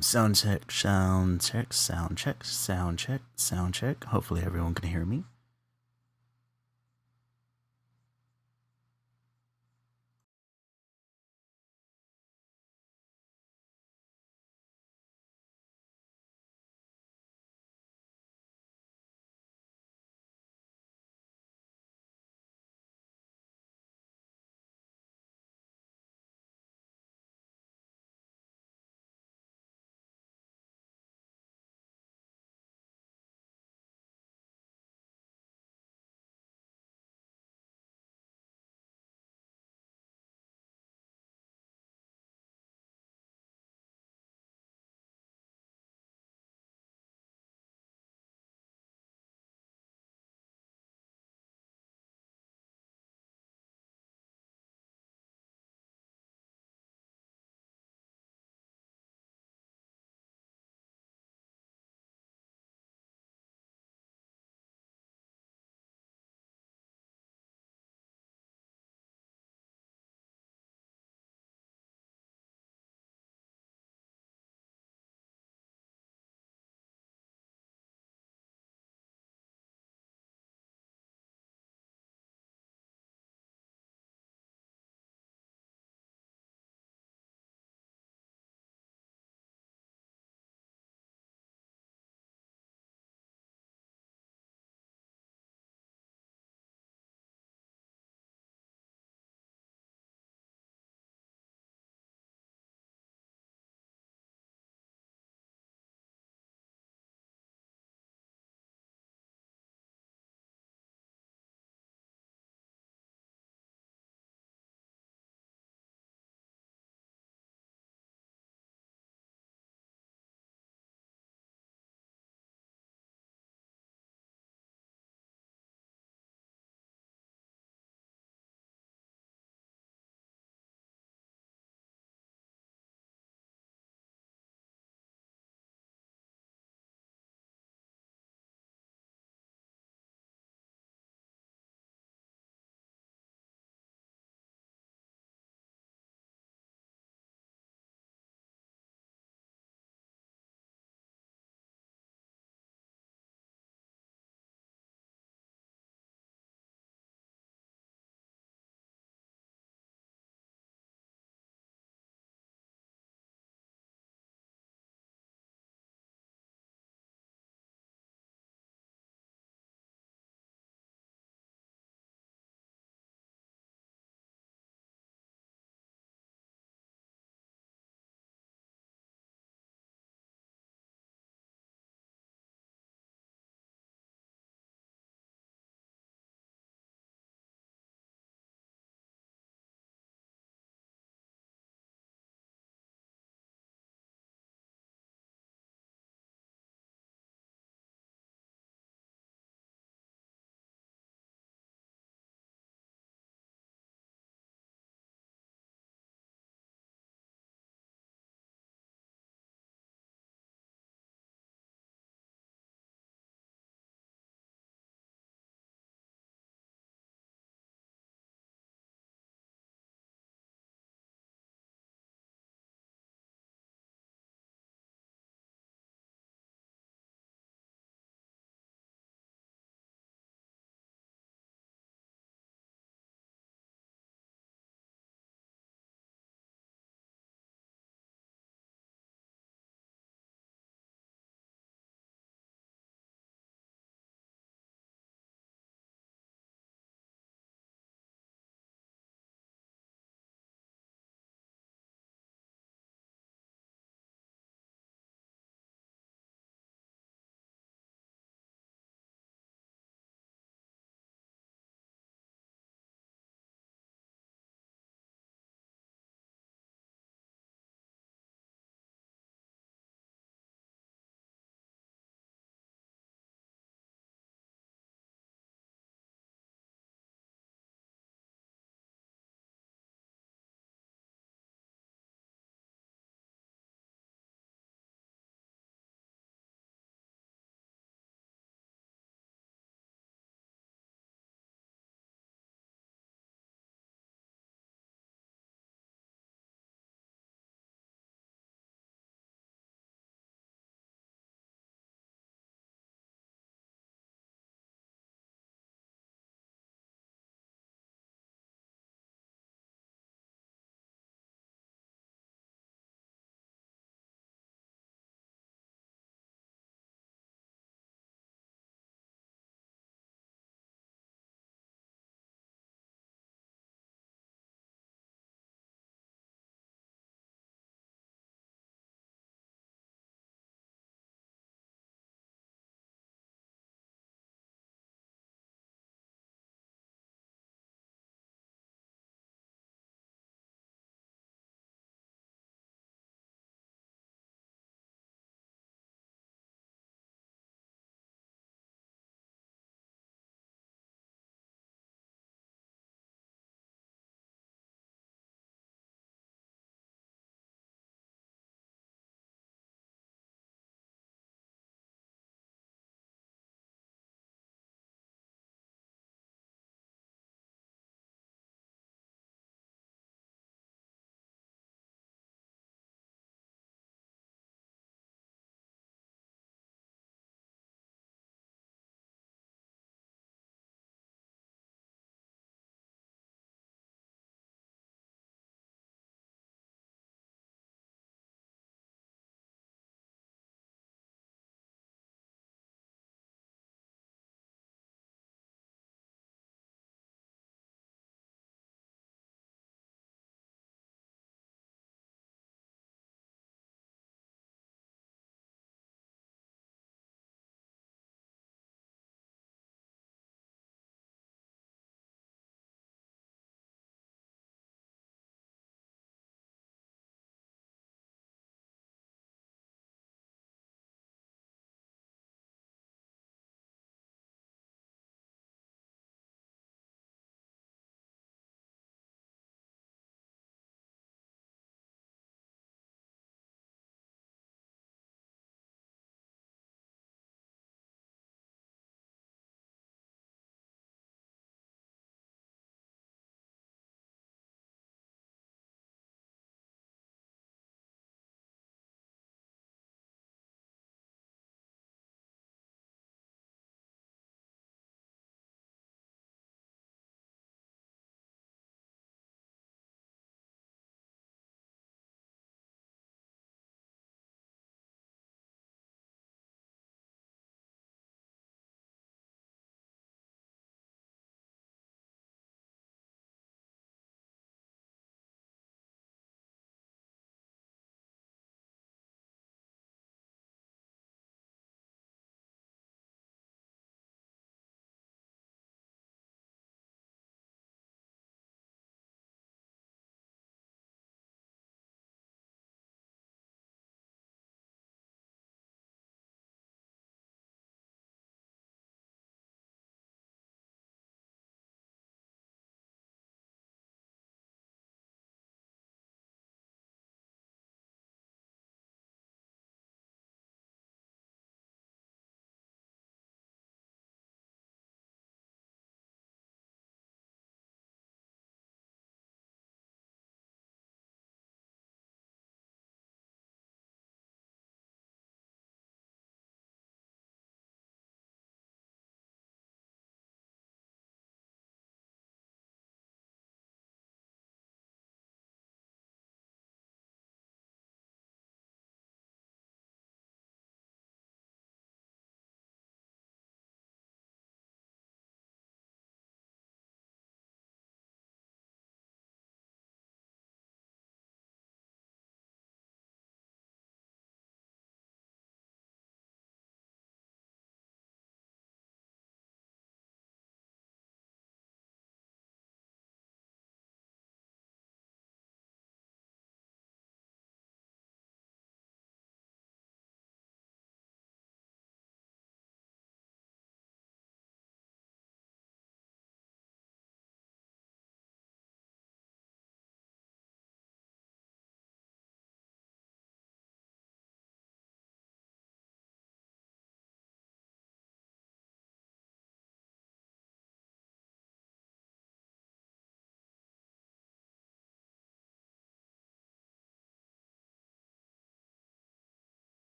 Sound check, sound check, sound check, sound check, sound check. Hopefully, everyone can hear me.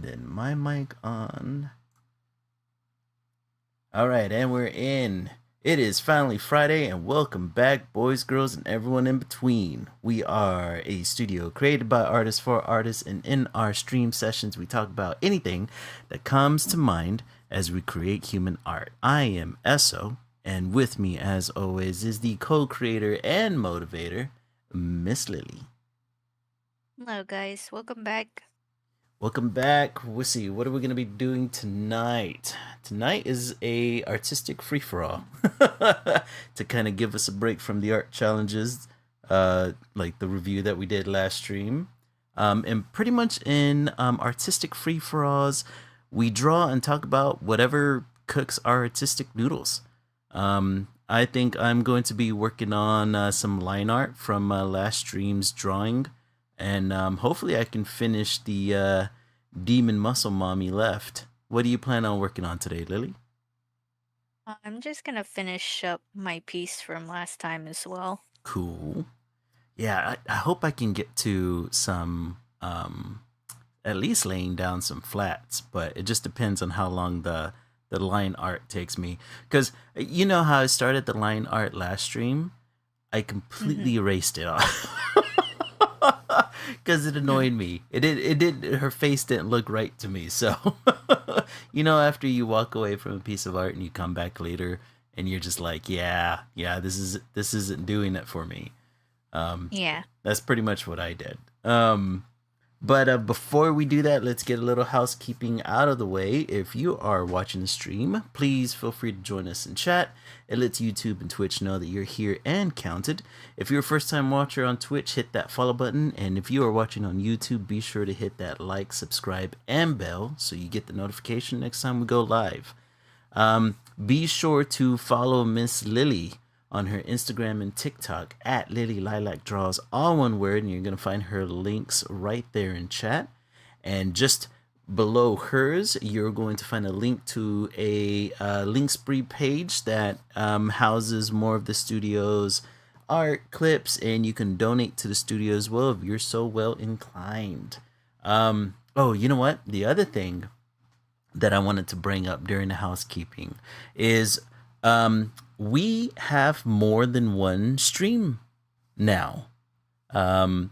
And then my mic on. All right, and we're in. It is finally Friday, and welcome back, boys, girls, and everyone in between. We are a studio created by artists for artists, and in our stream sessions, we talk about anything that comes to mind as we create human art. I am Esso, and with me, as always, is the co-creator and motivator, Miss Lily. Hello, guys. Welcome back. Welcome back. We'll see. What are we going to be doing tonight? Tonight is a artistic free for all to kind of give us a break from the art challenges, like the review that we did last stream. And pretty much in artistic free for alls, we draw and talk about whatever cooks our artistic noodles. I think I'm going to be working on some line art from last stream's drawing, and hopefully I can finish the demon muscle mommy left. What do you plan on working on today, Lily? I'm just gonna finish up my piece from last time as well. Cool. Yeah, I hope I can get to some, at least laying down some flats, but it just depends on how long the line art takes me. Because you know how I started the line art last stream? I completely erased it off. Because it annoyed me. It did. Her face didn't look right to me. So, after you walk away from a piece of art and you come back later and you're just like, yeah, this isn't doing it for me. Yeah. That's pretty much what I did. But before we do that, let's get a little housekeeping out of the way. If you are watching the stream, please feel free to join us in chat. It lets YouTube and Twitch know that you're here and counted. If you're a first-time watcher on Twitch, hit that follow button. And if you are watching on YouTube, be sure to hit that like, subscribe, and bell so you get the notification next time we go live. Be sure to follow Miss Lily on her Instagram and TikTok at Lily Lilac Draws, all one word, and you're going to find her links right there in chat. And just below hers, you're going to find a link to a Linkspree page that houses more of the studio's art clips, and you can donate to the studio as well if you're so well inclined. Oh, you know what? The other thing that I wanted to bring up during the housekeeping is we have more than one stream now. On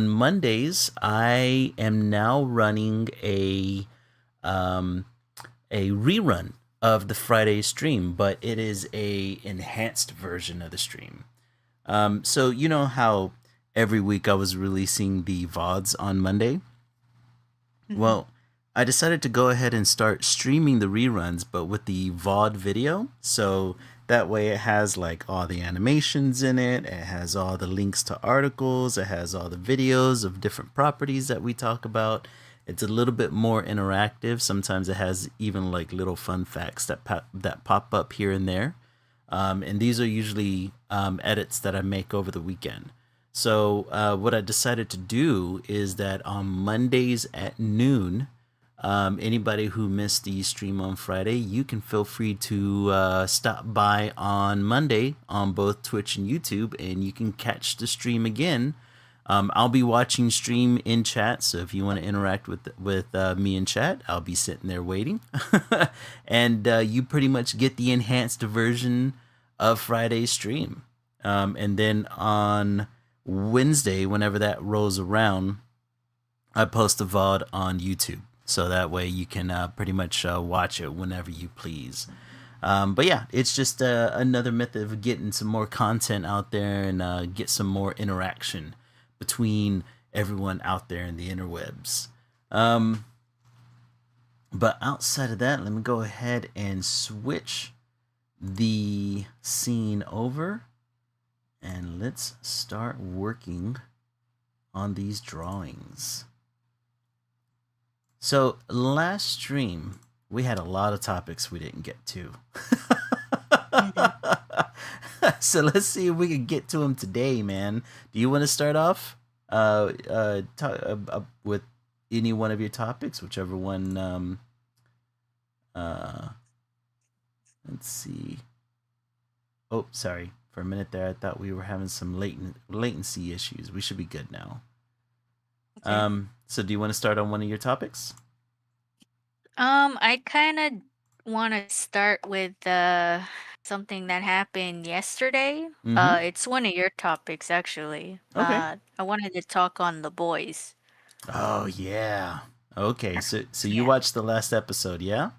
Mondays, I am now running a rerun of the Friday stream, but it is a enhanced version of the stream. So you know how every week I was releasing the VODs on Monday? Well, I decided to go ahead and start streaming the reruns, but with the VOD video. So that way it has like all the animations in it. It has all the links to articles. It has all the videos of different properties that we talk about. It's a little bit more interactive. Sometimes it has even like little fun facts that pop up here and there. And these are usually edits that I make over the weekend. So what I decided to do is that on Mondays at noon, anybody who missed the stream on Friday, you can feel free to stop by on Monday on both Twitch and YouTube, and you can catch the stream again. I'll be watching stream in chat, so if you want to interact with me in chat, I'll be sitting there waiting. And you pretty much get the enhanced version of Friday's stream. And then on Wednesday, whenever that rolls around, I post a VOD on YouTube. So that way you can pretty much watch it whenever you please. But yeah, it's just another method of getting some more content out there and get some more interaction between everyone out there in the interwebs. But outside of that, let me go ahead and switch the scene over. And let's start working on these drawings. So last stream, we had a lot of topics we didn't get to. So let's see if we can get to them today, man. Do you want to start off with any one of your topics, whichever one? Let's see. Oh, sorry. For a minute there, I thought we were having some latency issues. We should be good now. Okay. So do you want to start on one of your topics? I kind of want to start with something that happened yesterday. Mm-hmm. It's one of your topics actually. Okay. I wanted to talk on The Boys. Oh yeah. Okay, so you Yeah. watched the last episode, yeah?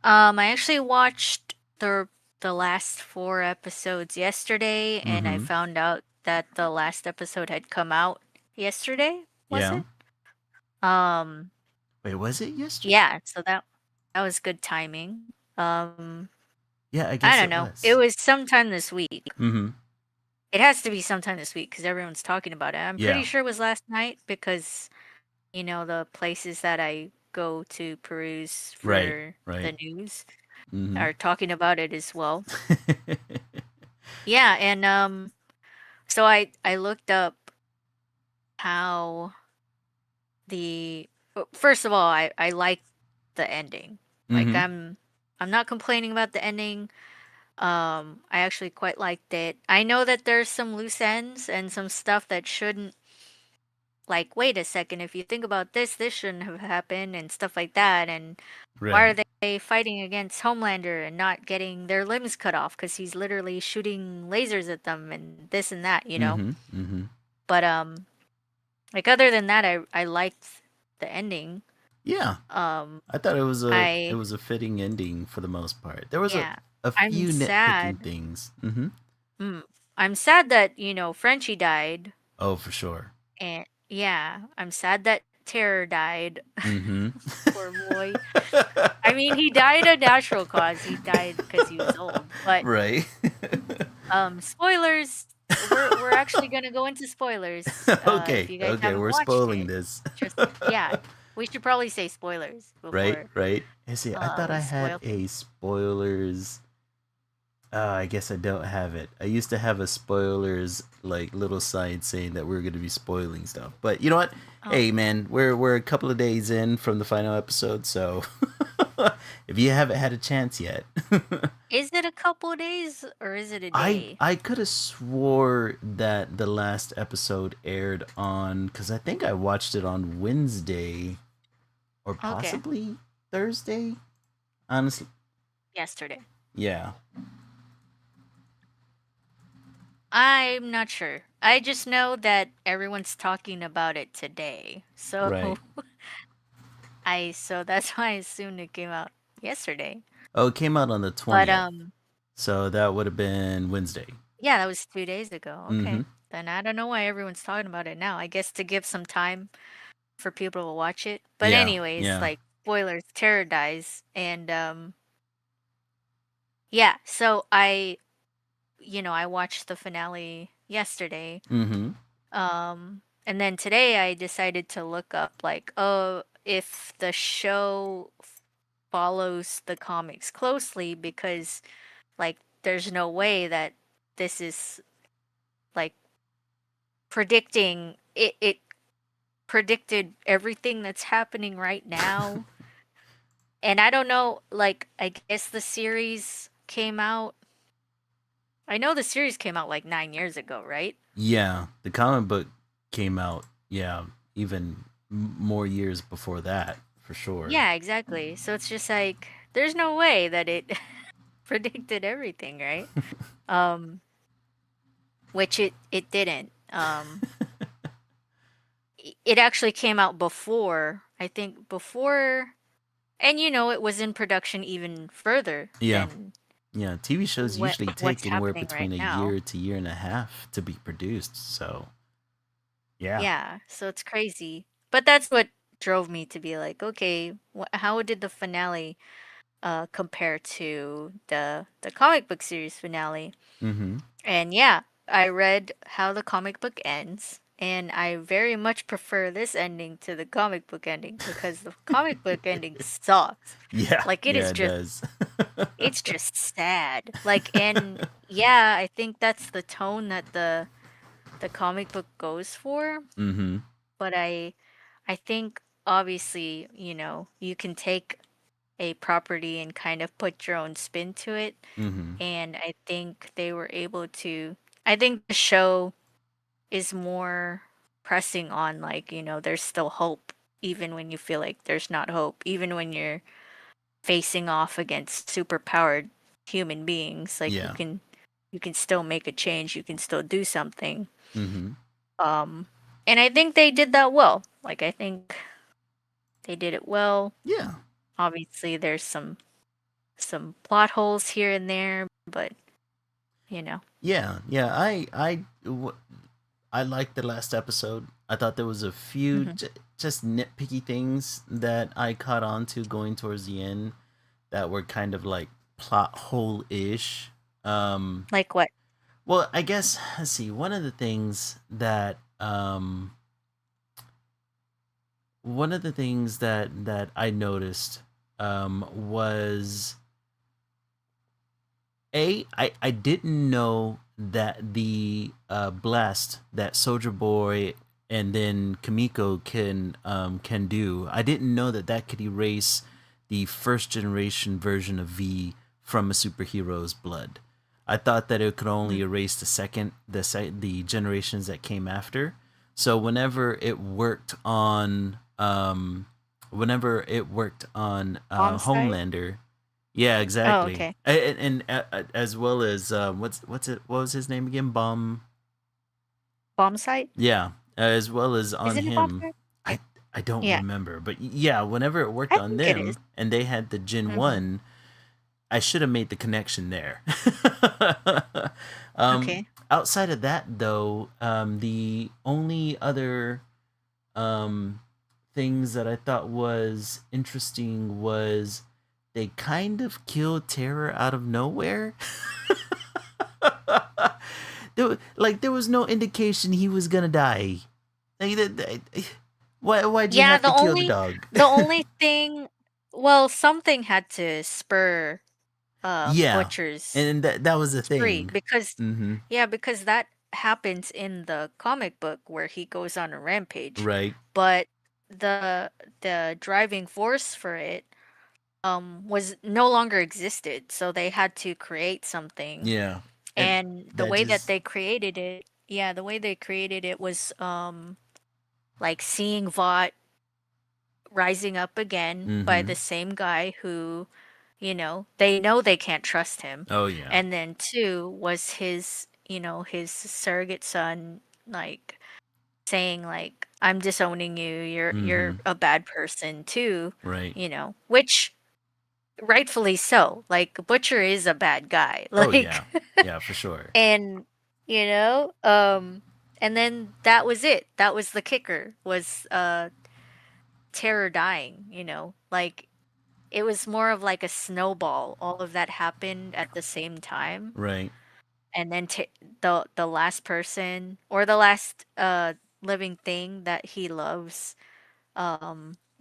I actually watched the last four episodes yesterday, and I Mm-hmm. found out that the last episode had come out yesterday, was Yeah. it? Um, Wait, was it yesterday? yeah, so that was good timing. Um, Yeah, I I guess don't it know. It was. was sometime this week. Mm-hmm. It has to be sometime this week because everyone's talking about it. I'm pretty Yeah. sure it was last night because, the places that I go to peruse Right. for Right. the news Mm-hmm. are talking about it as well. Yeah, and so I looked up how first of all, I like the ending. Like mm-hmm. I'm not complaining about the ending. I actually quite liked it. I know that there's some loose ends and some stuff that shouldn't, like, wait a second, if you think about this, this shouldn't have happened and stuff like that. And why Right. are they fighting against Homelander and not getting their limbs cut off because he's literally shooting lasers at them and this and that, you know? Mm-hmm. Mm-hmm. But like other than that, I liked the ending. Yeah. Um I thought it I was a fitting ending for the most part. There was yeah, a I'm few nitpicking sad. things. Mm-hmm. I'm sad that, Frenchie died. Oh, for sure. And yeah, I'm sad that Terror died. Mm-hmm. Poor boy. I mean, he died a natural cause. He died because he was old. But right. spoilers. We're actually gonna go into spoilers. If okay. you guys Okay. haven't We're watched spoiling it, this. just yeah, we should probably say spoilers right. before Right. I see. I thought we I had spoil a things. spoilers. I guess I don't have it. I used to have a spoilers like little sign saying that we're going to be spoiling stuff. But you know what? Oh, Hey man, we're a couple of days in from the final episode, so if you haven't had a chance yet, is it a couple days or is it a I day? I could have swore that the last episode aired on cuz I think I watched it on Wednesday or Okay, possibly Thursday. Honestly, yesterday. yeah. I'm not sure. I just know that everyone's talking about it today. So Right. so that's why I assumed it came out yesterday. Oh, it came out on the But 20th. So that would have been Wednesday. yeah, that was 2 days ago. Mhm. Okay. Then I don't know why everyone's talking about it now. I guess to give some time for people to watch it. But Yeah. anyways, Yeah. like spoilers, Terror dies and yeah, so I watched the finale yesterday. Mhm. And then today I decided to look up like, oh, if the show follows the comics closely because like there's no way that this is like predicting it predicted everything that's happening right now. And I don't know, like I guess the series came out. I know the series came out like 9 years ago, right? Yeah, the comic book came out, yeah, even more years before that, for sure. Yeah, exactly. So it's just like there's no way that it predicted everything, right? Um, which it didn't. It actually came out before, I think before, and it was in production even further yeah. than Yeah, TV shows usually what's take anywhere happening right between a now. year to year and a half to be produced. So, yeah. Yeah, so it's crazy. But that's what drove me to be like, okay, how did the finale compare to the comic book series finale? Mhm. And yeah, I read how the comic book ends, and I very much prefer this ending to the comic book ending because the comic book ending sucks. Yeah, Like yeah, it does. it's just sad. Like, and yeah, I think that's the tone that the comic book goes for, mhm. but I think obviously, you can take a property and kind of put your own spin to it. Mhm. And I think they were able to, I think the show is more pressing on, like, there's still hope. even when you feel like there's not hope, even when you're facing off against super powered human beings. Like Yeah. you can still make a change, you can still do something. Mm-hmm. Um and I think they did that well. Like I think they did it well. Yeah. Obviously there's some plot holes here and there, but you know. Yeah. Yeah. I liked the last episode. I thought there was a few Mhm. just nitpicky things that I caught on to going towards the end that were kind of like plot hole ish. Um, Like what? well, I guess let's see. One of the things that I noticed was I didn't know that the blast that Soldier Boy and then Kamiko can do. I didn't know that that could erase the first generation version of V from a superhero's blood. I thought that it could only Mhm. erase the generations that came after. So whenever it worked on Bomb site? Homelander, yeah, Oh, exactly. okay. And as well as what was his name again? Bomb site? Yeah, as well as on Isn't it bomb him. site? Yeah. I I don't Yeah. remember, but yeah, whenever it worked I on think it is. them and they had the Gen Mhm. 1, I should have made the connection there. um Okay. Outside of that though, the only other um things that I thought was interesting was they kind of killed Terror out of nowhere. There was no indication he was gonna die. Like, why'd you Yeah, have to kill the dog? the only thing, well, something had to spur Yeah, Butcher's and that was the spree thing. because Mm-hmm. yeah, because that happens in the comic book where he goes on a rampage. Right. But the the driving force for it was no longer existed, so they had to create something. Yeah, and And the that way that just. they created it, yeah, the way they created it was like seeing Vought rising up again by Mm-hmm. the same guy who, they know they can't trust him. Oh yeah. And then two was his, his surrogate son, like saying like, I'm disowning you, you're Mm-hmm. a bad person too, Right. which rightfully so. Like Butcher is a bad guy. Oh Like yeah. Yeah, for sure. and you know, um and then that was it. That was the kicker, was Terror dying, Like it was more of like a snowball. All of that happened at the same time. Right. And then the last person, or the last living thing that he loves,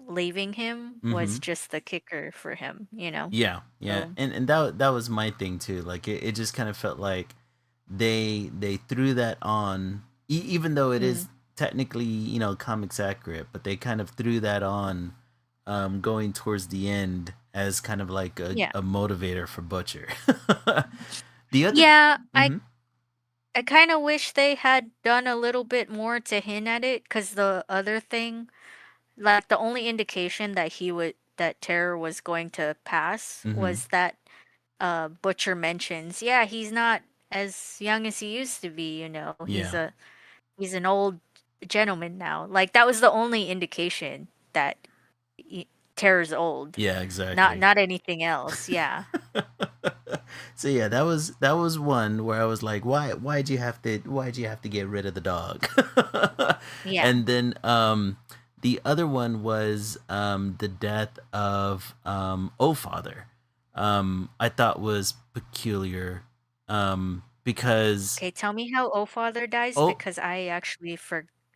leaving him, Mm-hmm. was just the kicker for him. Yeah, yeah, So, and that was my thing too. Like it just kind of felt like they threw that on, even though it mm, is technically comics accurate, but they kind of threw that on, going towards the end as kind of like yeah. a motivator for Butcher. The other. Yeah, Mm-hmm. I kind of wish they had done a little bit more to hint at it, because the other thing, like the only indication that Terror was going to pass Mm-hmm. was that Butcher mentions, yeah, he's not as young as he used to be, Yeah. He's an old gentleman now. Like that was the only indication that he, Terror's old. Yeah, Not exactly. not anything else. Yeah. So yeah, that was one where I was like, why'd you have to get rid of the dog? Yeah. And then the other one was the death of O Father. I thought was peculiar because Okay, tell me how O Father dies, oh because I actually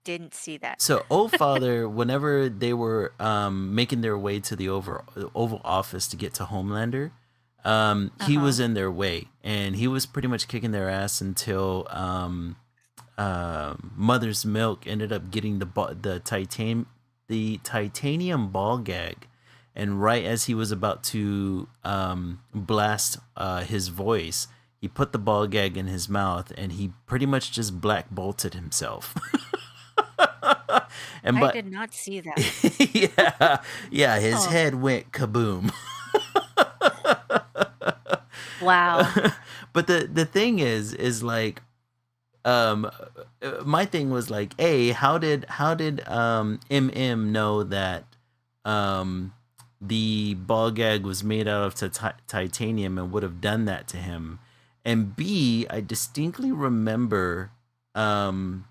didn't see that. so O Father, whenever they were making their way to the Oval Office to get to Homelander, he Uh-huh. was in their way, and he was pretty much kicking their ass until Mother's Milk ended up getting the titanium ball gag, and right as he was about to blast his voice, he put the ball gag in his mouth, and he pretty much just black bolted himself. And I but did not see that. yeah, yeah, his Oh, head went kaboom. wow. But the thing is like um my thing was like, a how did MM know that um the ball gag was made out of titanium and would have done that to him? And B, I distinctly remember um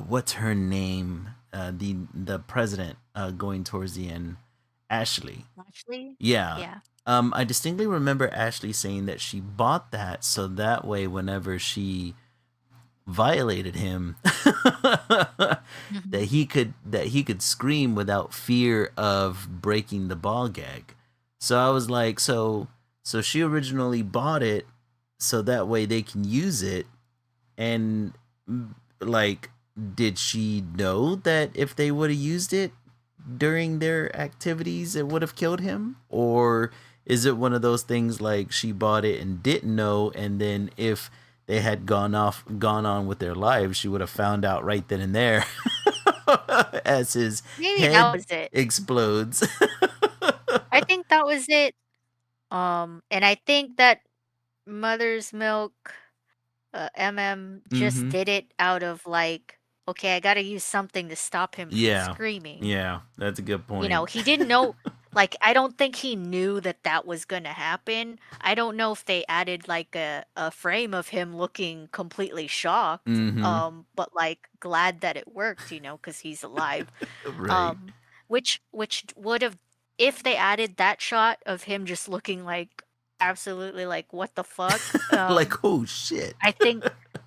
what's her name, the president, going towards the end, Ashley. Actually, Yeah. yeah. I distinctly remember Ashley saying that she bought that so that way whenever she violated him Hmm. that he could scream without fear of breaking the ball gag. So I was like, so she originally bought it so that way they can use it. And like, did she know that if they would have used it during their activities it would have killed him? Or is it one of those things like she bought it and didn't know, and then if they had gone on with their lives, she would have found out right then and there as his Maybe that head was it. explodes. I think that was it. And I think that Mother's Milk, just Mm-hmm. did it out of like, okay, I gotta use something to stop him from Yeah, screaming. yeah, that's a good point. He didn't know, like, I don't think he knew that that was gonna happen. I don't know if they added like a frame of him looking completely shocked, Mm-hmm. but like glad that it worked, because he's alive. Right. Um, which would have, if they added that shot of him just looking like absolutely like what the fuck, Like, oh shit. I think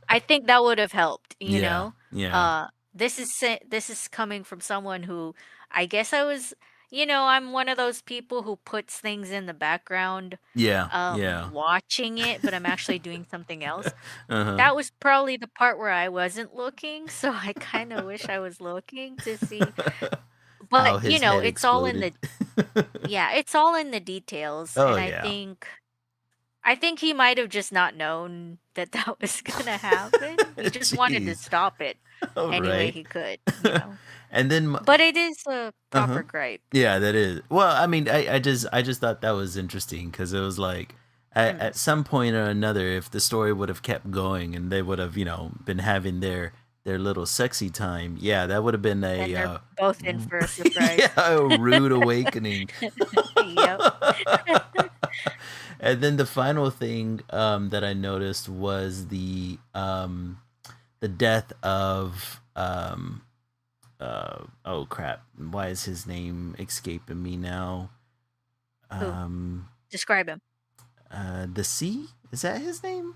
I think that would have helped, Yeah, yeah, this is coming from someone who, I guess I was, I'm one of those people who puts things in the background, yeah, yeah. watching it, but I'm actually doing something else. Uh-huh. That was probably the part where I wasn't looking, so I kind of wish I was looking to see. But, How his head it's all in exploded. the yeah, it's all in the details, Oh and yeah. I think he might have just not known that that was gonna happen. He just wanted to Jeez. stop it All any way right. he could, And then But it is a uh-huh. proper gripe. Yeah, that is. Well, I mean, I just thought that was interesting because it was like Mm. at some point or another, if the story would have kept going and they would have, been having their little sexy time, yeah, that would have been Then a they're both in for a surprise. yeah, a rude awakening. Yep. And then the final thing that I noticed was the death of oh crap, why is his name escaping me now? Who? um Describe him. the Sea, is that his name?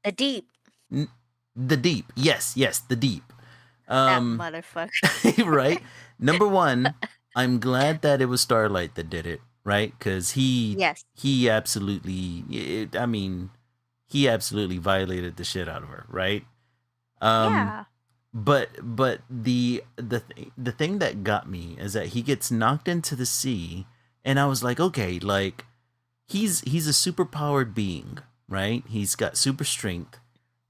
The Deep. N- the Deep, yes, yes, the Deep. That um motherfucker. right. Number one, I'm glad that it was Starlight that did it, right? Because Yes. he absolutely, I mean, he absolutely violated the shit out of her, right? Um, Yeah. but the thing that got me is that he gets knocked into the sea, and I was like, okay, like he's a superpowered being, right? He's got super strength.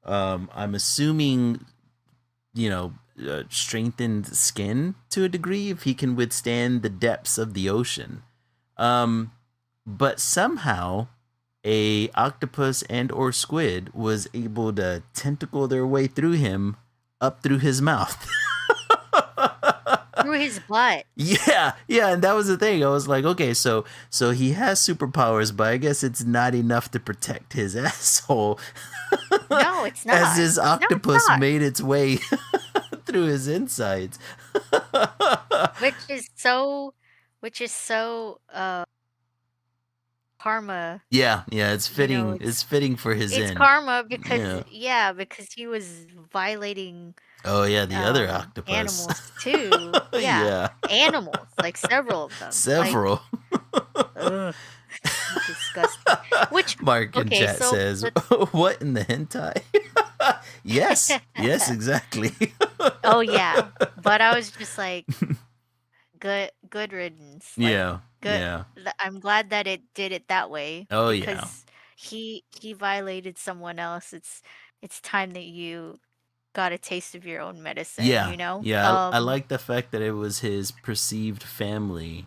I'm assuming, strengthened skin to a degree if he can withstand the depths of the ocean. Um, but somehow a octopus and or squid was able to tentacle their way through him up through his mouth. Through his butt. Yeah, yeah, and that was the thing. I was like, okay, so he has superpowers, but I guess it's not enough to protect his asshole No, it's as not. his No, it's octopus not. made its way through his insides. Which is so karma, Yeah, yeah, it's fitting. it's It's fitting for his end. karma because, Yeah. yeah, because he was violating Oh yeah, the other octopus. animals too. Yeah, Yeah, animals, like several of them. Like, several. ugh, disgusting. Which, Mark in okay, chat so says, the "What in the hentai?" Yes, yes, exactly. oh yeah, but I was just like, good riddance. Like, Yeah, good. yeah. I'm glad that it did it that way Oh yeah. because he violated someone else. It's time that you got a taste of your own medicine, Yeah, you know? yeah. I like the fact that it was his perceived family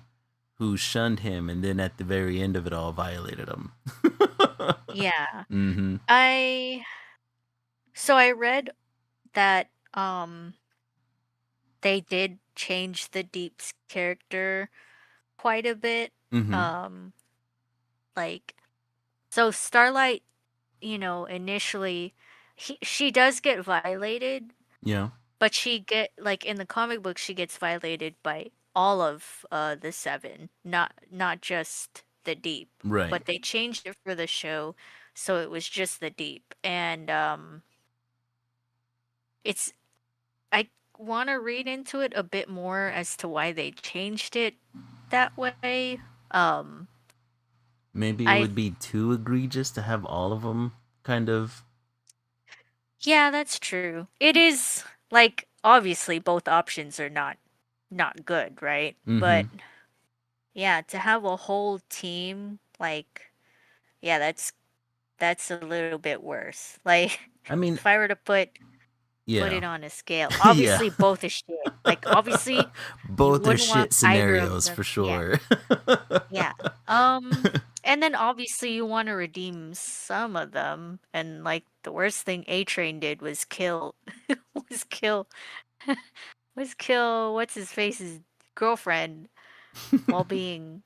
who shunned him, and then at the very end of it all, violated him. Yeah. Mm-hmm. I so I read that they did change the Deep's character quite a bit. Mm-hmm. Um like so Starlight, initially she does get violated, Yeah. but she get like in the comic book she gets violated by all of the seven, not just the Deep. Right. But they changed it for the show, so it was just the Deep. And it's I want to read into it a bit more as to why they changed it that way. Um Maybe it I would be too egregious to have all of them kind of. Yeah, that's true. It is like obviously both options are not good, right? Mm-hmm. But yeah, to have a whole team, like, yeah, that's a little bit worse. Like, I mean, if I were to put yeah. it on a scale, Yeah. obviously both is shit. Like, obviously you Both are wouldn't want shit either of scenarios them. for Yeah, sure. yeah. And then obviously you want to redeem some of them, and like the worst thing A Train did was kill, was kill, was kill what's his face's girlfriend while being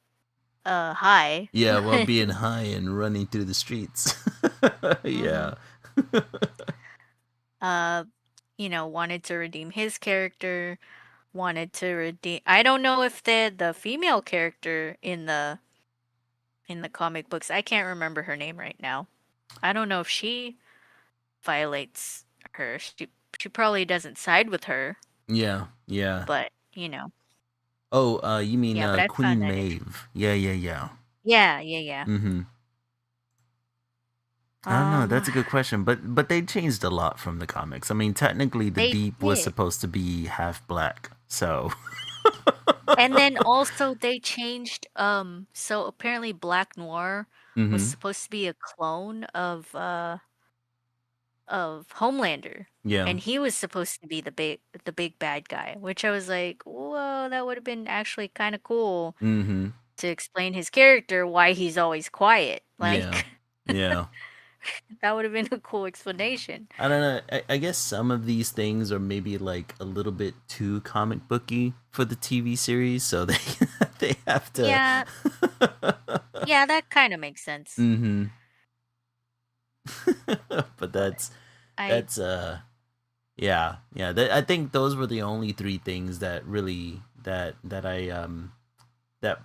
high. Yeah, while being high and running through the streets. hmm Yeah. uh wanted to redeem his character, wanted to redeem I don't know if the female character in the comic books, I can't remember her name right now. I don't know if she violates her. She probably doesn't side with her, Yeah. Yeah. but Oh, you mean yeah, but I found Queen that interesting. Maeve? Yeah, yeah, yeah. Yeah, yeah, yeah. Mm-hmm. I don't know. Um That's a good question, but they changed a lot from the comics. I mean, technically, the they Deep was did. supposed to be half black, so. And then also they changed so apparently Black Noir was Mm-hmm. supposed to be a clone of Homelander. Yeah. And he was supposed to be the big bad guy, which I was like, "Whoa, that would have been actually kind of cool Mm-hmm. to explain his character why he's always quiet." Yeah. Like Yeah. that would have been a cool explanation. I don't know. I guess some of these things are maybe like a little bit too comic booky for the TV series, so they they have to. Yeah, yeah, that kind of makes sense. Mm-hmm. But But I that's yeah, yeah. I think those were the only three things that really that I that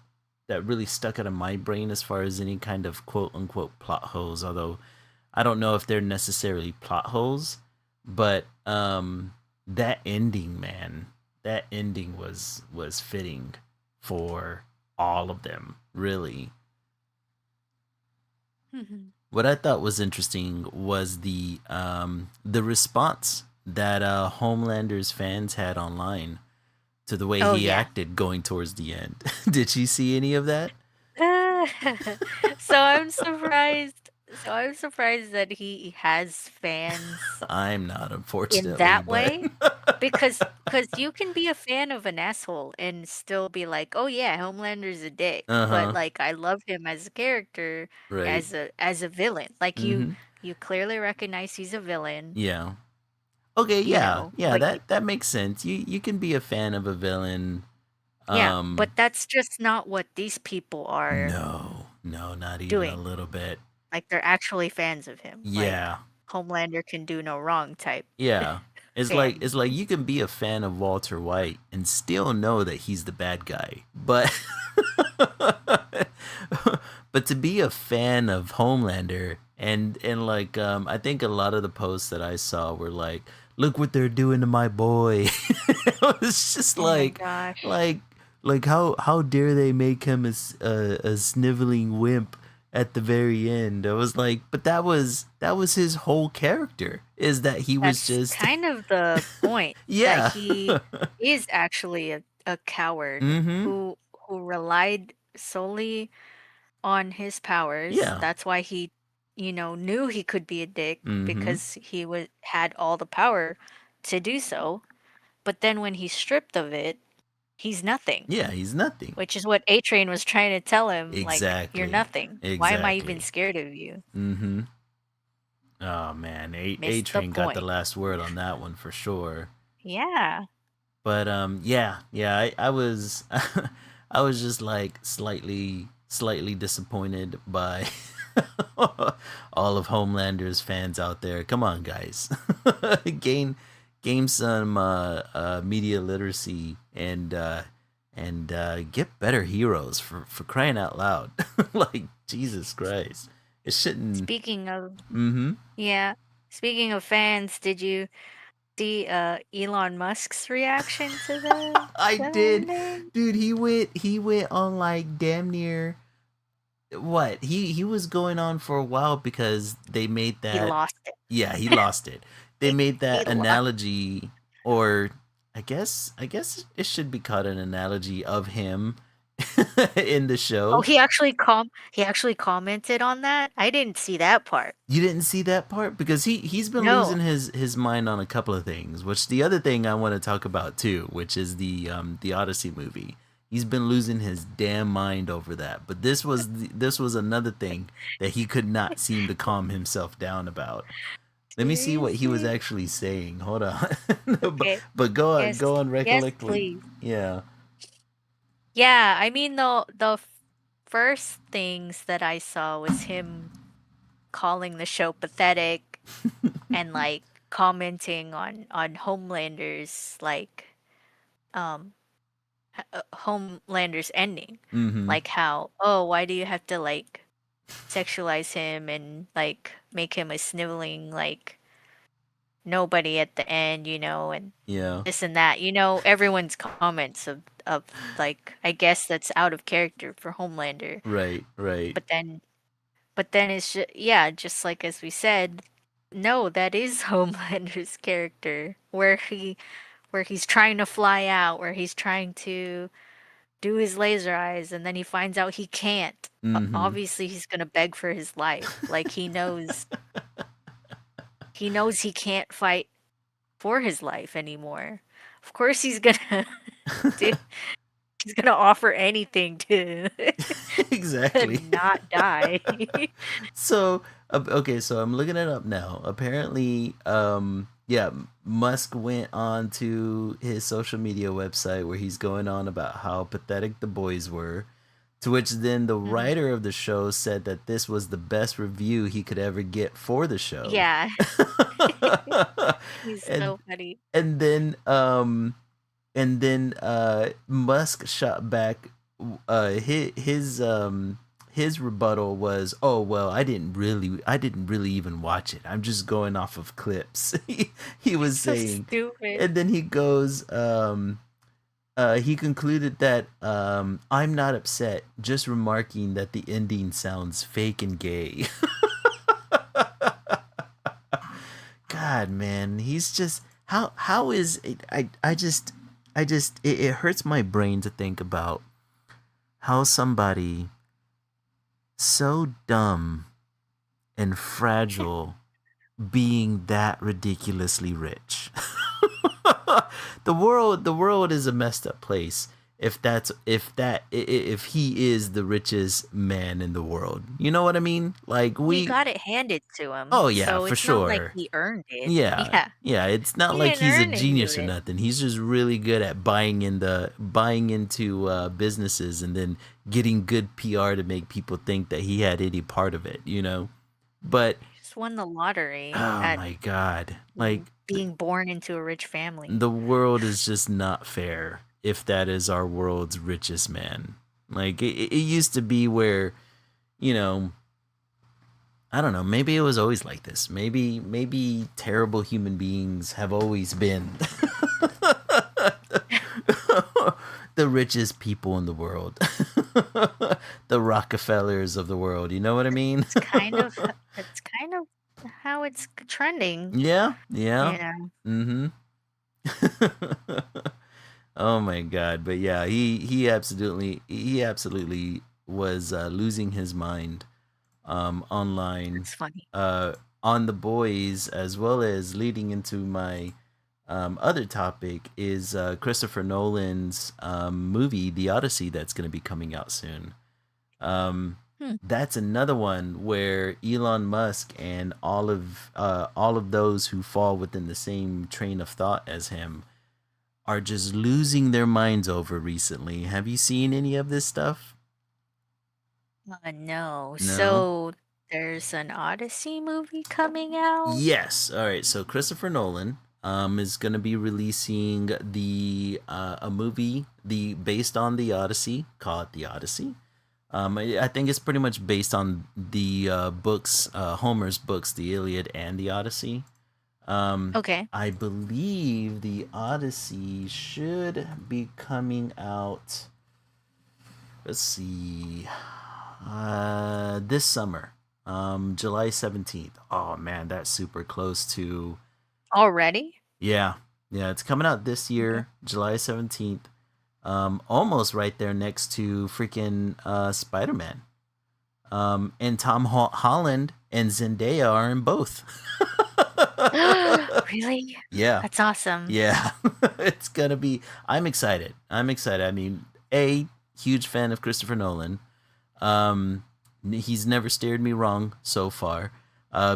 that really stuck out of my brain as far as any kind of quote unquote plot holes. Although I don't know if they're necessarily plot holes, but that ending, man, that ending was fitting for all of them, really. What I thought was interesting was the response that Homelander's fans had online to the way Oh he yeah. acted going towards the end. Did you see any of that? So I'm surprised. So I'm surprised that he has fans I'm not, in unfortunately, that but way, because you can be a fan of an asshole and still be like, "Oh yeah, Homelander's a dick," uh but huh, like I love him as a character, right. as a villain. Like Mm-hmm. you clearly recognize he's a villain, Yeah. Okay. Yeah. Yeah. but That makes sense. You can be a fan of a villain. yeah, but Um. that's just not what these people are No. No. Not even a doing. little bit. Like they're actually fans of him. Like Yeah. Homelander can do no wrong type Yeah. fan. It's like you can be a fan of Walter White and still know that he's the bad guy. But but to be a fan of Homelander and like I think a lot of the posts that I saw were like, look what they're doing to my boy. It was just Oh my gosh. like like how dare they make him a sniveling wimp at the very end. I was like, but that was his whole character, is that he was That's just kind of the point, that yeah. he is actually a coward Mhm. who relied solely on his powers. Yeah. That's why he, knew he could be a dick Mhm. because he had all the power. to do so. But then when he's stripped of it, he's nothing. Yeah, he's nothing. Which is what A Train was trying to tell him, like, you're Exactly. nothing. Why am I even Exactly. scared of you? Mm-hmm. Oh man, A Missed the Train got the point. last word on that one for sure. Yeah. But yeah, yeah, I was I was just like slightly disappointed by all of Homelander's fans out there. Come on, guys. gain gain some media literacy and get better heroes for crying out loud. Like Jesus Christ. It shouldn't. Speaking of, Mhm. yeah. Speaking of fans, did you see Elon Musk's reaction to I the did. ending? Dude, he went on like damn near what? He was going on for a while because they made He that. lost it. Yeah, he lost it. They made He that lost. analogy, or I guess it should be called an analogy of him in the Oh, show. he actually commented on that. I didn't see that part. You didn't see that part because he's been losing No. his mind on a couple of things. Which the other thing I want to talk about too, which is the Odyssey movie. He's been losing his damn mind over that. But this was another thing that he could not seem to calm himself down about. Let me see what he was Seriously? actually saying. Hold on, Okay. but Yes. go on Yes, recollectly. please. Yeah. Yeah, I mean first things that I saw was him calling the show pathetic and like commenting on Homelander's like um Homelander's ending. Mm-hmm. Like how, oh, why do you have to like sexualize him and like make him a sniveling like nobody at the end, and Yeah. this and that. Everyone's comments of like I guess that's out of character for Homelander. Right. Right. But then it's just, yeah, just like as we said, no, that is Homelander's character where he's trying to fly out, where he's trying to do his laser eyes and then he finds out he can't. Mm-hmm. Obviously he's going to beg for his life. Like he knows he can't fight for his life anymore. Of course he's going to do he's going to offer anything to to Exactly. not die. So okay, so I'm looking it up now. Apparently, yeah, Musk went on to his social media website where he's going on about how pathetic the boys were. To which then the Mhm. writer of the show said that this was the best review he could ever get for the show. Yeah, he's and so funny. and then Musk shot back his rebuttal was, "Oh well, I didn't really even watch it. I'm just going off of clips." He was So saying, stupid. and then he goes, he concluded that I'm not upset, just remarking that the ending sounds fake and gay. God, man, he's just how is it, I just it hurts my brain to think about how somebody so dumb and fragile being that ridiculously rich. The world is a messed up place if he is the richest man in the world. You know what I mean? Like He we got it handed to him, Oh yeah, so for it's not like sure. he earned it. Yeah. Yeah, Yeah, it's not he like didn't he's a earn any of genius or it. nothing. He's just really good at buying into businesses and then getting good PR to make people think that he had any part of it, you know? But He just won the lottery oh at my god. Like being born into a rich family. the world is just not fair if that is our world's richest man. Like it used to be where, you know, I don't know, maybe it was always like this. Maybe terrible human beings have always been the richest people in the world. The Rockefellers of the world, you know what I mean? It's kind of how it's trending, Yeah, yeah. you know. Mhm. Oh my god, but yeah, he absolutely was losing his mind online It's funny. uh on the boys, as well as leading into my other topic is Christopher Nolan's movie, The Odyssey, that's going to be coming out soon. Um, Hmm. that's another one where Elon Musk and all of those who fall within the same train of thought as him are just losing their minds over recently. Have you seen any of this stuff? No. No. So there's an Odyssey movie coming out? Yes. All right. So Christopher Nolan is going to be releasing the a movie the based on the Odyssey called The Odyssey. I think it's pretty much based on the books, Homer's books, the Iliad and the Odyssey. Okay. I believe the Odyssey should be coming out. Let's see, this summer, July 17th. Oh man, that's super close to. Already? Yeah, yeah, it's coming out this Okay. year, July 17th. Almost right there next to freaking Spider Man. And Holland and Zendaya are in both. Really? Yeah, That's awesome. yeah, it's gonna be. I'm excited. I'm excited. I mean, a huge fan of Christopher Nolan. He's never steered me wrong so far.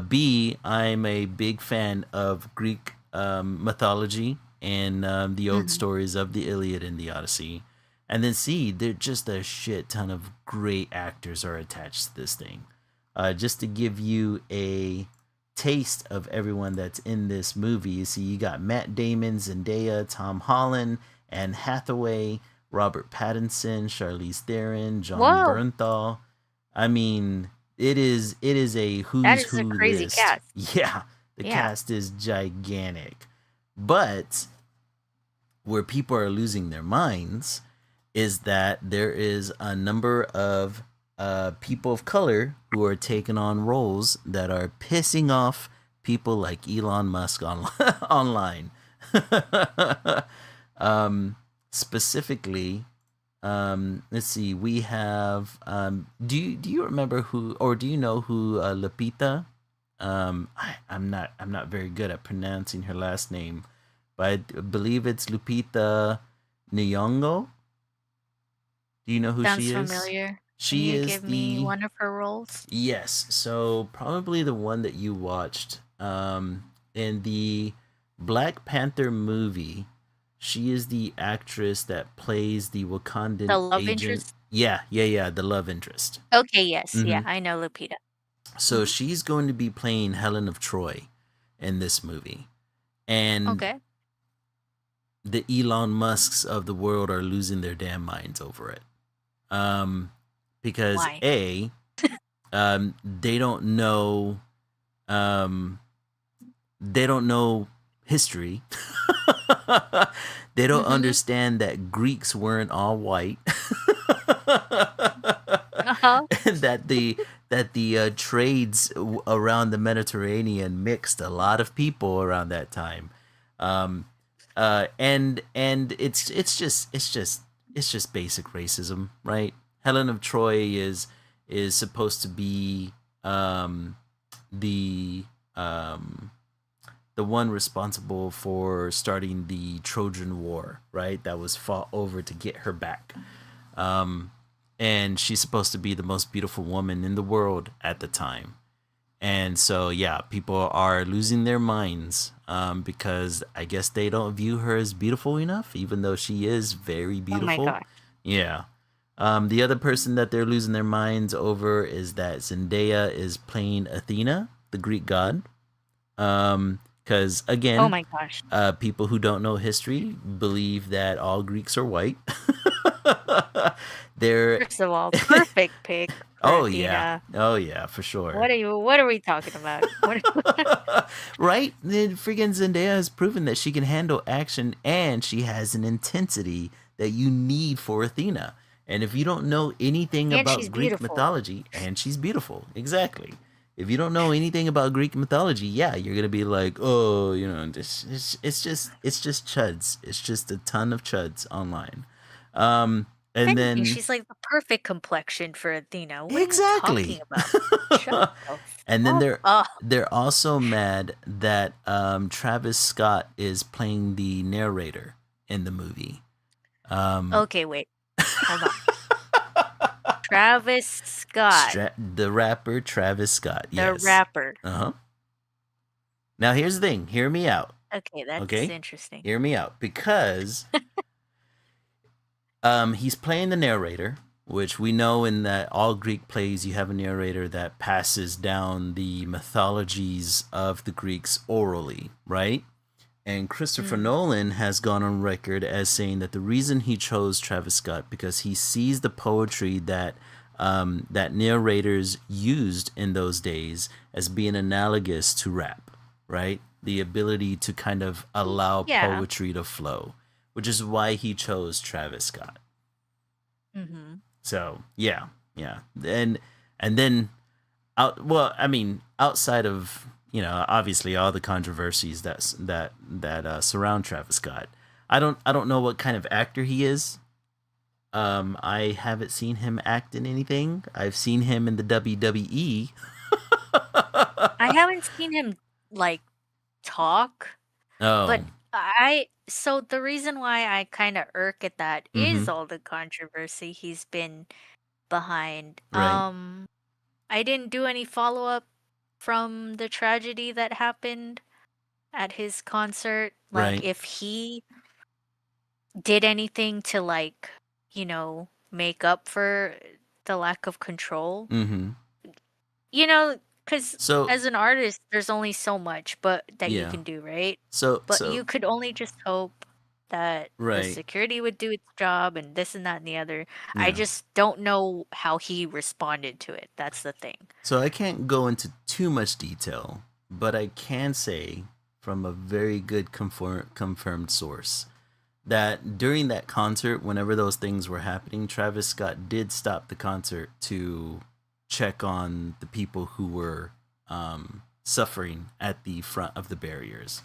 B, I'm a big fan of Greek mythology and the old Mhm. stories of the Iliad and the Odyssey. And then C, there just a shit ton of great actors are attached to this thing. Just to give you a taste of everyone that's in this movie, you see, you got Matt Damon, Zendaya, Tom Holland, Anne Hathaway, Robert Pattinson, Charlize Theron, John Whoa, Bernthal. I mean, it is a that who's is a who crazy list. cast. Yeah, the Yeah. cast is gigantic. But where people are losing their minds is that there is a number of people of color who are taking on roles that are pissing off people like Elon Musk online. um, specifically, let's see. We have. Do you remember who, or do you know who Lupita? I'm not very good at pronouncing her last name, but I believe it's Lupita Nyong'o. Do you know who Sounds she is? familiar. Can She you is give me the. one of her roles? Yes, so probably the one that you watched in the Black Panther movie. She is the actress that plays the The Wakandan love agent. interest? Yeah, yeah, yeah, the love interest. Okay, yes. Yeah, Hmm. I know Lupita. So Mhm. she's going to be playing Helen of Troy in this movie. And Okay. the Elon Musks of the world are losing their damn minds over it. Um, because Why? A, they don't know um, they don't know history. They don't Mhm. understand that Greeks weren't all white. Uh-huh. And that the trades around the Mediterranean mixed a lot of people around that time. Um, and it's just basic racism, right? Helen of Troy is supposed to be the um, the one responsible for starting the Trojan War, right? That was fought over to get her back. Um, and she's supposed to be the most beautiful woman in the world at the time. And so, yeah, people are losing their minds because I guess they don't view her as beautiful enough, even though she is very Oh my beautiful. gosh. Yeah. The other person that they're losing their minds over is that Zendaya is playing Athena, the Greek god. Because Oh again, my gosh. people who don't know history believe that all Greeks are white. They're. First of all, perfect pick for Oh yeah, Athena. oh yeah, for sure. What are we talking about? What Right? Then freaking Zendaya has proven that she can handle action and she has an intensity that you need for Athena. And if you don't know anything and she's about Greek beautiful. mythology, and she's beautiful, exactly. If you don't know anything about Greek mythology, yeah, you're gonna be like, oh, it's just chuds. It's just a ton of chuds online. And Anything. then She's like the perfect complexion for Athena. What are you talking exactly. about? Shut the And then fuck up. they're also mad that Travis Scott is playing the narrator in the movie. Um, Okay, wait. Hold on. Travis Scott, the rapper Travis Scott. the Yes. rapper. Uh huh. Now here's the thing. Hear me out. Okay, that's Okay. interesting. Hear me out because he's playing the narrator, which we know in that all Greek plays you have a narrator that passes down the mythologies of the Greeks orally, right? And Christopher Mm, Nolan has gone on record as saying that the reason he chose Travis Scott because he sees the poetry that narrators used in those days as being analogous to rap, right? The ability to kind of allow yeah. poetry to flow, which is why he chose Travis Scott. Mm-hmm. So yeah, yeah, and then out. Well, I mean, outside of obviously all the controversies that surround Travis Scott, I don't know what kind of actor he is. I haven't seen him act in anything. I've seen him in the WWE. I haven't seen him like talk, Oh, but so the reason why I kind of irk at that mm-hmm. is all the controversy he's been behind. Right, I didn't do any follow-up from the tragedy that happened at his concert. Like right, if he did anything to make up for the lack of control. mm-hmm. Because So as an artist, there's only so much but that you yeah, can do, right? so But so you could only just hope that the right, security would do its job and this and that and the other. I yeah. just don't know how he responded to it. That's the thing. So I can't go into too much detail, but I can say from a very good confirmed source that during that concert, whenever those things were happening, Travis Scott did stop the concert to check on the people who were suffering at the front of the barriers.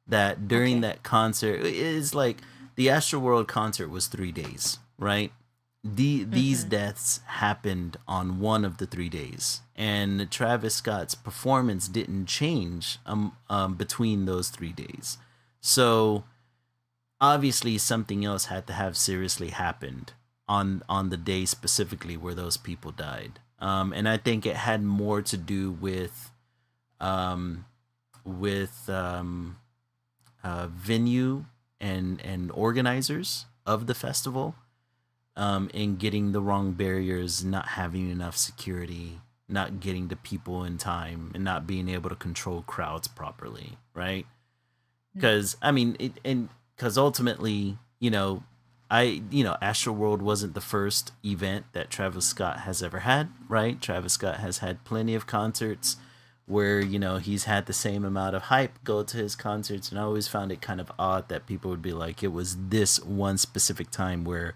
That during Okay. that concert, it is like the Astroworld concert was 3 days, right? These Mm-hmm. deaths happened on one of the 3 days, and Travis Scott's performance didn't change between those 3 days. So obviously, something else had to have seriously happened on the day specifically where those people died. And I think it had more to do um, with venue and organizers of the festival in getting the wrong barriers, not having enough security, not getting to people in time, and not being able to control crowds properly, right? Because I mean, and because ultimately, Astroworld wasn't the first event that Travis Scott has ever had, right? Travis Scott has had plenty of concerts where he's had the same amount of hype go to his concerts, and I always found it kind of odd that people would be like, it was this one specific time where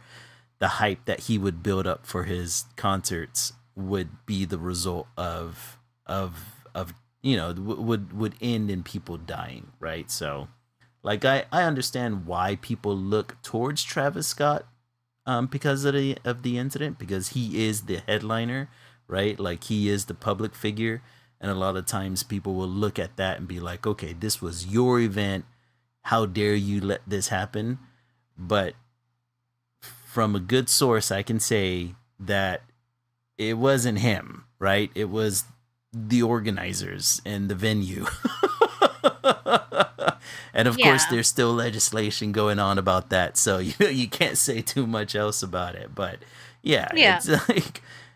the hype that he would build up for his concerts would be the result of would end in people dying, right? So like I understand why people look towards Travis Scott because of the incident, because he is the headliner, right? Like he is the public figure, and a lot of times people will look at that and be like, okay, this was your event, how dare you let this happen? But from a good source, I can say that it wasn't him, right? It was the organizers and the venue. And of course, Yeah. there's still legislation going on about that, so you can't say too much else about it. But yeah, Yeah.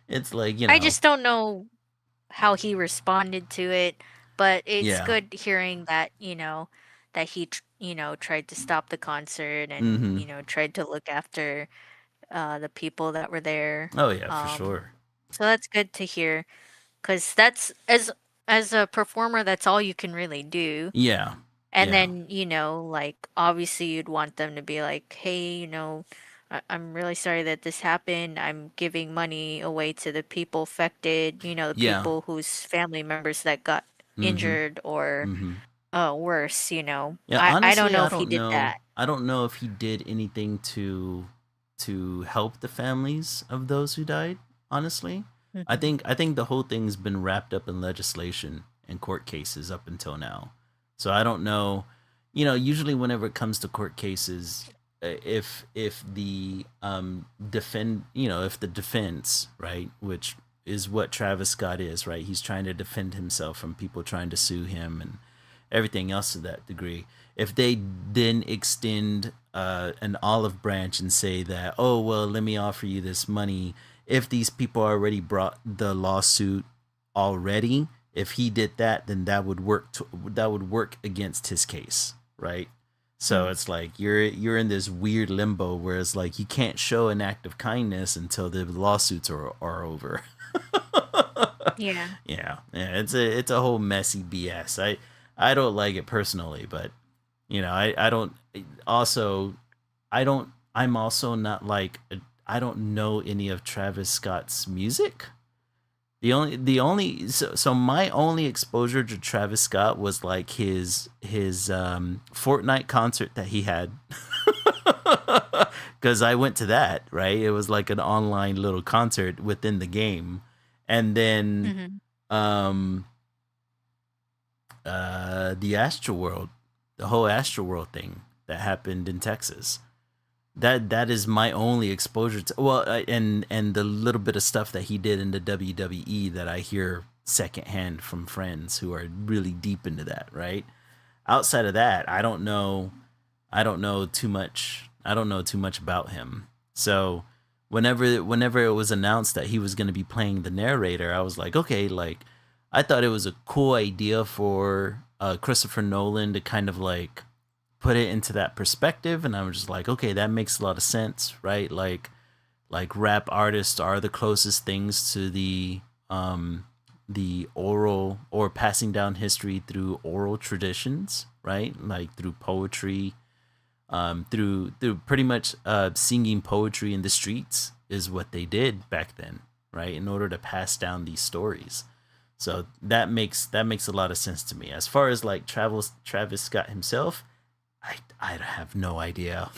it's like I just don't know how he responded to it, but it's yeah, good hearing that he, tried to stop the concert and, mm-hmm. tried to look after the people that were there. Oh yeah, for Um, sure. so that's good to hear, because that's as a performer, that's all you can really do. Yeah, And yeah, then, like obviously you'd want them to be like, hey, I'm really sorry that this happened. I'm giving money away to the people affected, the yeah, people whose family members that got mm-hmm, injured or mm-hmm. worse. Yeah, I don't honestly, know I if he don't did know. that. I don't know if he did anything to help the families of those who died. Honestly, Mhm. I think the whole thing's been wrapped up in legislation and court cases up until now. So I don't know. You know, usually whenever it comes to court cases, if the defend you know if the defense, right, which is what Travis Scott is, right, he's trying to defend himself from people trying to sue him and everything else to that degree. If they then extend an olive branch and say that, oh well, let me offer you this money, if these people already brought the lawsuit already, if he did that, then that would work against his case, right? So Mm. it's like you're in this weird limbo where it's like you can't show an act of kindness until the lawsuits are over. Yeah. Yeah, it's a whole messy BS. I don't like it personally, but I don't also I don't I'm also not like I don't know any of Travis Scott's music. So my only exposure to Travis Scott was like his Fortnite concert that he had. Cuz I went to that, right? It was like an online little concert within the game. And then Mhm. um the Astro World, the whole Astro World thing that happened in Texas. That is my only exposure to, well, and the little bit of stuff that he did in the WWE that I hear secondhand from friends who are really deep into that, right? Outside of that, I don't know too much. I don't know too much about him. So whenever it was announced that he was going to be playing the narrator, I was like, okay, like I thought it was a cool idea for Christopher Nolan to kind of like put it into that perspective, and I was just like, okay, that makes a lot of sense, right? Like rap artists are the closest things to the oral or passing down history through oral traditions, right? Like through poetry, through pretty much singing poetry in the streets is what they did back then, right? In order to pass down these stories. So that makes a lot of sense to me. As far as like Travis Scott himself, I have no idea.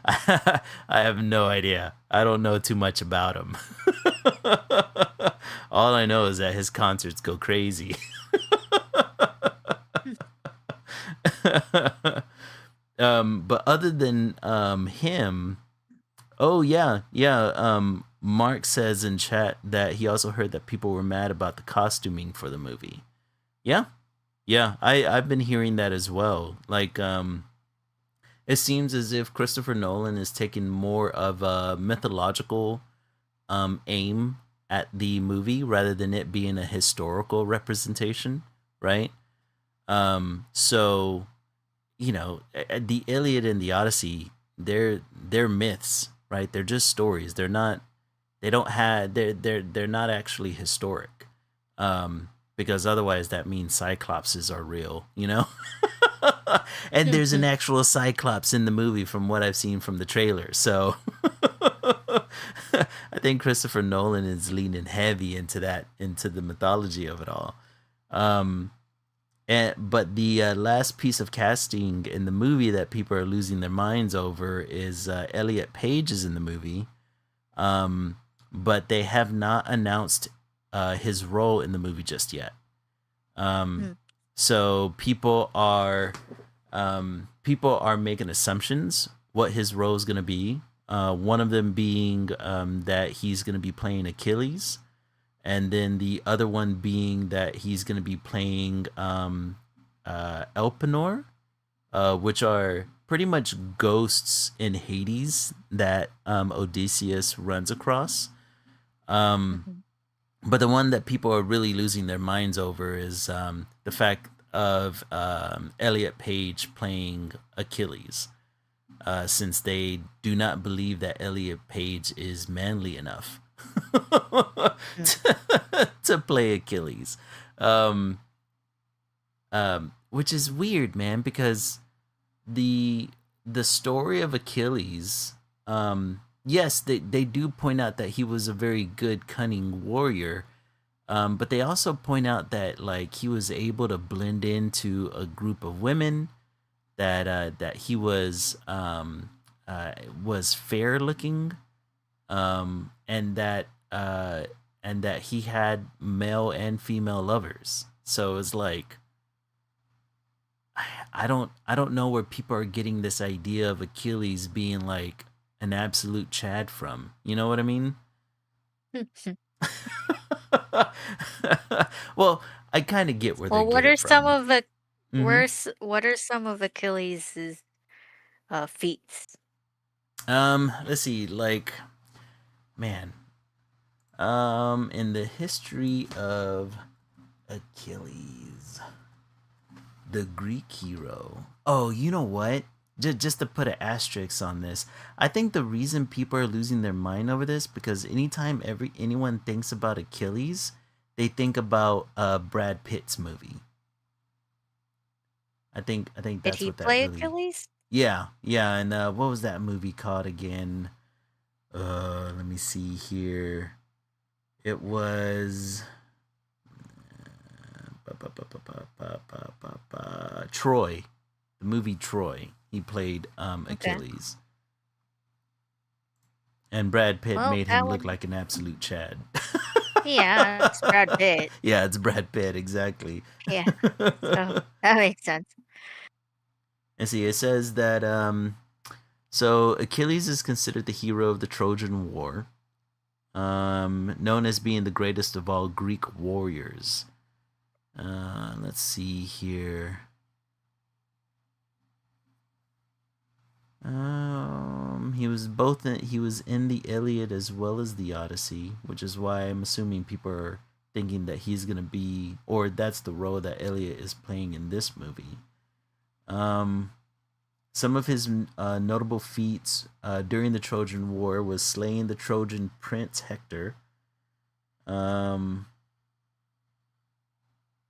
I have no idea. I don't know too much about him. All I know is that his concerts go crazy. Mm. But other than him, oh yeah, yeah. Mark says in chat that he also heard that people were mad about the costuming for the movie. Yeah, yeah. I've been hearing that as well. Like it seems as if Christopher Nolan is taking more of a mythological aim at the movie rather than it being a historical representation, right? So the Iliad and the Odyssey, they're myths, right? They're just stories. They don't have they're not actually historic. Because otherwise that means cyclopses are real, you know? And there's an actual cyclops in the movie from what I've seen from the trailer. So I think Christopher Nolan is leaning heavy into that, into the mythology of it all. Um, but the last piece of casting in the movie that people are losing their minds over is Elliot Page is in the movie, um, but they have not announced his role in the movie just yet. Um, Mm. so people are making assumptions what his role is going to be. One of them being that he's going to be playing Achilles, and then the other one being that he's going to be playing Elpenor, which are pretty much ghosts in Hades that Odysseus runs across. Um, Mhm. but the one that people are really losing their minds over is the fact of Elliot Page playing Achilles, since they do not believe that Elliot Page is manly enough Mm. to play Achilles. Um, which is weird, man, because the the story of Achilles, yes, they do point out that he was a very good, cunning warrior. But they also point out that like he was able to blend into a group of women, that he was fair looking, and and that he had male and female lovers. So it's like I don't know where people are getting this idea of Achilles being like an absolute Chad from. You know what I mean? Well, I kind of get where they Well, get it from. Hmm. what are some of Achilles' feats? Let's see, like, man, in the history of Achilles, the Greek hero. Oh, you know what? Just to put an asterisk on this, I think the reason people are losing their mind over this because anytime anyone thinks about Achilles, they think about Brad Pitt's movie. I think Did that's he what that play really. Achilles? Yeah, yeah, and what was that movie called again? Let me see here. It was Troy, the movie Troy. He played Okay. Achilles, and Brad Pitt Well, made him that look one, like an absolute Chad. yeah, it's Brad Pitt. Yeah, it's Brad Pitt exactly. Yeah, so that makes sense. And see, it says that so Achilles is considered the hero of the Trojan War, known as being the greatest of all Greek warriors. Let's see here. He was in the Iliad as well as the Odyssey, which is why I'm assuming people are thinking that he's gonna be, or that's the role that Iliad is playing in this movie. Um, some of his notable feats during the Trojan War was slaying the Trojan prince Hector. Um,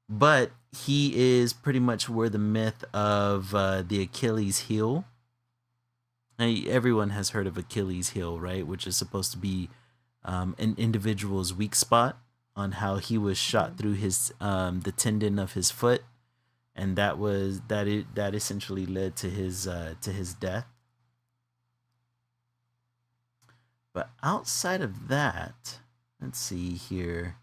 but he is pretty much where the myth of the Achilles heel. Everyone has heard of Achilles heel, right? Which is supposed to be an individual's weak spot on how he was shot Mhm. through his the tendon of his foot, and that essentially led to his death. But outside of that, let's see here.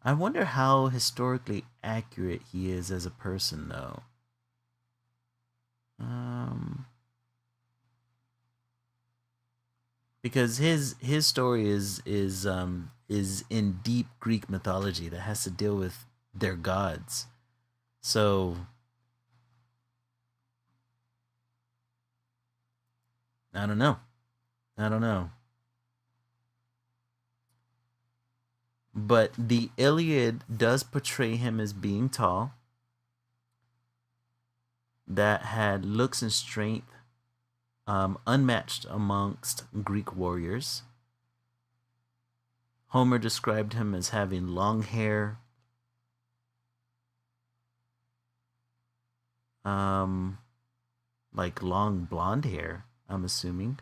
I wonder how historically accurate he is as a person, though. Um, because his story is in deep Greek mythology that has to deal with their gods. So I don't know. I don't know. But the Iliad does portray him as being tall, that had looks and strength unmatched amongst Greek warriors. Homer described him as having long hair, um, like long blonde hair, I'm assuming,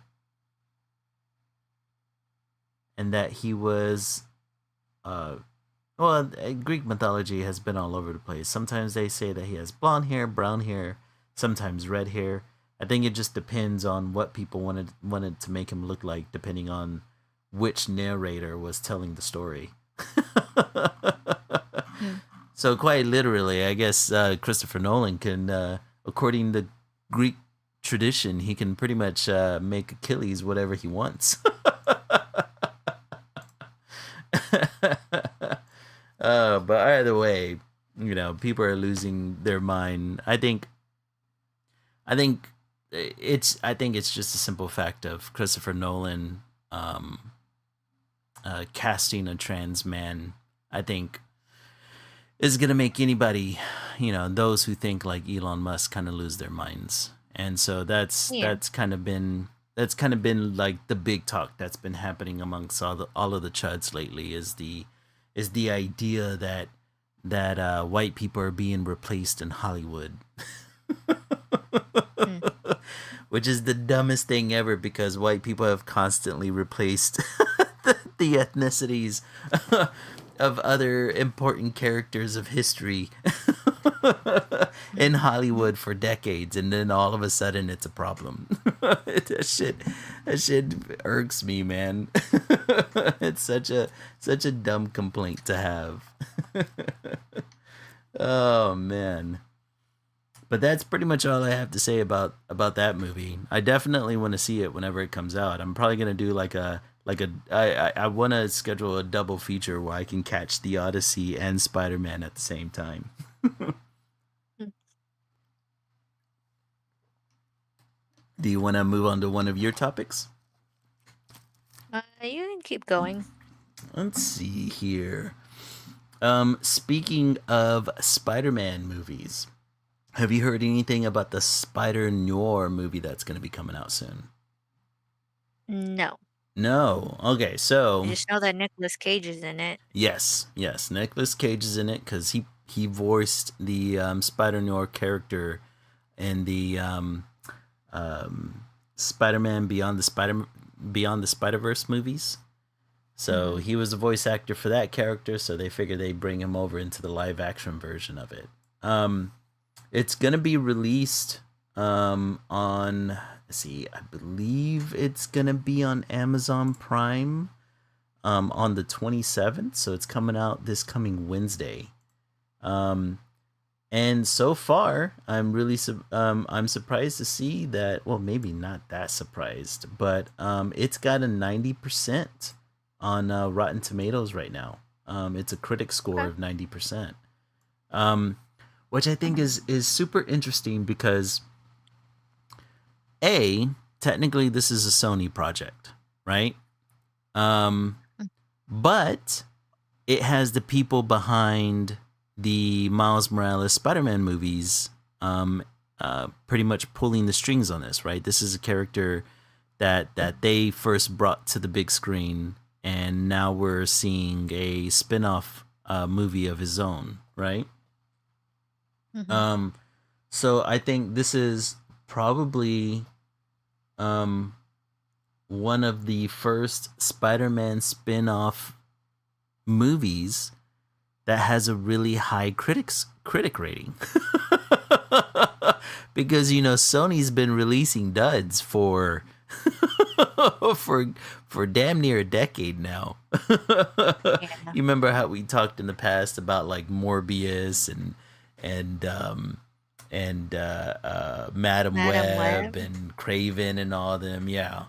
and that he was, uh, well, Greek mythology has been all over the place. Sometimes they say that he has blonde hair, brown hair, sometimes red hair. I think it just depends on what people wanted to make him look like, depending on which narrator was telling the story. Hmm. So quite literally, I guess Christopher Nolan can, according to Greek tradition, he can pretty much make Achilles whatever he wants. But either way, people are losing their mind. I think it's just a simple fact of Christopher Nolan casting a trans man. I think is gonna make anybody, those who think like Elon Musk, kind of lose their minds. And so Yeah. that's kind of been like the big talk that's been happening amongst all of the chuds lately is the idea that white people are being replaced in Hollywood, Hmm. which is the dumbest thing ever because white people have constantly replaced the ethnicities of other important characters of history in Hollywood for decades, and then all of a sudden it's a problem. That shit irks me, man. It's such a dumb complaint to have. Oh man. But that's pretty much all I have to say about that movie. I definitely want to see it whenever it comes out. I'm probably gonna do I want to schedule a double feature where I can catch the Odyssey and Spider Man at the same time. Do you want to move on to one of your topics? You can keep going. Let's see here. Speaking of Spider Man movies, have you heard anything about the Spider Noir movie that's going to be coming out soon? No. No. Okay, I so just know that Nicolas Cage is in it. yes, Nicolas Cage is in it because he voiced the Spider Noir character in the Spider Man Beyond the Spider Verse movies. So Mm-hmm. he was a voice actor for that character, so they figured they'd bring him over into the live action version of it. It's gonna be released on, let's see, I believe it's gonna be on Amazon Prime on the 27th, so it's coming out this coming Wednesday. Um, and so far, I'm surprised to see that. Well, maybe not that surprised, but it's got a 90% on Rotten Tomatoes right now. It's a critic score Okay. of 90%, um, which I think is super interesting because a technically this is a Sony project, right? Um, but it has the people behind the Miles Morales Spider-Man movies pretty much pulling the strings on this, right? This is a character that they first brought to the big screen, and now we're seeing a spin-off movie of his own, right? Mm-hmm. Um, so I think this is probably um, one of the first Spider-Man spin-off movies that has a really high critic rating. Because Sony's been releasing duds for for damn near a decade now. Yeah. You remember how we talked in the past about like Morbius and Madam Madam Web Web. and Craven and all of them. Yeah,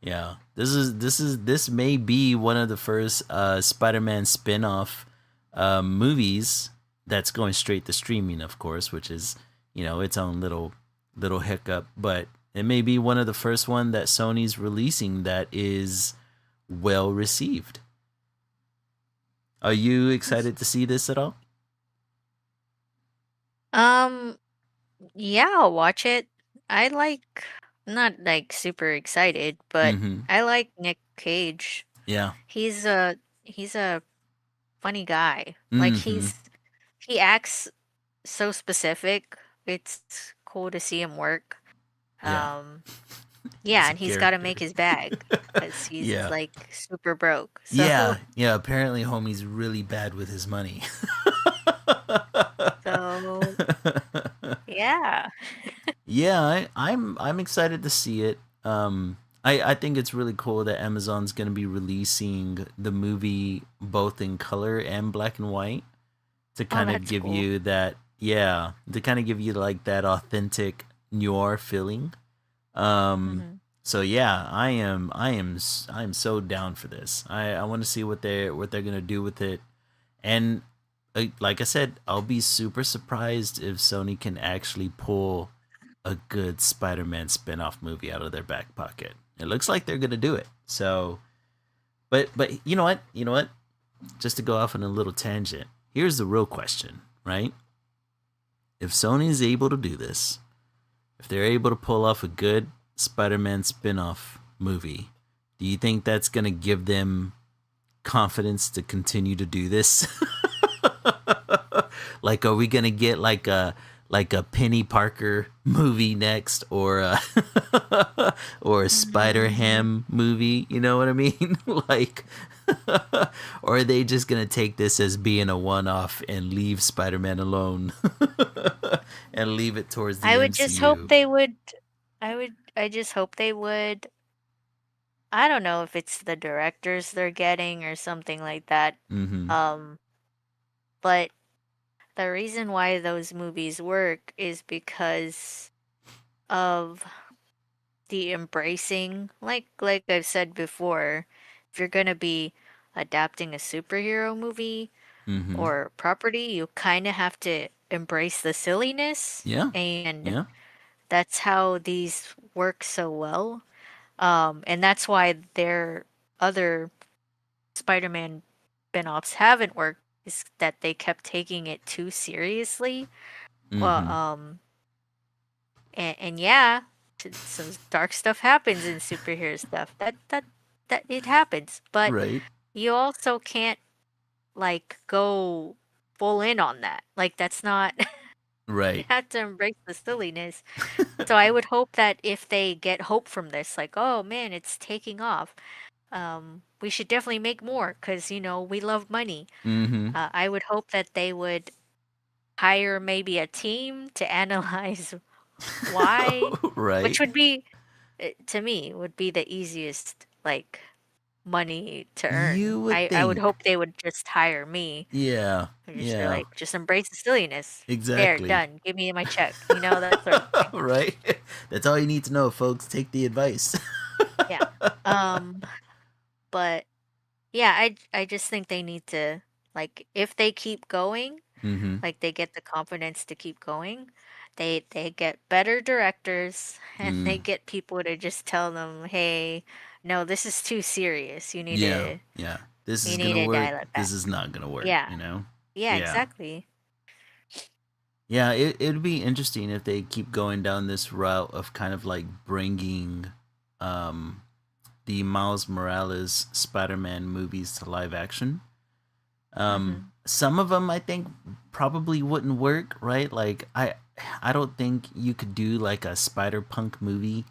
yeah. This may be one of the first Spider-Man spin-off movies that's going straight to streaming, of course, which is its own little hiccup, but it may be one of the first one that Sony's releasing that is well received. Are you excited to see this at all? Um, yeah, I'll watch it. I like, not like super excited, but Mm-hmm. I like Nick Cage. Yeah. He's a funny guy. Like Mm-hmm. he acts so specific. It's cool to see him work. Yeah. Um, He's yeah, a and he's got to make character. his bag because he's Yeah. like super broke. So, Yeah. Yeah. Apparently, homie's really bad with his money. so yeah. Yeah, I'm excited to see it. I think it's really cool that Amazon's going to be releasing the movie both in color and black and white to Oh, kind of that's give cool. you that, yeah, to kind of give you like that authentic noir feeling. Um Hmm. so yeah, I am so down for this. I want to see what they're going to do with it. And like I said, I'll be super surprised if Sony can actually pull a good Spider-Man spin-off movie out of their back pocket. It looks like they're gonna do it. So, but you know what? You know what? Just to go off on a little tangent, here's the real question, right? If Sony is able to do this, if they're able to pull off a good Spider-Man spin-off movie, do you think that's gonna give them confidence to continue to do this? Like, are we gonna get like a Penny Parker movie next, or or a Spider Hmm. Ham movie? You know what I mean? Like, Or are they just gonna take this as being a one-off and leave Spider-Man alone and leave it towards the I would just hope MCU? they would. I just hope they would. I don't know if it's the directors they're getting or something like that. Mm-hmm. Um, but the reason why those movies work is because of the embracing, like I've said before, if you're gonna be adapting a superhero movie Mm-hmm. or property, you kind of have to embrace the silliness, Yeah. and Yeah. that's how these work so well. And that's why their other Spider-Man spin-offs haven't worked, is that they kept taking it too seriously. Well, Mm-hmm. and yeah, some dark stuff happens in superhero stuff. That it happens, but Right. you also can't like go full in on that. Like that's not. You Right. have to embrace the silliness. So I would hope that if they get hope from this, like, oh man, it's taking off. We should definitely make more because we love money. Mm-hmm. I would hope that they would hire maybe a team to analyze why, which Right. would be, to me, would be the easiest like money to earn. You would I would think. hope they would just hire me Yeah. and just be Yeah. like, just embrace the silliness. There, Exactly. done. Give me my check. That sort of thing. Right. That's all you need to know, folks. Take the advice. Yeah. Um, but yeah, I just think they need to, like, if they keep going, Mm-hmm. like they get the confidence to keep going, they get better directors and they Mm. get people to just tell them, "Hey, no, this is too serious. Yeah. Yeah. This You is need gonna to work. dial it back." This is not gonna work. Yeah. You know. Yeah, Yeah. exactly. Yeah. It'd be interesting if they keep going down this route of kind of like bringing, um, the Miles Morales Spider-Man movies to live action. Mhm. Some of them I think probably wouldn't work, right? Like I don't think you could do like a Spider Punk movie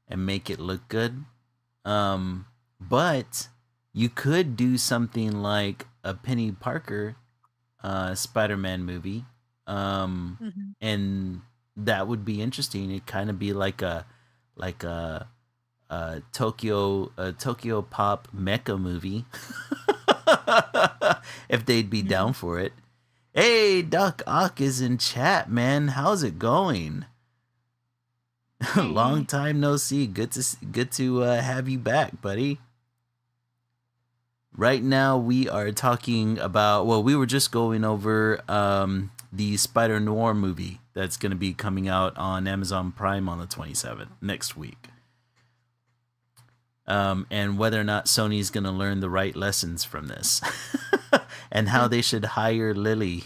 and make it look good. But you could do something like a Penny Parker Spider-Man movie. Mhm. And that would be interesting. It kind of be like a Tokyo pop mecha movie. If they'd be down Mhm. for it. Hey, Doc Ock is in chat, man. How's it going? Long Hey. time no see. Good to have you back, buddy. Right now we are talking about. Well, we were just going over the Spider Noir movie that's going to be coming out on Amazon Prime on the 27th next week. And whether or not Sony's going to learn the right lessons from this, and how they should hire Lily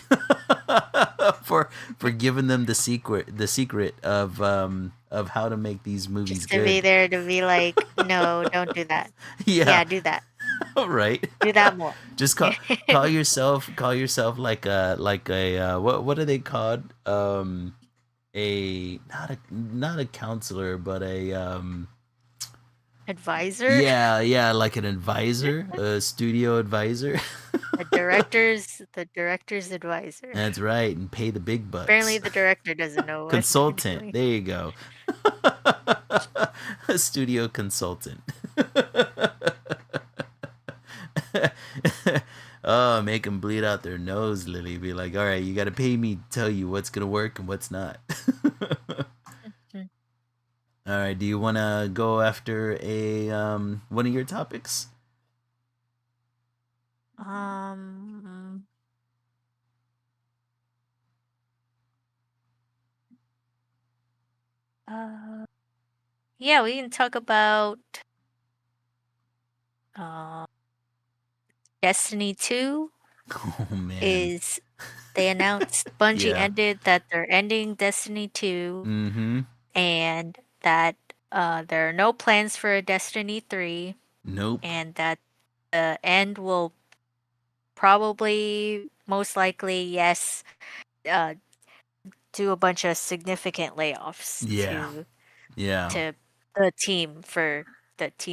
for giving them the secret of how to make these movies Just to be good. there to be like, "No, don't do that." Yeah, Yeah, do that. right. Do that more. Just call yourself like a what are they called? A not a counselor, but a Advisor? yeah, like an advisor, a studio advisor. The director's advisor. That's right, and pay the big Apparently bucks. the director doesn't know what they're Consultant. doing. There you go. A studio consultant. Oh, make them bleed out their nose, Lily. Be like, all right, you got to pay me to tell you what's going to work and what's not. Mhm. All right, do you want to go after a one of your topics? Um, uh, yeah, we can talk about uh, Destiny 2 Oh man. is they announced Bungie Yeah. ended that they're ending Destiny 2 Mm-hmm. and that there are no plans for a Destiny 3 Nope. and that the end will probably most likely, yes, uh, do a bunch of significant layoffs Yeah. to Yeah. to the team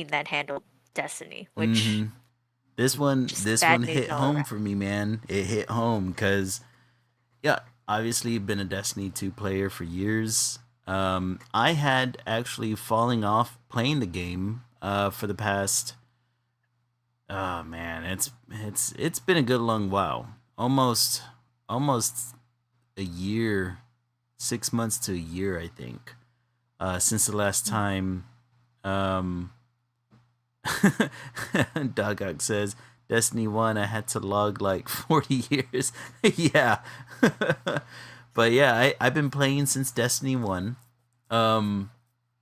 that handled Destiny, which Mm-hmm. Just this bad one news hit all home around. for me, man. It hit home because yeah, obviously been a Destiny 2 player for years. I had actually falling off playing the game for the past oh man, it's been a good long while. Almost a year, 6 months to a year, I think, since the last Mm. time. Um, Dogok says Destiny 1. I had to log like 40 years. Yeah, but yeah, I've been playing since Destiny 1. Um,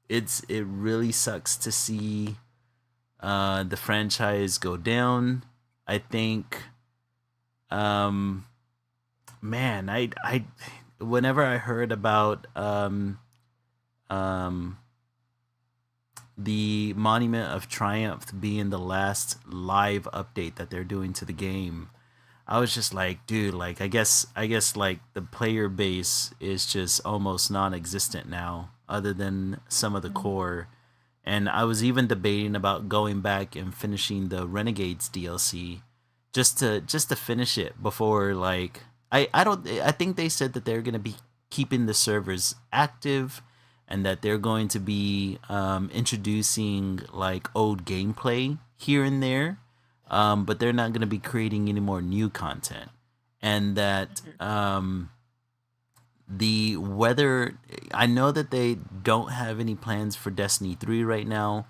it really sucks to see the franchise go down. I think um man, I whenever I heard about um the Monument of Triumph being the last live update that they're doing to the game, I was just like, dude, like I guess like the player base is just almost non-existent now, other than some of the Mm. core. And I was even debating about going back and finishing the Renegades DLC just to finish it before like I don't I think they said that they're gonna be keeping the servers active and that they're going to be introducing like old gameplay here and there, but they're not going to be creating any more new content, and that Mhm. the weather. I know that they don't have any plans for Destiny 3 right now.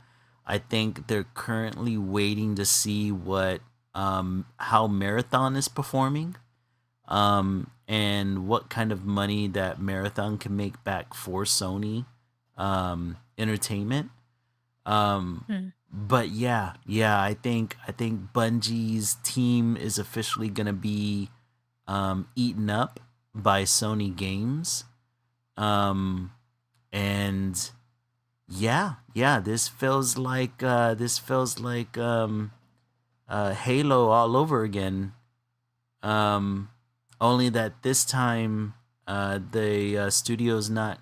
I think they're currently waiting to see what how Marathon is performing, and what kind of money that Marathon can make back for Sony Entertainment. Um, Mm. but yeah, I think Bungie's team is officially gonna be eaten up by Sony Games. Um, and yeah, this feels like Halo all over again. Um, Only that this time, the studio's not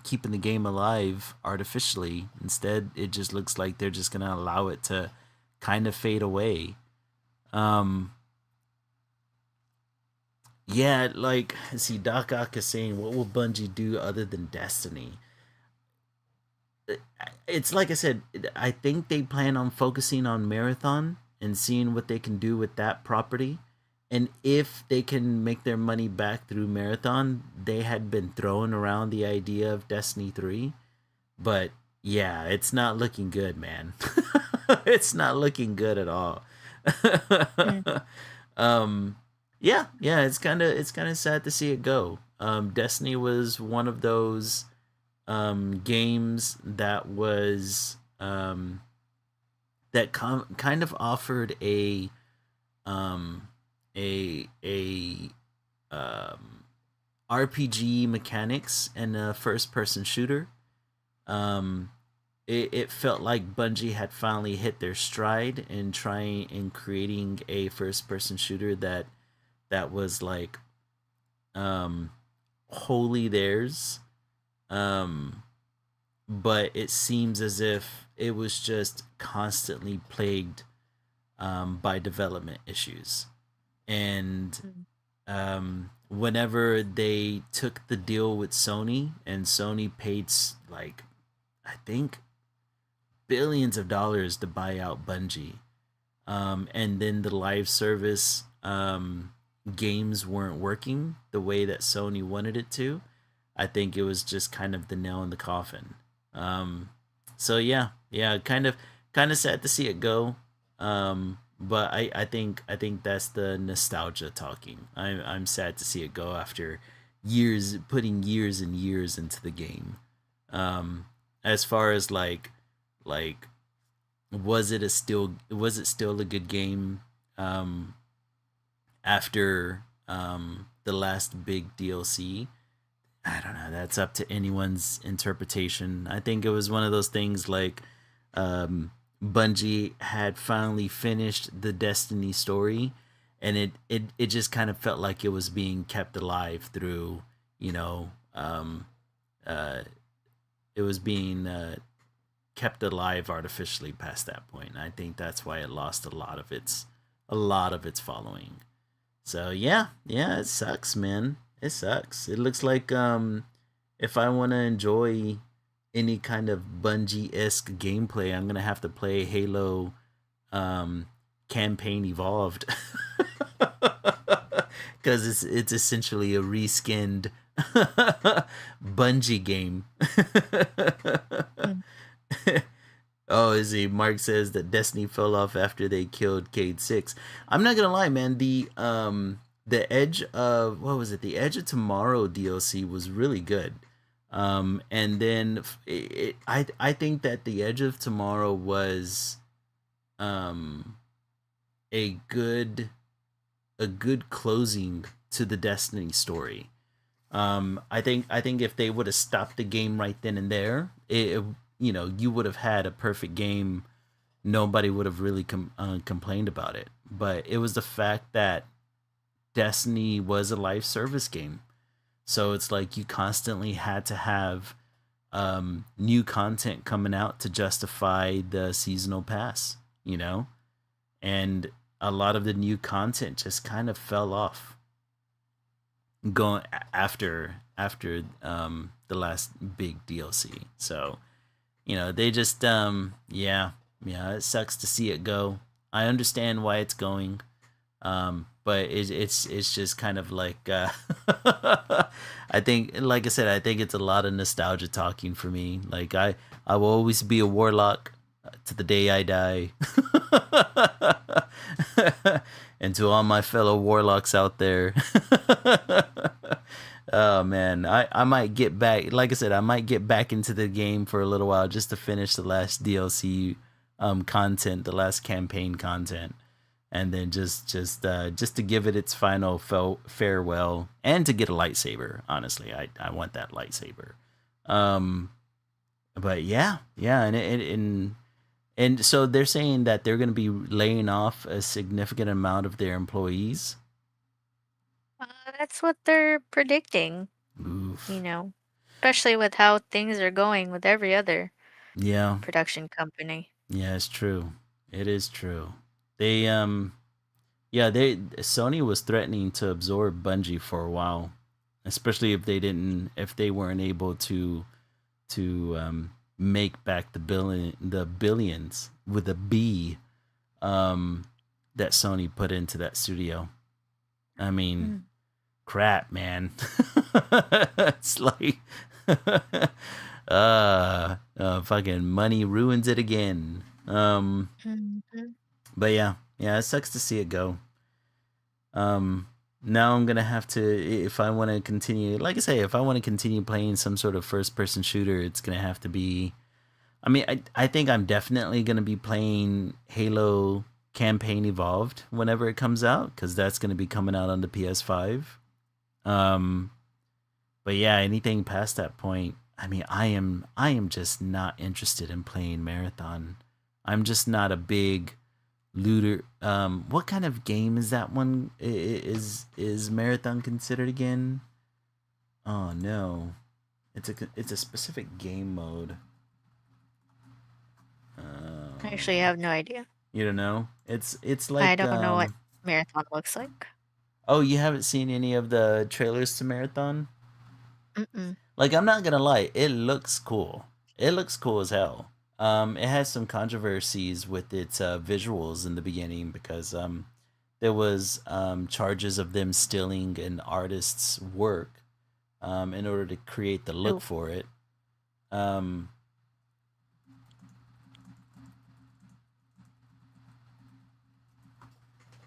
keeping the game alive artificially. Instead, it just looks like they're just gonna allow it to kind of fade away. Um, yeah, like see, Doc Ock is saying, what will Bungie do other than Destiny? It's like I said, I think they plan on focusing on Marathon and seeing what they can do with that property. And if they can make their money back through Marathon, they had been throwing around the idea of Destiny 3. But yeah, it's not looking good, man. It's not looking good at all. Mm. um yeah, it's kind of sad to see it go. Destiny was one of those games that was kind of offered um, a RPG mechanics and a first person shooter. Um, it felt like Bungie had finally hit their stride in trying in creating a first person shooter that was like um, wholly theirs. Um, but it seems as if it was just constantly plagued by development issues. And Mm. whenever they took the deal with Sony, and Sony paid like I think billions of dollars to buy out Bungie, and then the live service games weren't working the way that Sony wanted it to. I think it was just kind of the nail in the coffin. Um, so yeah, kind of sad to see it go. But I think that's the nostalgia talking. I'm sad to see it go after years putting years and years into the game. Um, as far as like was it still a good game after the last big DLC? I don't know. That's up to anyone's interpretation. I think it was one of those things like Bungie had finally finished the Destiny story, and it just kind of felt like it was being kept alive through, you know, uh, it was being kept alive artificially past that point. I think that's why it lost a lot of its following. So yeah, yeah, it sucks, man. It sucks. It looks like if I want to enjoy any kind of Bungie esque gameplay, I'm gonna have to play Halo um, campaign evolved because it's essentially a reskinned Bungie game. Mm. Oh, is he? Mark says that Destiny fell off after they killed Cade 6. I'm not gonna lie, man. The Edge of what was it? The Edge of Tomorrow DLC was really good. And then I think that the Edge of Tomorrow was um a good a good closing to the Destiny story. I think if they would have stopped the game right then and there, you would have had a perfect game. Nobody would have really complained about it. But it was the fact that Destiny was a live service game, so it's like you constantly had to have new content coming out to justify the seasonal pass. And a lot of the new content just kind of fell off going after the last big DLC. So they just yeah, it sucks to see it go. I understand why it's going, but it's just kind of like I think, like I said, I think it's a lot of nostalgia talking for me. Like I will always be a warlock to the day I die. And to all my fellow warlocks out there. Oh man, I might get back. Like I said, I might get back into the game for a little while just to finish the last DLC content, the last campaign content, and then just to give it its final farewell and to get a lightsaber. Honestly, I want that lightsaber. Um, but yeah, and so they're saying that they're going to be laying off a significant amount of their employees. Uh, that's what they're predicting, you Oof. know, especially with how things are going with every other Yeah, production company. yeah, it's true. It is true. They yeah, they Sony was threatening to absorb Bungie for a while, especially if they weren't able to make back the billions with a B um that Sony put into that studio. I mean, Mm. crap, man. It's like fucking money ruins it again. Mhm. But yeah, it sucks to see it go. Um, Now I'm gonna have to, if I want to continue, like I say, if I want to continue playing some sort of first person shooter, it's gonna have to be. I mean, I think I'm definitely gonna be playing Halo Campaign Evolved whenever it comes out because that's gonna be coming out on the PS5. Um, but yeah, anything past that point, I mean, I am just not interested in playing Marathon. I'm just not a big looter. What kind of game is that one? Is Marathon considered again? Oh no, it's a specific game mode. I actually have no idea. You don't know? It's I like don't know what marathon looks like. oh, you haven't seen any of the trailers to Marathon? Mm-mm. Like, I'm not gonna lie, it looks cool. It looks cool as hell. It has some controversies with its visuals in the beginning because there was charges of them stealing an artist's work in order to create the look Oh, for it. Um,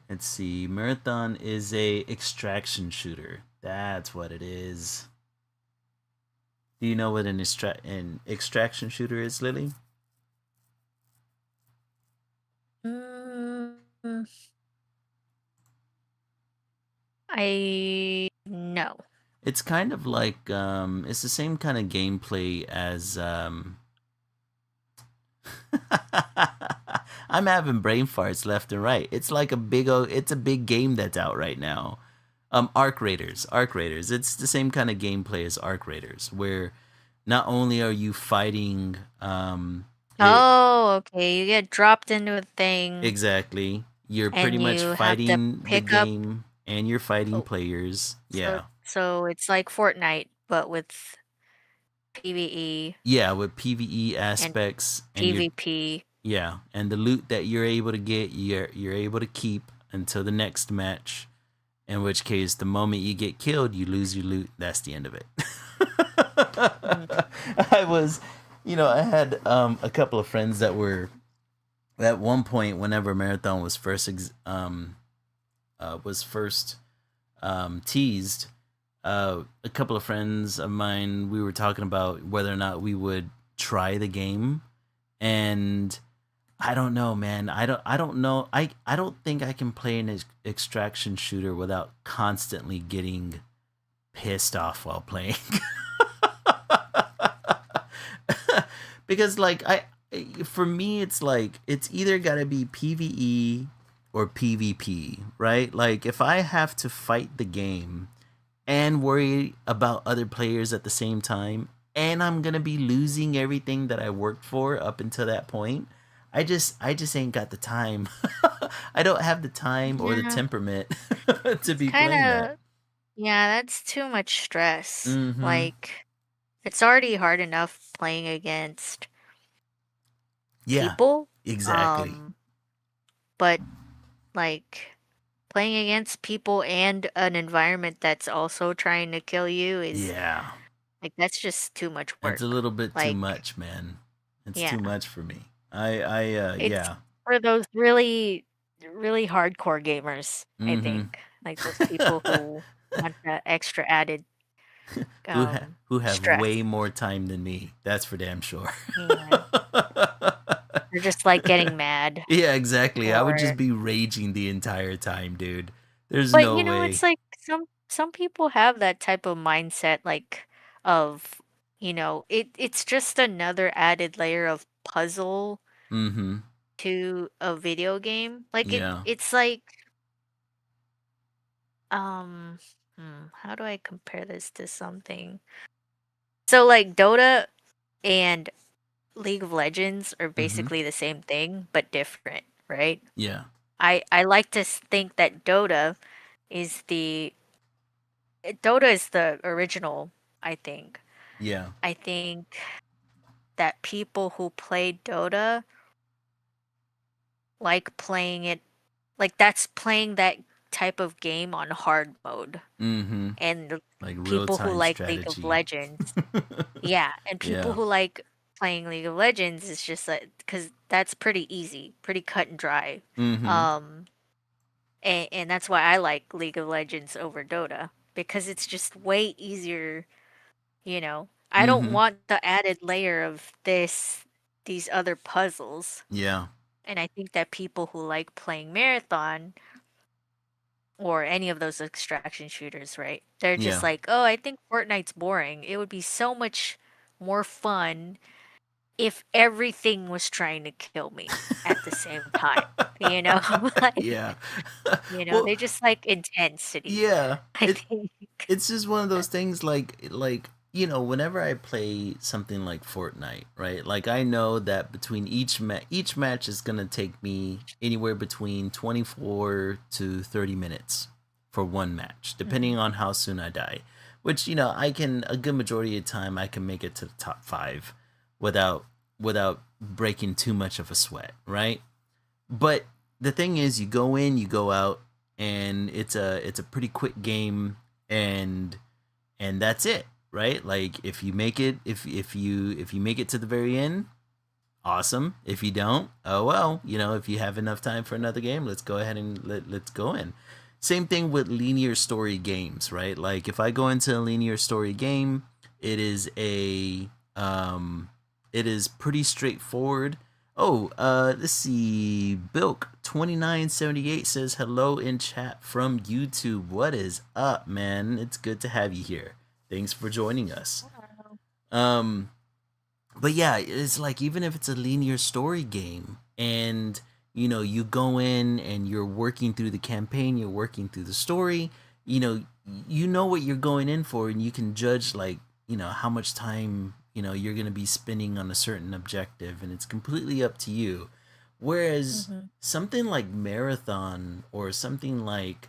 let's see, Marathon is a extraction shooter. That's what it is. Do you know what an extraction shooter is, Lily? mm, I no. It's kind of like it's the same kind of gameplay as I'm having brain farts left and right. It's like it's a big game that's out right now. Arc Raiders, Arc Raiders. It's the same kind of gameplay as Arc Raiders, where not only are you fighting It Oh, okay. You get dropped into a thing exactly. You're pretty and much you have to fighting the pick up. game and you're fighting Oh, players. so Yeah. so it's like Fortnite, but with PvE Yeah, with PvE and aspects and you're PvP. yeah, and the loot that you're able to get, you're able to keep until the next match. In which case, the moment you get killed, you lose your loot. That's the end of it. Mm. I was, I had a couple of friends that were at one point whenever marathon was first teased. A couple of friends of mine, we were talking about whether or not we would try the game, and I don't know, man. I don't know. I don't think I can play an extraction shooter without constantly getting pissed off while playing. Because like for me it's like it's either got to be PvE or PvP, right? Like if I have to fight the game and worry about other players at the same time, and I'm gonna be losing everything that I worked for up until that point. I just ain't got the time. I don't have the time or the Yeah, temperament to it's be kind playing that. of yeah, that's too much stress. Mm-hmm. Like it's already hard enough playing against Yeah, people. exactly. Um, but like playing against people and an environment that's also trying to kill you is Yeah, like that's just too much it's a work. little bit too Like, much, man. It's yeah, too much for me. it's Yeah. for those really, really hardcore gamers, I Mm-hmm. think. Like those people who want the extra added Who have stress. way more time than me. That's for damn sure. Yeah. They're just like getting mad Yeah, exactly. I would just or be raging the entire time, dude. There's but no it's way. like some people have that type of mindset like of, it's just another added layer of puzzle Mm-hmm. to a video game. Like Yeah. it's like um how do I compare this to something? So like Dota and League of Legends are Mm-hmm. basically the same thing but different, right? Yeah. I like to think that is the Dota is the original, I think. Yeah. I think that people who play Dota like playing it like that's playing that type of game on hard mode. Mm-hmm. And the Like real people who time like League of strategy. Legends, yeah, and people Yeah. who like playing League of Legends is just like because that's pretty easy, pretty cut and dry. Mm-hmm. Um, and that's why I like League of Legends over Dota because it's just way easier. I don't Mm-hmm. want the added layer of these other puzzles. Yeah. And I think that people who like playing Marathon or any of those extraction shooters, right? They're just Yeah. like, "Oh, I think Fortnite's boring. It would be so much more fun if everything was trying to kill me at the same time." You know? Like, Yeah. they Well, just like intensity, yeah. I think. It's just one of those things whenever I play something like Fortnite, right? Like I know that between each match is going to take me anywhere between 24 to 30 minutes for one match, depending Mhm. on how soon I die. Which, I can a good majority of the time I can make it to the top 5 without without breaking too much of a sweat, right? But the thing is, you go in, you go out, and it's a pretty quick game, and that's it, right? Like if you make it, if you make it to the very end, awesome. If you don't, oh well. If you have enough time for another game, let's go ahead and let's go in. Same thing with linear story games, right? Like if I go into a linear story game, it is a it is pretty straightforward. Oh, let's see. Bilk2978 says hello in chat from YouTube. What is up, man? It's good to have you here. Thanks for joining us. Wow. Um, but yeah, it's like even if it's a linear story game and you go in and you're working through the campaign, you're working through the story, you know what you're going in for, and you can judge like how much time you're going to be spending on a certain objective, and it's completely up to you. Whereas Mm-hmm. something like Marathon or something like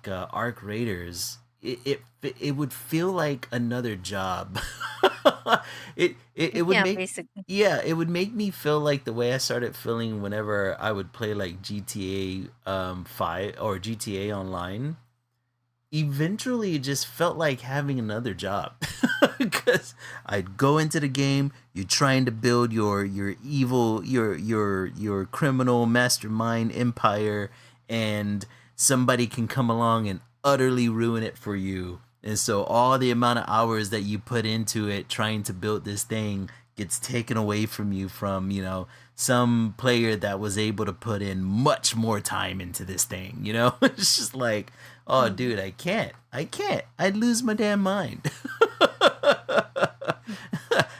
Arc Raiders, it would feel like another job. It would Yeah, make basically. yeah, it would make me feel like the way I started feeling whenever I would play like GTA 5 or GTA Online. Eventually it just felt like having another job. Because I'd go into the game, you're trying to build your evil, your criminal mastermind empire, and somebody can come along and utterly ruin it for you. And so all the amount of hours that you put into it trying to build this thing gets taken away from you from, some player that was able to put in much more time into this thing, It's just like, oh Mm-hmm. dude, I can't, I'd lose my damn mind.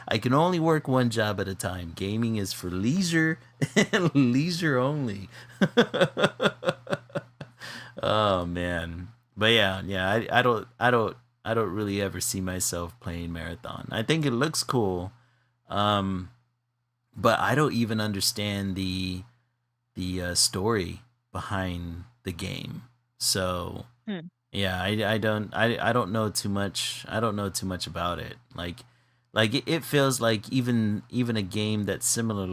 I can only work one job at a time. Gaming is for leisure and leisure only. Oh man. But yeah, I don't really ever see myself playing Marathon. I think it looks cool. Um but I don't even understand the story behind the game. So yeah, I don't know too much. I don't know too much about it. Like it feels like even a game that's similar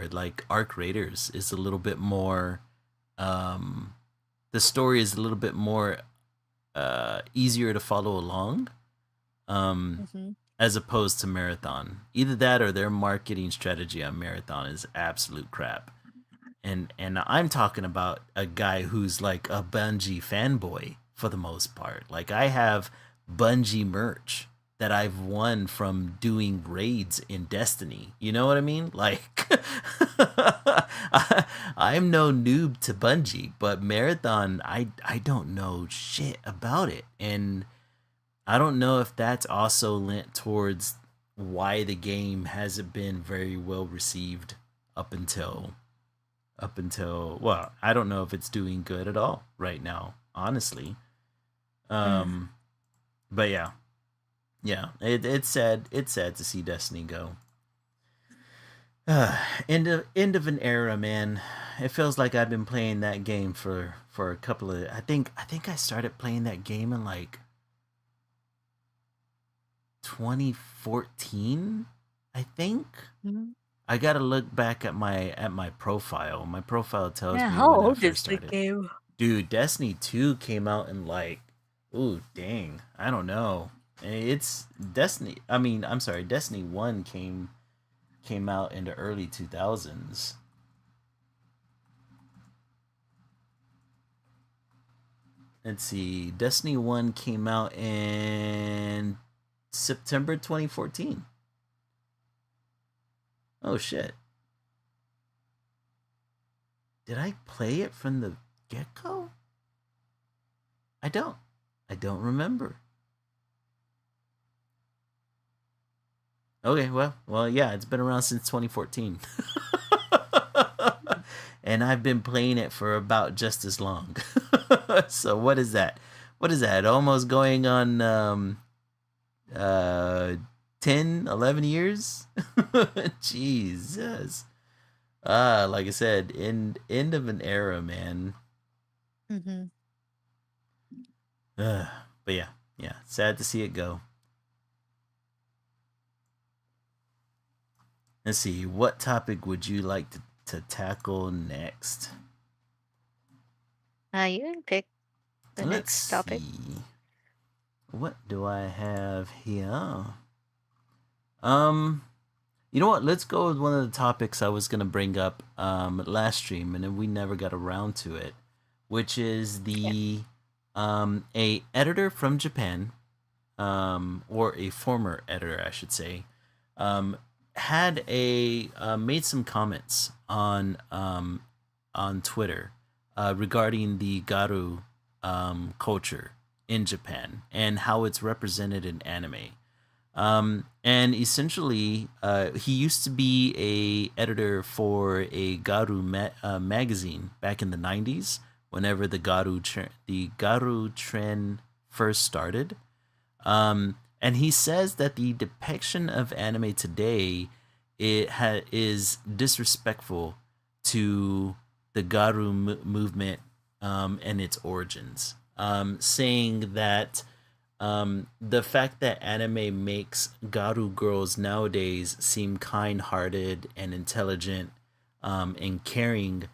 like Arc Raiders is a little bit more um the story is a little bit more easier to follow along um Mm-hmm. as opposed to Marathon. Either that or their marketing strategy on Marathon is absolute crap. And I'm talking about a guy who's like a Bungie fanboy for the most part. Like I have Bungie merch that I've won from doing raids in Destiny. You know what I mean? Like I'm no noob to Bungie, but Marathon I don't know shit about it. And I don't know if that's also lent towards why the game hasn't been very well received up until well, I don't know if it's doing good at all right now, honestly. Mm. Um, but yeah, it's sad to see Destiny go. End of an era, man. It feels like I've been playing that game for a couple of. I think I started playing that game in like 2014. I think. Mm-hmm. I gotta look back at my profile. My profile tells Yeah, me how when I old first is the started. game? Dude, Destiny 2 came out in like, ooh, dang, I don't know. It's Destiny. I mean, I'm sorry, Destiny 1 came out in the early 2000s. Let's see. Destiny 1 came out in September 2014. Oh shit. Did I play it from the get-go? I don't. I don't remember. Okay, well, yeah, it's been around since 2014. And I've been playing it for about just as long. So what is that? What is that? Almost going on uh 10, 11 years? Jesus. Like I said, end of an era, man. Mm-hmm. Uh, but yeah, sad to see it go. Let's see, what topic would you like to tackle next? You can pick the Let's next topic. see. What do I have here? Um, you know what? Let's go with one of the topics I was gonna bring up last stream, and then we never got around to it, which is Yeah. the a editor from Japan, or a former editor, I should say, um, had a made some comments on Twitter regarding the garu culture in Japan and how it's represented in anime. And essentially, he used to be a editor for a magazine back in the '90s. Whenever the garu trend first started, and he says that the depiction of anime today is disrespectful to the Garu movement and its origins, saying that the fact that anime makes Garu girls nowadays seem kind-hearted and intelligent and caring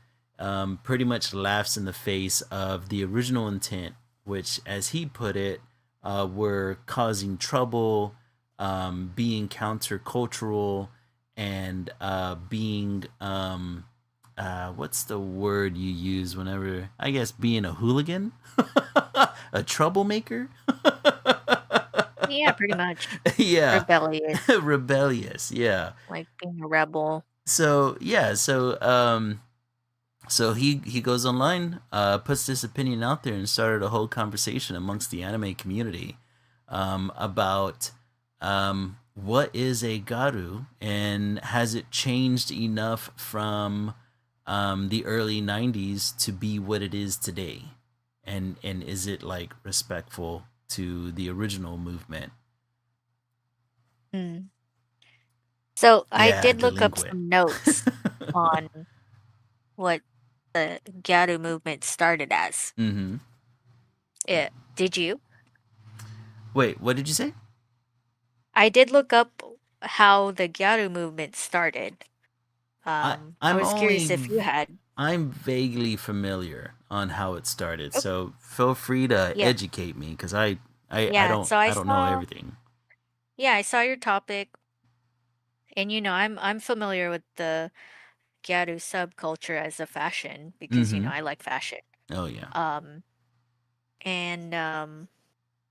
pretty much laughs in the face of the original intent, which, as he put it, were causing trouble, being countercultural, and being what's the word you use whenever, I guess, being a hooligan, a troublemaker. Yeah, pretty much. Yeah, Rebellious, rebellious. Yeah. like being a rebel. So yeah, so he goes online, puts this opinion out there, and started a whole conversation amongst the anime community about what is a garu, and has it changed enough from the early '90s to be what it is today, and is it like respectful to the original movement? Mm. So I Yeah, did look up delinquent. some notes on what the Gyaru movement started as. Mm-hmm. Did you? Wait, what did you say? I did look up how the Gyaru movement started. I I I'm was curious only if you had. I'm vaguely familiar on how it started, Oh, so feel free to yeah, educate me because I yeah. don't So I I don't know saw, everything. yeah, I saw your topic, and I'm familiar with the Gyaru subculture as a fashion because Mm-hmm. I like fashion. Oh yeah. Um, and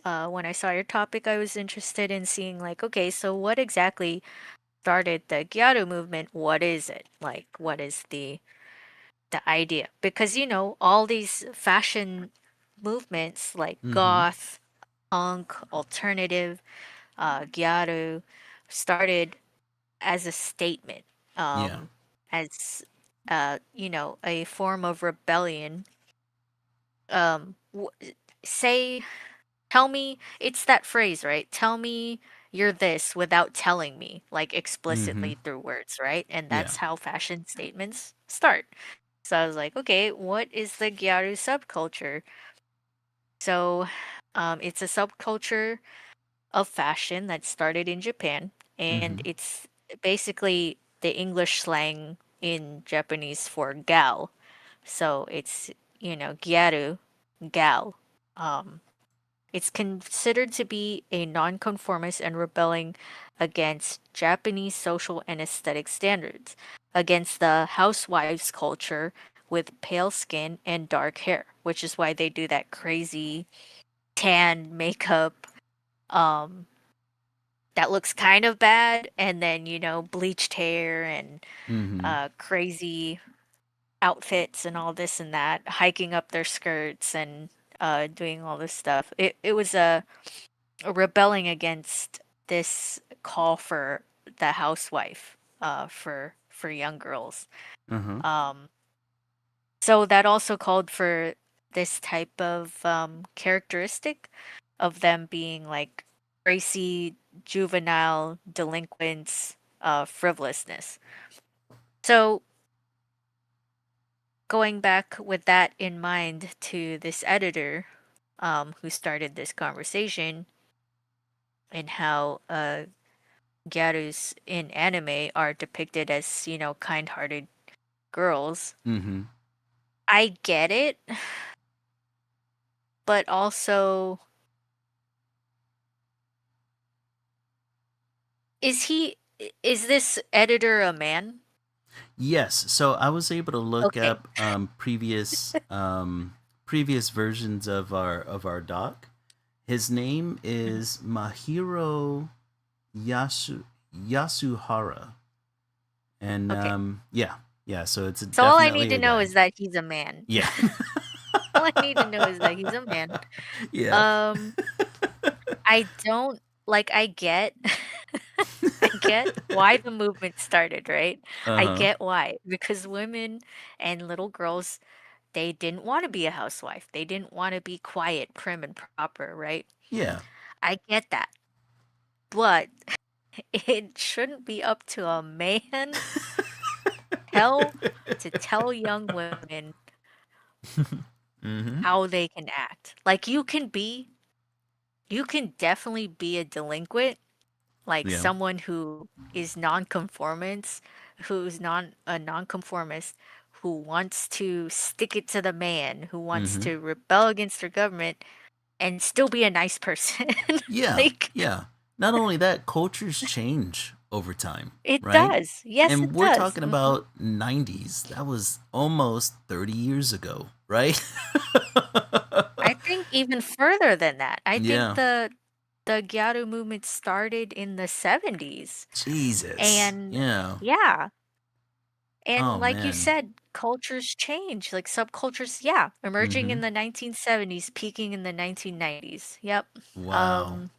when I saw your topic, I was interested in seeing like, okay, so what exactly started the Gyaru movement? What is it? Like, what is the idea? Because all these fashion movements like Mm-hmm. goth, punk, alternative, Gyaru started as a statement, Yeah. um, as a form of rebellion. Um, w- say, tell me, it's that phrase, right? Tell me you're this without telling me, like Mm-hmm. explicitly through words, right? And Yeah. that's how fashion statements start. So I was like, okay, what is the Gyaru subculture? So, it's a subculture of fashion that started in Japan, and Mm-hmm. it's basically the English slang in Japanese for gal. So it's, gyaru, gal. Um, it's considered to be a nonconformist and rebelling against Japanese social and aesthetic standards, against the housewives culture with pale skin and dark hair, which is why they do that crazy tan makeup um that looks kind of bad, and then bleached hair and Mm-hmm. crazy outfits and all this and that, hiking up their skirts and doing all this stuff. It was a rebelling against this call for the housewife for young girls. Uh-huh. Um, so that also called for this type of characteristic of them being like racy, juvenile, delinquents, frivolousness. So going back with that in mind to this editor who started this conversation, and how gyarus in anime are depicted as, kind-hearted girls. Mm-hmm. I get it, but also, is this editor a man? Yes. So I was able to look Okay. up previous versions of our doc. His name Mhm. is Mahiro Yasuhara, and Okay. yeah, yeah. So it's So all I need definitely to a know guy. is that he's a man. Yeah. All I need to know is that he's a man. Yeah. Um, I don't like I get I get why the movement started, right? Uh I huh. get why. Because women and little girls, they didn't want to be a housewife. They didn't want to be quiet, prim, and proper, right? Yeah. I get that. but it shouldn't be up to a man tell to tell young women Mm-hmm. how they can act. Like you can definitely be a delinquent, like Yeah. someone who is nonconformist, who's non a nonconformist, who wants to stick it to the man, who wants Mm-hmm. to rebel against their government and still be a nice person. Yeah. Like Yeah. Not only that, cultures change over time, it right? does. Yes, And it we're does. talking about 90s. That was almost 30 years ago, right? I think even further than that. I think Yeah. the Gyaru movement started in the 70s. Jesus. And Yeah. yeah, and Oh like you man. said, cultures change, like subcultures, yeah, emerging in Mm-hmm. the 1970s, peaking in the 1990s. Yep. Wow. Um,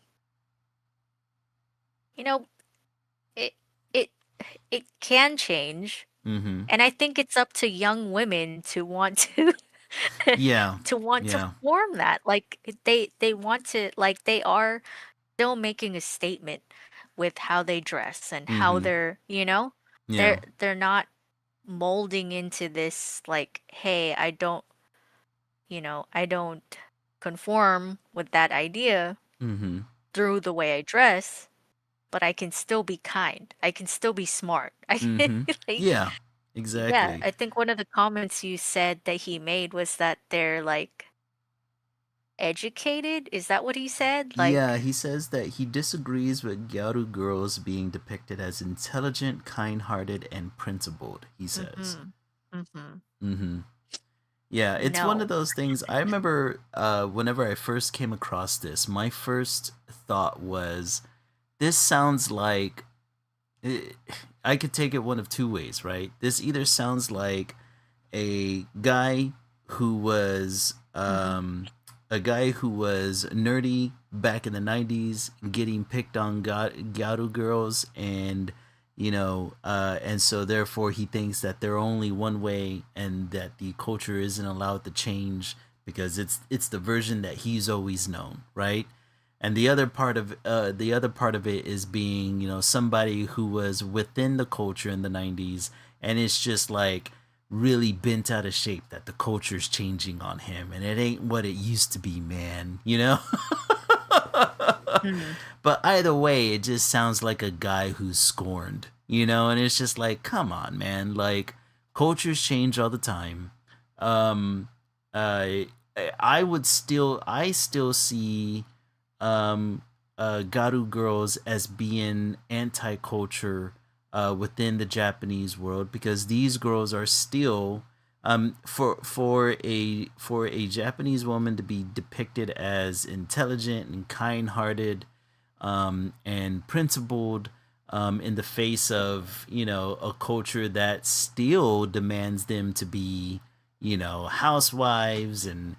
you know, it it it can change, Mm-hmm. and I think it's up to young women to want to Yeah. to want to Yeah. form that. Like they want to, like they are still making a statement with how they dress and how Mm-hmm. they're, Yeah. they're not molding into this like, hey, I don't conform with that idea Mm-hmm. through the way I dress, but I can still be kind. I can still be smart. I can, Mm-hmm. like, Yeah. yeah, Exactly. I think one of the comments you said that he made was that they're like educated. Is that what he said? Yeah, Like, he says that he disagrees with Gyaru girls being depicted as intelligent, kind-hearted, and principled. He says. mm-hmm, mm-hmm. Mm-hmm. Yeah, it's one of No. those things. I remember whenever I first came across this, my first thought was, "This sounds like." eh, I could take it one of two ways, right? This either sounds like a guy who was Mm-hmm, nerdy back in the 90s, getting picked on garu girls, and and so therefore he thinks that they're only one way and that the culture isn't allowed to change because it's the version that he's always known, right? And the other part of it is being, somebody who was within the culture in the 90s, and it's just like really bent out of shape that the culture's changing on him and it ain't what it used to be, man. mm-hmm, But either way, it just sounds like a guy who's scorned, and it's just like, come on, man. Like, cultures change all the time. Um, uh, I still see Garu girls as being anti-culture within the Japanese world because these girls are still for a Japanese woman to be depicted as intelligent and kind-hearted and principled in the face of a culture that still demands them to be housewives and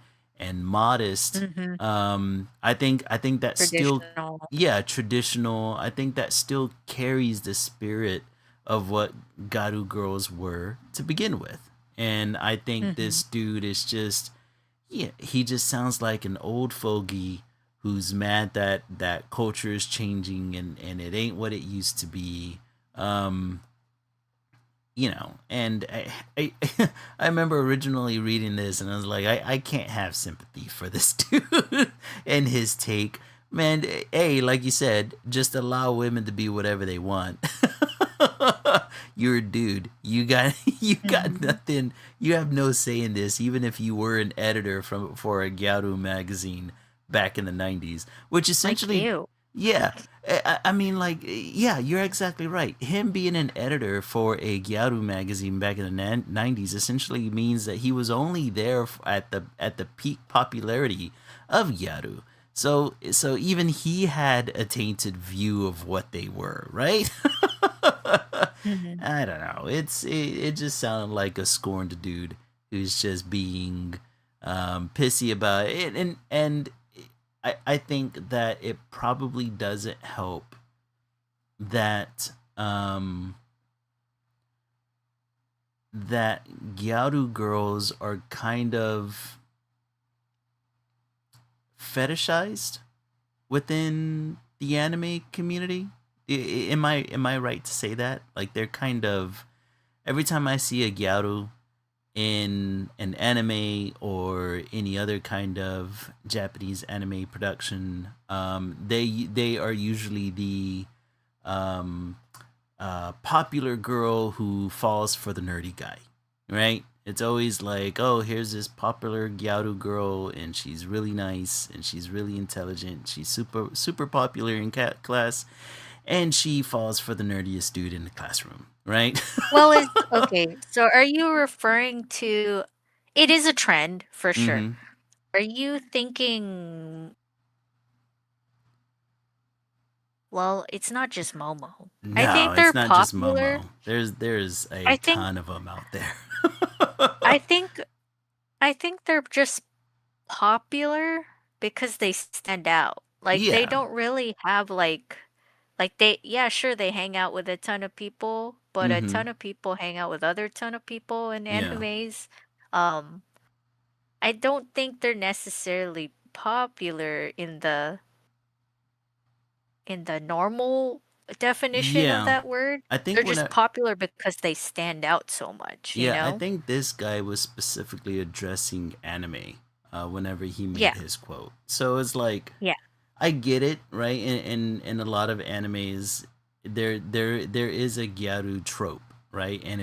modest. mm-hmm. I think that still, Traditional. yeah, traditional. I think that still carries the spirit of what Garu girls were to begin with. And I think Mm-hmm. this dude is just, yeah, he just sounds like an old fogey who's mad that culture is changing and it ain't what it used to be. Um, and I remember originally reading this and I was like, I can't have sympathy for this dude and his take. Man, hey, like you said, just allow women to be whatever they want. You're a dude. You got Mm-hmm. nothing. You have no say in this, even if you were an editor for a Gyaru magazine back in the 90s, which Like essentially, you. yeah. I mean, like, yeah, you're exactly right. Him being an editor for a Gyaru magazine back in the 90s essentially means that he was only there at the peak popularity of Gyaru. So even he had a tainted view of what they were, right? Mm-hmm. I don't know. It just sounded like a scorned dude who's just being pissy about it, and I think that it probably doesn't help that that Gyaru girls are kind of fetishized within the anime community. Am I right to say that? Like they're kind of every time I see a gyaru in an anime or any other kind of Japanese anime production, they are usually the um, popular girl who falls for the nerdy guy, right? It's always like, oh, here's this popular gyaru girl, and she's really nice, and she's really intelligent. She's super popular in class, and she falls for the nerdiest dude in the classroom, right? Well, it's okay. So are you referring to it is a trend for sure. Mm-hmm. Are you thinking, well, it's not just Momo. I No, think they're it's not just popular. Momo. There's a I think ton of them out there. I think I think they're just popular because they stand out. Like they Yeah. don't really have like they yeah, sure they hang out with a ton of people, but a Mm-hmm. ton of people hang out with other ton of people in Yeah. animes. Um I don't think they're necessarily popular in the normal definition of Yeah. that word. I think They're when just I popular because they stand out so much, you yeah, I know? think this guy was specifically addressing anime whenever he Yeah. made his quote. So it's like Yeah. I get it, right? In a lot of animes, there is a gyaru trope, right? And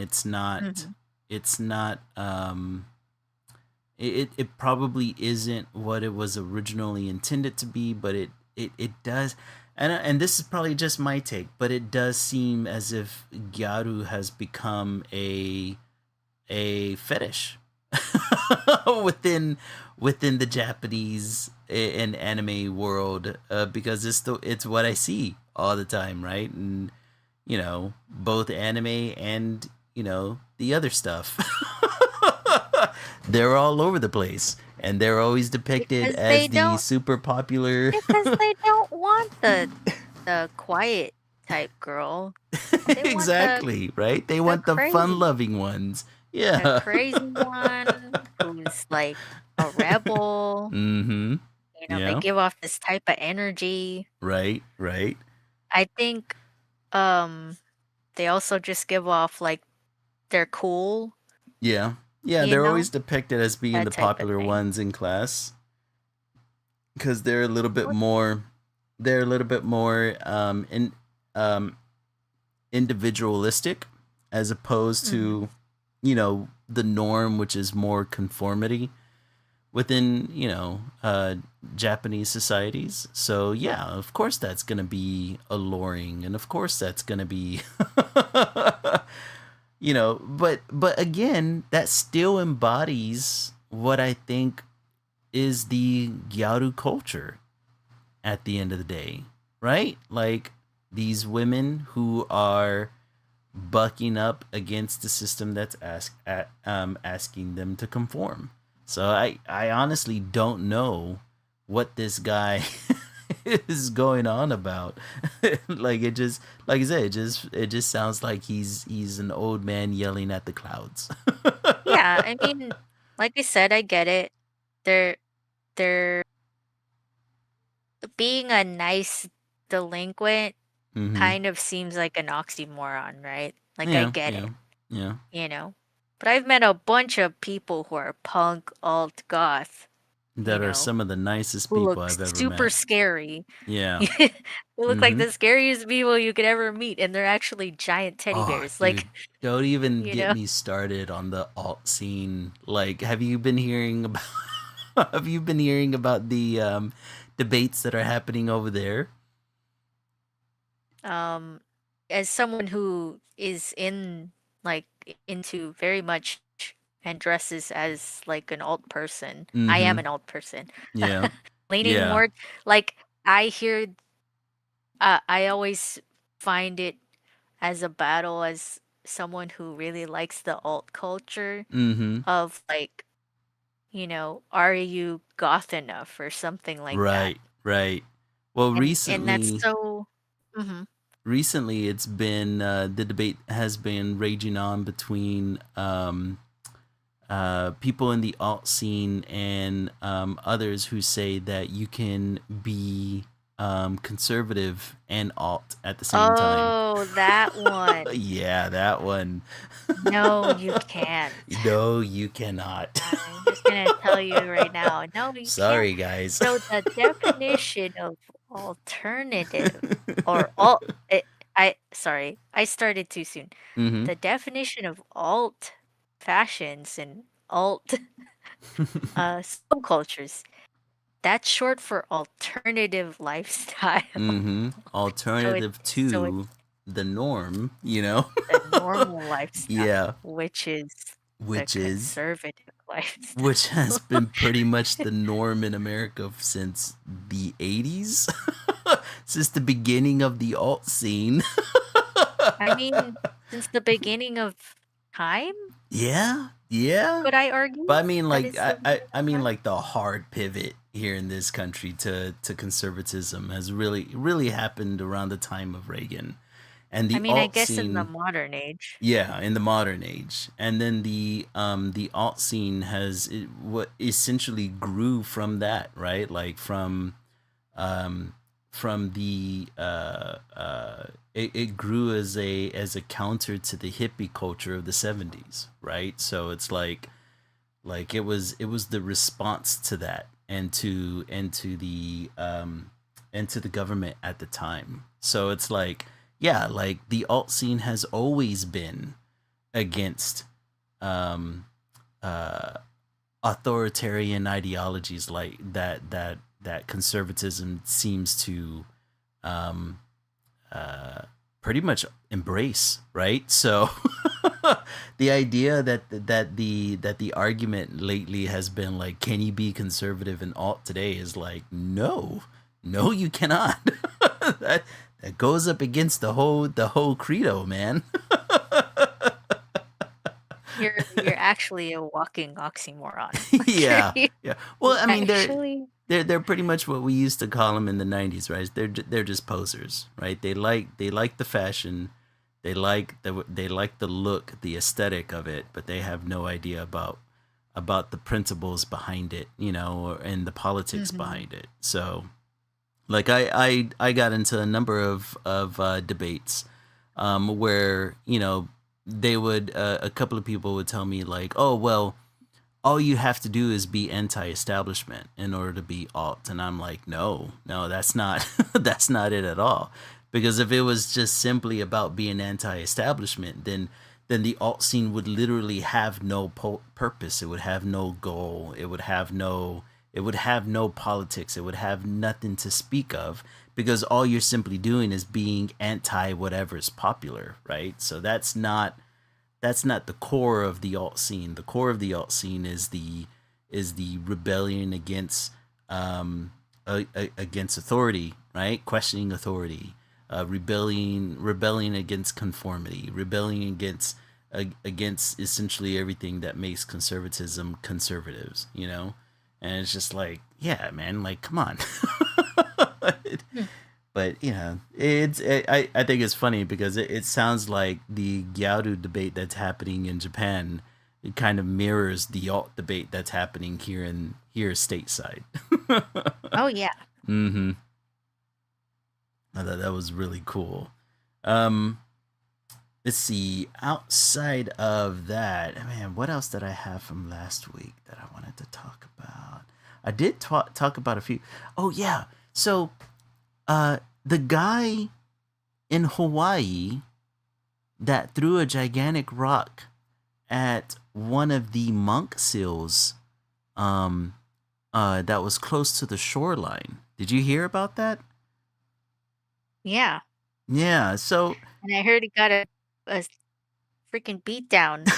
Hmm. it's not it probably isn't what it was originally intended to be, but it does. And this is probably just my take, but it does seem as if gyaru has become a fetish within the Japanese and anime world, because it's what I see all the time, right? And both anime and the other stuff. They're all over the place, and they're always depicted Because as the super popular. they don't want the quiet type girl. They want Exactly, right? They the want the crazy, fun-loving ones. the Yeah. crazy one who's like a rebel. Mm-hmm. You know, they Yeah. give off this type of energy. Right. Right. I think um they also just give off like they're cool, Yeah. Yeah, you they're know, always depicted as being that the type of popular thing. ones in class because they're a little bit What? more in um individualistic as opposed Mhm. to the norm, which is more conformity within Japanese societies. So yeah, of course that's gonna be alluring, and of course that's gonna be but again, that still embodies what I think is the gyaru culture at the end of the day, right? Like these women who are bucking up against the system that's asking them to conform. So I honestly don't know what this guy is going on about. Like it just like I said, it just sounds like he's an old man yelling at the clouds. Yeah, I mean, like I said, I get it. They're they're being a nice delinquent Mm-hmm. kind of seems like an oxymoron, right? Like I Yeah, get yeah, it, yeah. you know. But I've met a bunch of people who are punk, alt, goth, you That are know, some of the nicest who people look I've ever super met. scary. Yeah. Who look like Mm-hmm. the scariest people you could ever meet, and they're actually giant teddy Oh, bears. dude, Like, don't even you get know, me started on the alt scene. Like, have you been hearing about? Have you been hearing about the debates that are happening over there? um, as someone who is like into very much and dresses as like an alt person, I am Mm-hmm. an alt person. Yeah. Leaning Yeah. more like I hear I always find it as a battle as someone who really likes the alt culture Mm-hmm. of like, are you goth enough or something like that. Right. Right. Well, And that's so mhm. recently it's been the debate has been raging on between people in the alt scene and others who say that you can be conservative and alt at the same time. Oh, that one. Yeah, that one. No, you can't. No, you cannot. I'm just gonna tell you right now. No, you can't. Sorry, guys. So the definition of alternative or alt, I sorry, I started too soon. Hmm. The definition of alt fashions and alt subcultures, that's short for alternative lifestyle. Hmm. So it Alternative so it's to the norm, you know? the normal lifestyle, Yeah, which is the which is conservative lifestyle. which has been pretty much the norm in America since the 80s, since the beginning of the alt scene. I mean, since the beginning of time, Yeah, yeah. could I argue But I mean, that like, it's the beginning I of mean, time? like the hard pivot here in this country to conservatism has really happened around the time of Reagan, and I the mean, I alt guess in the scene. modern age. Yeah, in the modern age, and then the alt scene what essentially grew from that, right? Like um from the it grew as a counter to the hippie culture of the 70s, right? So it's like it was the response to that and to the government at the time. So it's like, yeah, like the alt scene has always been against um uh authoritarian ideologies like that conservatism seems to um pretty much embrace, right? So the idea that the argument lately has been like, can you be conservative and alt today, is like, no, no, you cannot. that that goes up against the whole credo, man. You're actually a walking oxymoron. Yeah, Okay. yeah. You Well, I mean, actually, they're pretty much what we used to call them in the '90s, right? They're just posers, right? They like the fashion, they like the look, the aesthetic of it, but they have no idea about the principles behind it, you know, and the politics Mhm. behind it. So, like, I got into a number of debates, where, you know, they would a couple of people would tell me like, oh well, all you have to do is be anti-establishment in order to be alt, and I'm like, no, no, that's not that's not it at all. Because if it was just simply about being anti-establishment, then the alt scene would literally have no purpose. It would have no goal. It would have no politics. It would have nothing to speak of, because all you're simply doing is being anti whatever's popular, right? So that's not the core of the alt scene. The core of the alt scene is the rebellion against against authority, right? Questioning authority, rebelling against conformity, rebelling against essentially everything that makes conservatism conservatives, you know. And it's just like, yeah, man, like, come on. Hmm. But you know, I think it's funny because it sounds like the Gyaru debate that's happening in Japan. It kind of mirrors the alt debate that's happening here stateside. Oh yeah. Mm-hmm. I thought that was really cool. Um, let's see. Outside of that, man, what else did I have from last week that I wanted to talk about? I did talk about a few. Oh yeah. So, the guy in Hawaii that threw a gigantic rock at one of the monk seals, um that was close to the shoreline. Did you hear about that? Yeah. Yeah, so And I heard he got a freaking beat down.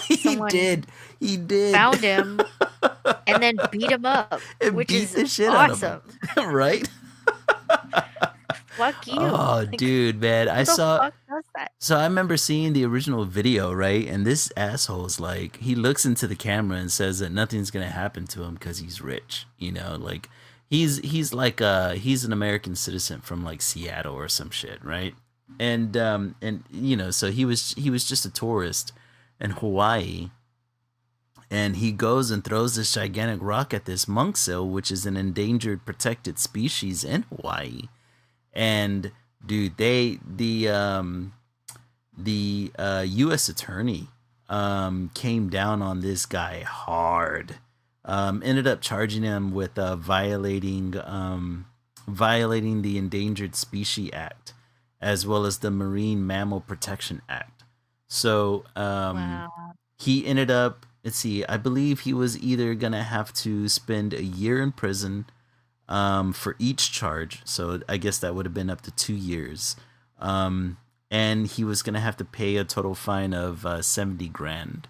he Someone did. He did. found him and then beat him up, It which beat is the shit out of him. awesome. Right? Fuck you. Oh, Like, dude, man. who the fuck does that? So I remember seeing the original video, right? And this asshole's like, he looks into the camera and says that nothing's gonna happen to him because he's rich. You know, like he's like he's an American citizen from like Seattle or some shit, right? And you know, so he was just a tourist in Hawaii, And he goes and throws this gigantic rock at this monk seal, which is an endangered protected species in Hawaii. And dude, the U.S. attorney came down on this guy hard. Ended up charging him with violating the Endangered Species Act, as well as the Marine Mammal Protection Act. So Wow. he ended up, let's see, I believe he was either gonna have to spend a year in prison for each charge. So I guess that would have been up to 2 years. Um, and he was gonna have to pay a total fine of 70 grand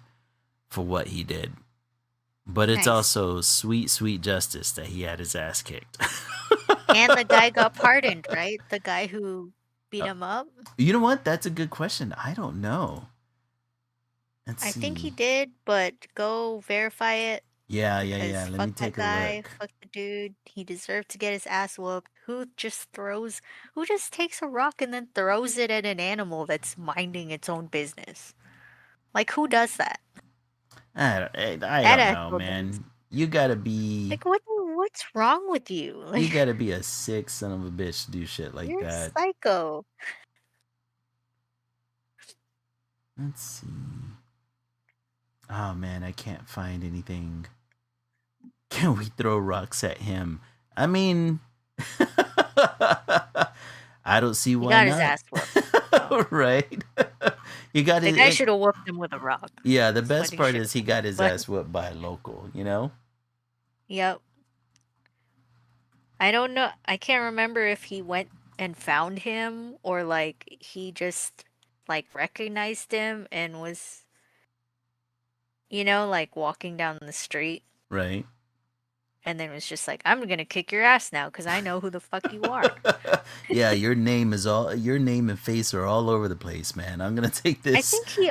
for what he did. But it's Nice. also sweet, sweet justice that he had his ass kicked. And the guy got pardoned, right? The guy who beat him up? You know what? That's a good question. I don't know. Let's I think he see. did, but go verify it Yeah, yeah, yeah. because Let me fuck that take a guy, look. fuck the dude. He deserved to get his ass whooped. Who just takes a rock and then throws it at an animal that's minding its own business? Like, who does that? I That don't know, asshole does. man. You gotta be Like, what's wrong with you? you Like, gotta be a sick son of a bitch to do shit like you're that. psycho. Let's see. Oh man, I can't find anything. Can we throw rocks at him? I mean, I don't see He why got his not. ass whooped. So, Right? You got the guy it. should have whooped him with a rock. Yeah, the That's what best he part should have is he done. got his But, ass whooped by a local, you know? yep. I don't know. I can't remember if he went and found him or like he just like recognized him and was, like walking down the street Right? and then was just like, I'm gonna kick your ass now because I know who the fuck you are. Yeah, your name and face are all over the place, man. I'm gonna take I this. think he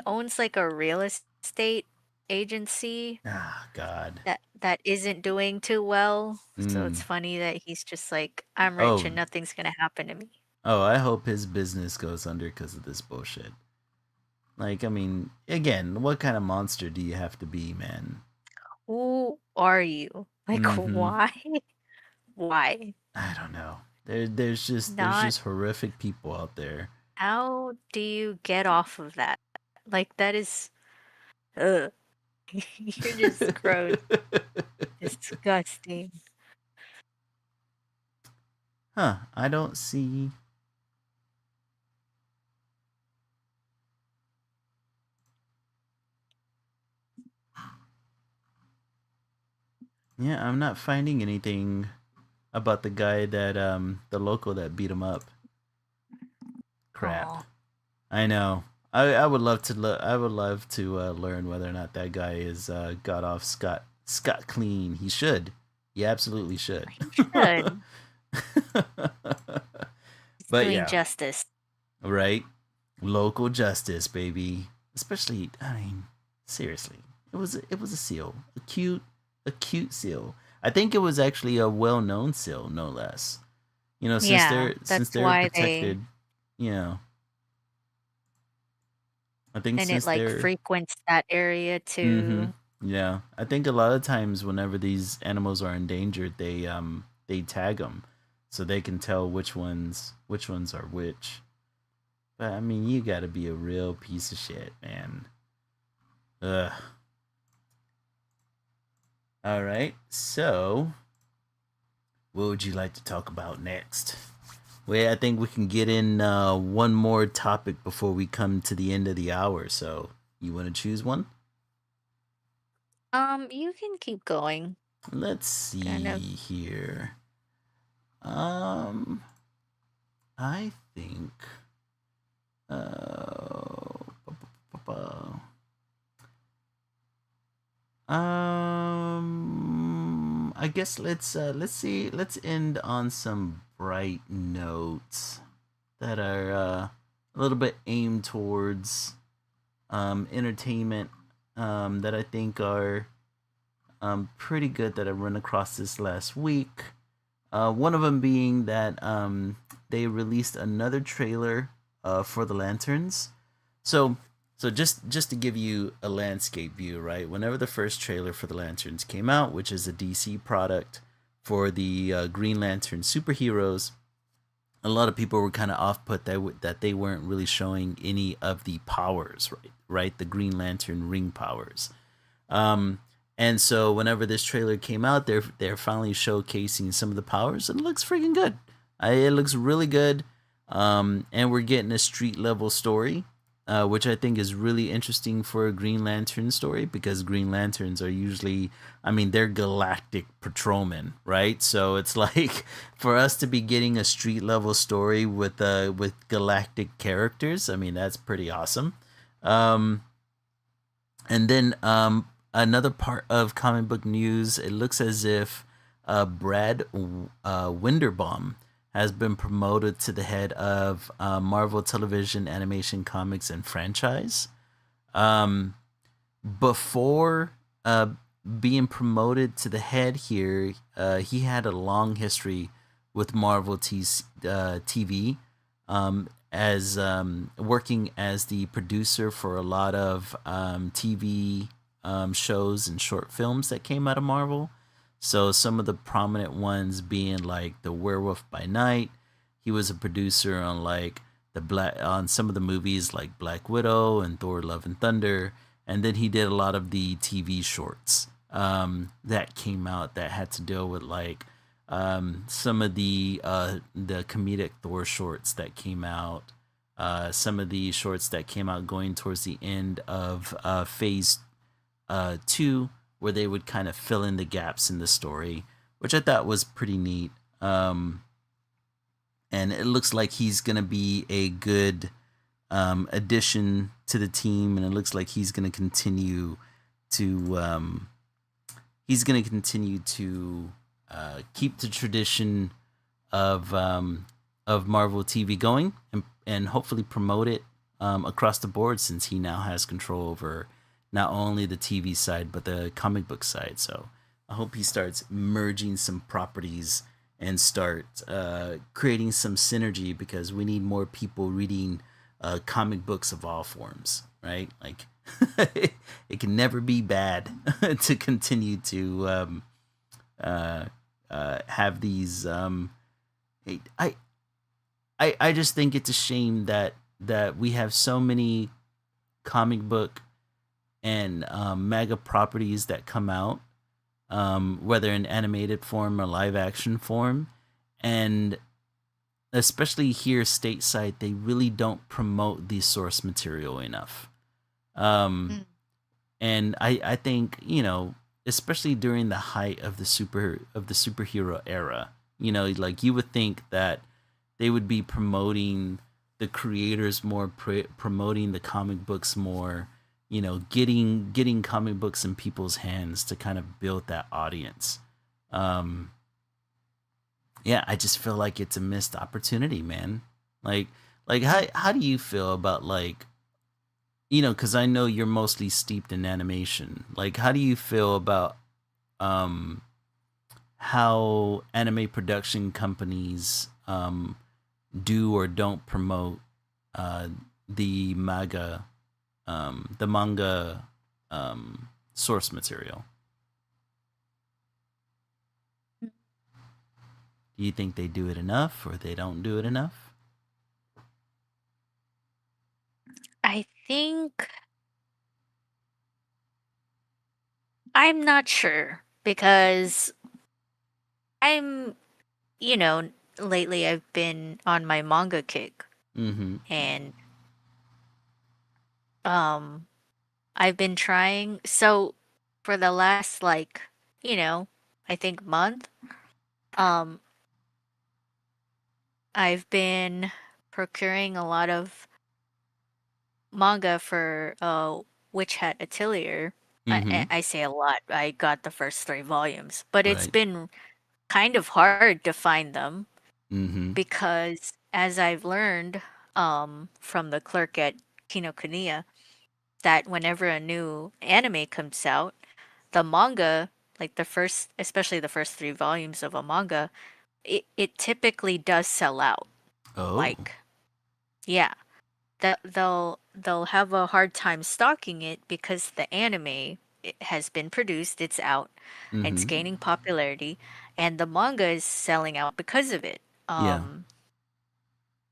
owns like a real estate agency Ah, God. that isn't doing too well. So it's Mm. funny that he's just like, I'm rich Oh, and nothing's gonna happen to me. oh, I hope his business goes under because of this bullshit. Like, I mean, again, what kind of monster do you have to be, man? Who are you? Like, Mm-hmm. why? Why? I don't know. There's Not just horrific people out there. how do you get off of that? Like, that is, ugh. You're just gross, disgusting. Huh? I don't see. Yeah, I'm not finding anything about the guy that the local that beat him up. Crap. Oh, I know. I would love to I would love to learn whether or not that guy is got off scot clean. He should. He absolutely should. he should. He's But doing yeah, justice. right? Local justice, baby. Especially, I mean, seriously, it was a seal, a cute seal. I think it was actually a well-known seal, no less. You know, Yeah, since that's they're why they, protected, you know, I think and it since like they're frequents that area mm-hmm. too. Yeah, I think a lot of times whenever these animals are endangered, they tag them so they can tell which ones are which. But I mean, you got to be a real piece of shit, man. Ugh. All right. So, what would you like to talk about next? Well, I think we can get in one more topic before we come to the end of the hour. So, you want to choose one? You can keep going. Let's Kind see of. here. Um, I think. Bu- bu- bu- I guess let's see. Let's end on some bright notes that are a little bit aimed towards entertainment that I think are pretty good that I run across this last week. One of them being that they released another trailer for the Lanterns. So So just to give you a landscape view, right? Whenever the first trailer for the Lanterns came out, which is a DC product for the Green Lantern superheroes, a lot of people were kind of off put that they weren't really showing any of the powers, right? Right, the Green Lantern ring powers. Um, and so whenever this trailer came out, they're finally showcasing some of the powers, and it looks freaking good. It looks really good, and we're getting a street level story, which I think is really interesting for a Green Lantern story because Green Lanterns are usually, I mean, they're galactic patrolmen, right? So it's like for us to be getting a street level story with galactic characters. I mean, that's pretty awesome. Um, and then another part of comic book news, it looks as if Brad Winderbaum has been promoted to the head of Marvel Television, Animation, Comics, and Franchise. Um, before being promoted to the head here, he had a long history with TV, as working as the producer for a lot of TV shows and short films that came out of Marvel. So some of the prominent ones being like The Werewolf by Night. He was a producer on like the black on some of the movies like Black Widow and Thor: Love and Thunder, and then he did a lot of the TV shorts that came out that had to deal with like some of the comedic Thor shorts that came out, some of the shorts that came out going towards the end of Phase Two, where they would kind of fill in the gaps in the story, which I thought was pretty neat. And it looks like he's gonna be a good addition to the team, and it looks like to he's gonna continue to keep the tradition of Marvel TV going, and hopefully promote it across the board since he now has control over not only the TV side but the comic book side. So I hope he starts merging some properties and start creating some synergy because we need more people reading comic books of all forms, right? Like it can never be bad to continue to uh, have these. I, I just think it's a shame that we have so many comic book and mega properties that come out, whether in animated form or live action form, and especially here stateside, they really don't promote the source material enough. Um, Mm. and I think especially during the height of the superhero era, like you would think that they would be promoting the creators more, promoting the comic books more, getting comic books in people's hands to kind of build that audience. Um, yeah, I just feel like it's a missed opportunity, man. Like, how do you feel about like because I know you're mostly steeped in animation. Like, how do you feel about um how anime production companies do or don't promote uh the manga source material? Do you think they do it enough or they don't do it enough? I think I'm not sure because I'm, you know, lately I've been on my manga kick Mm-hmm. and um I've been trying so for the last like, you know, I think month, um I've been procuring a lot of manga for Witch Hat Atelier. Mm-hmm. I say a lot. I got the first three volumes, but it's Right. been kind of hard to find them Mm-hmm. because as I've learned from the clerk at Kinokuniya that whenever a new anime comes out, the manga, like the first, especially the first three volumes of a manga, it typically does sell out. Oh. Like, yeah. that they'll have a hard time stocking it because the anime it has been produced, it's out, it's Mm-hmm. gaining popularity, and the manga is selling out because of it. Yeah.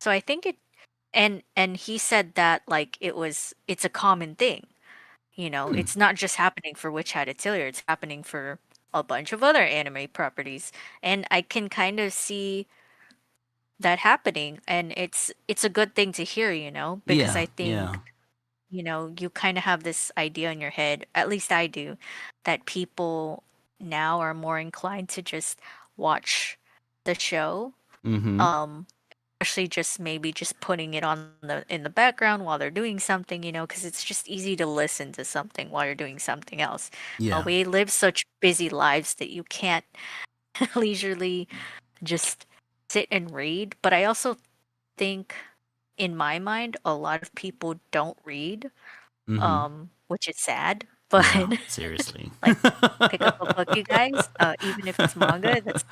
So I think it and he said that like it's a common thing. Hmm. It's not just happening for Witch Hat Atelier, it's happening for a bunch of other anime properties. And I can kind of see that happening, and it's a good thing to hear, because Yeah. I Yeah. think, you kind of have this idea in your head, at least I do, that people now are more inclined to just watch the show. Mm-hmm. Um Especially just maybe just putting it on the in the background while they're doing something, because it's just easy to listen to something while you're doing something else. Yeah. We live such busy lives that you can't leisurely just sit and read. But I also think, in my mind, a lot of people don't read, Mm-hmm. which is sad. But Yeah. Seriously. like, pick up a book, you guys. Even if it's manga, it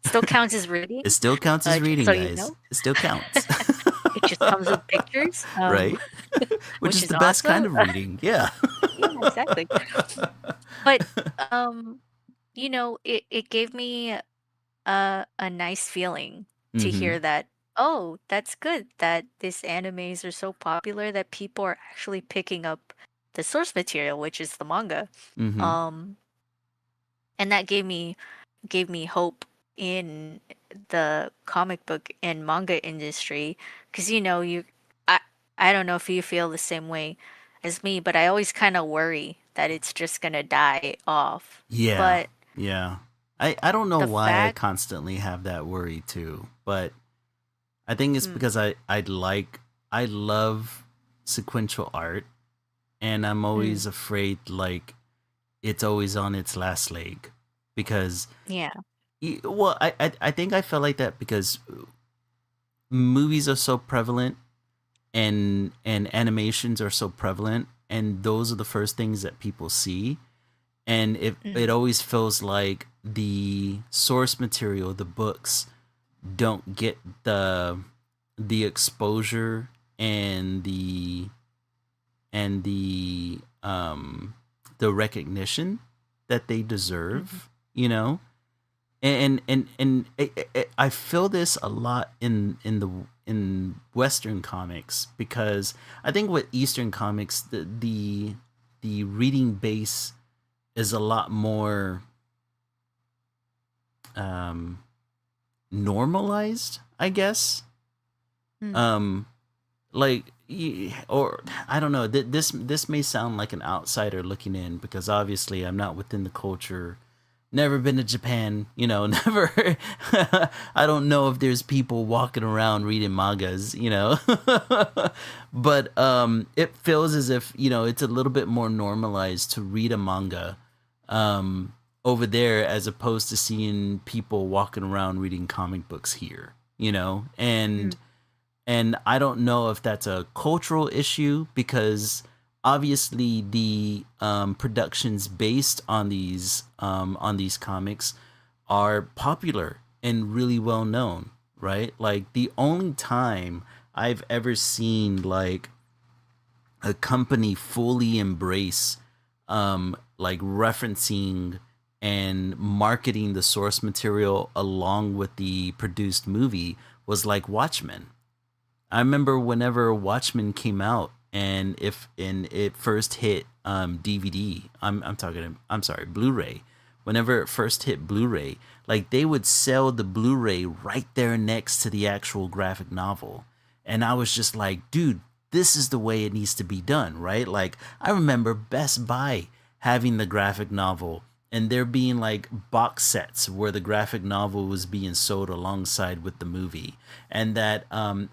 still counts as It reading. still counts as Just reading, so you guys. know, It still counts. it just comes with pictures, Right? Which which is is the best kind awesome. of reading. Yeah. Yeah, exactly. But um, it gave me a nice feeling to Mm-hmm. hear that, oh, that's good that these animes are so popular that people are actually picking up the source material, which is the manga. Mm-hmm. Um, and that gave me hope in the comic book and manga industry, because I I don't know if you feel the same way as me, but I always kind of worry that it's just gonna die off. Yeah. But Yeah. I don't know the why I fact, constantly have that worry too, but I think it's mm, because I love sequential art, and I'm mm, always afraid like it's always on its last leg because yeah, well I think I felt like that because movies are so prevalent and animations are so prevalent, and those are the first things that people see, and it mm, always feels like the source material, the books, don't get the exposure and the the recognition that they mm, deserve, you know. I feel this a lot in Western comics, because I think with Eastern comics the reading base is a lot more um, normalized, I guess. mm. Um, like or I don't know. This may sound like an outsider looking in, because obviously I'm not within the culture. Never been to Japan, never. I don't know if there's people walking around reading mangas. But it feels as if, it's a little bit more normalized to read a manga um, over there, as opposed to seeing people walking around reading comic books here. Mm. And I don't know if that's a cultural issue, because obviously the productions based on these comics are popular and really well known, right? Like the only time I've ever seen like a company fully embrace like referencing and marketing the source material along with the produced movie was like Watchmen. I remember whenever Watchmen came out, and if and it first hit DVD. I'm sorry, Blu-ray. Whenever it first hit Blu-ray, like they would sell the Blu-ray right there next to the actual graphic novel, and I was just like, dude, this is the way it needs to be done, right? Like I remember Best Buy having the graphic novel, and there being like box sets where the graphic novel was being sold alongside with the movie, and that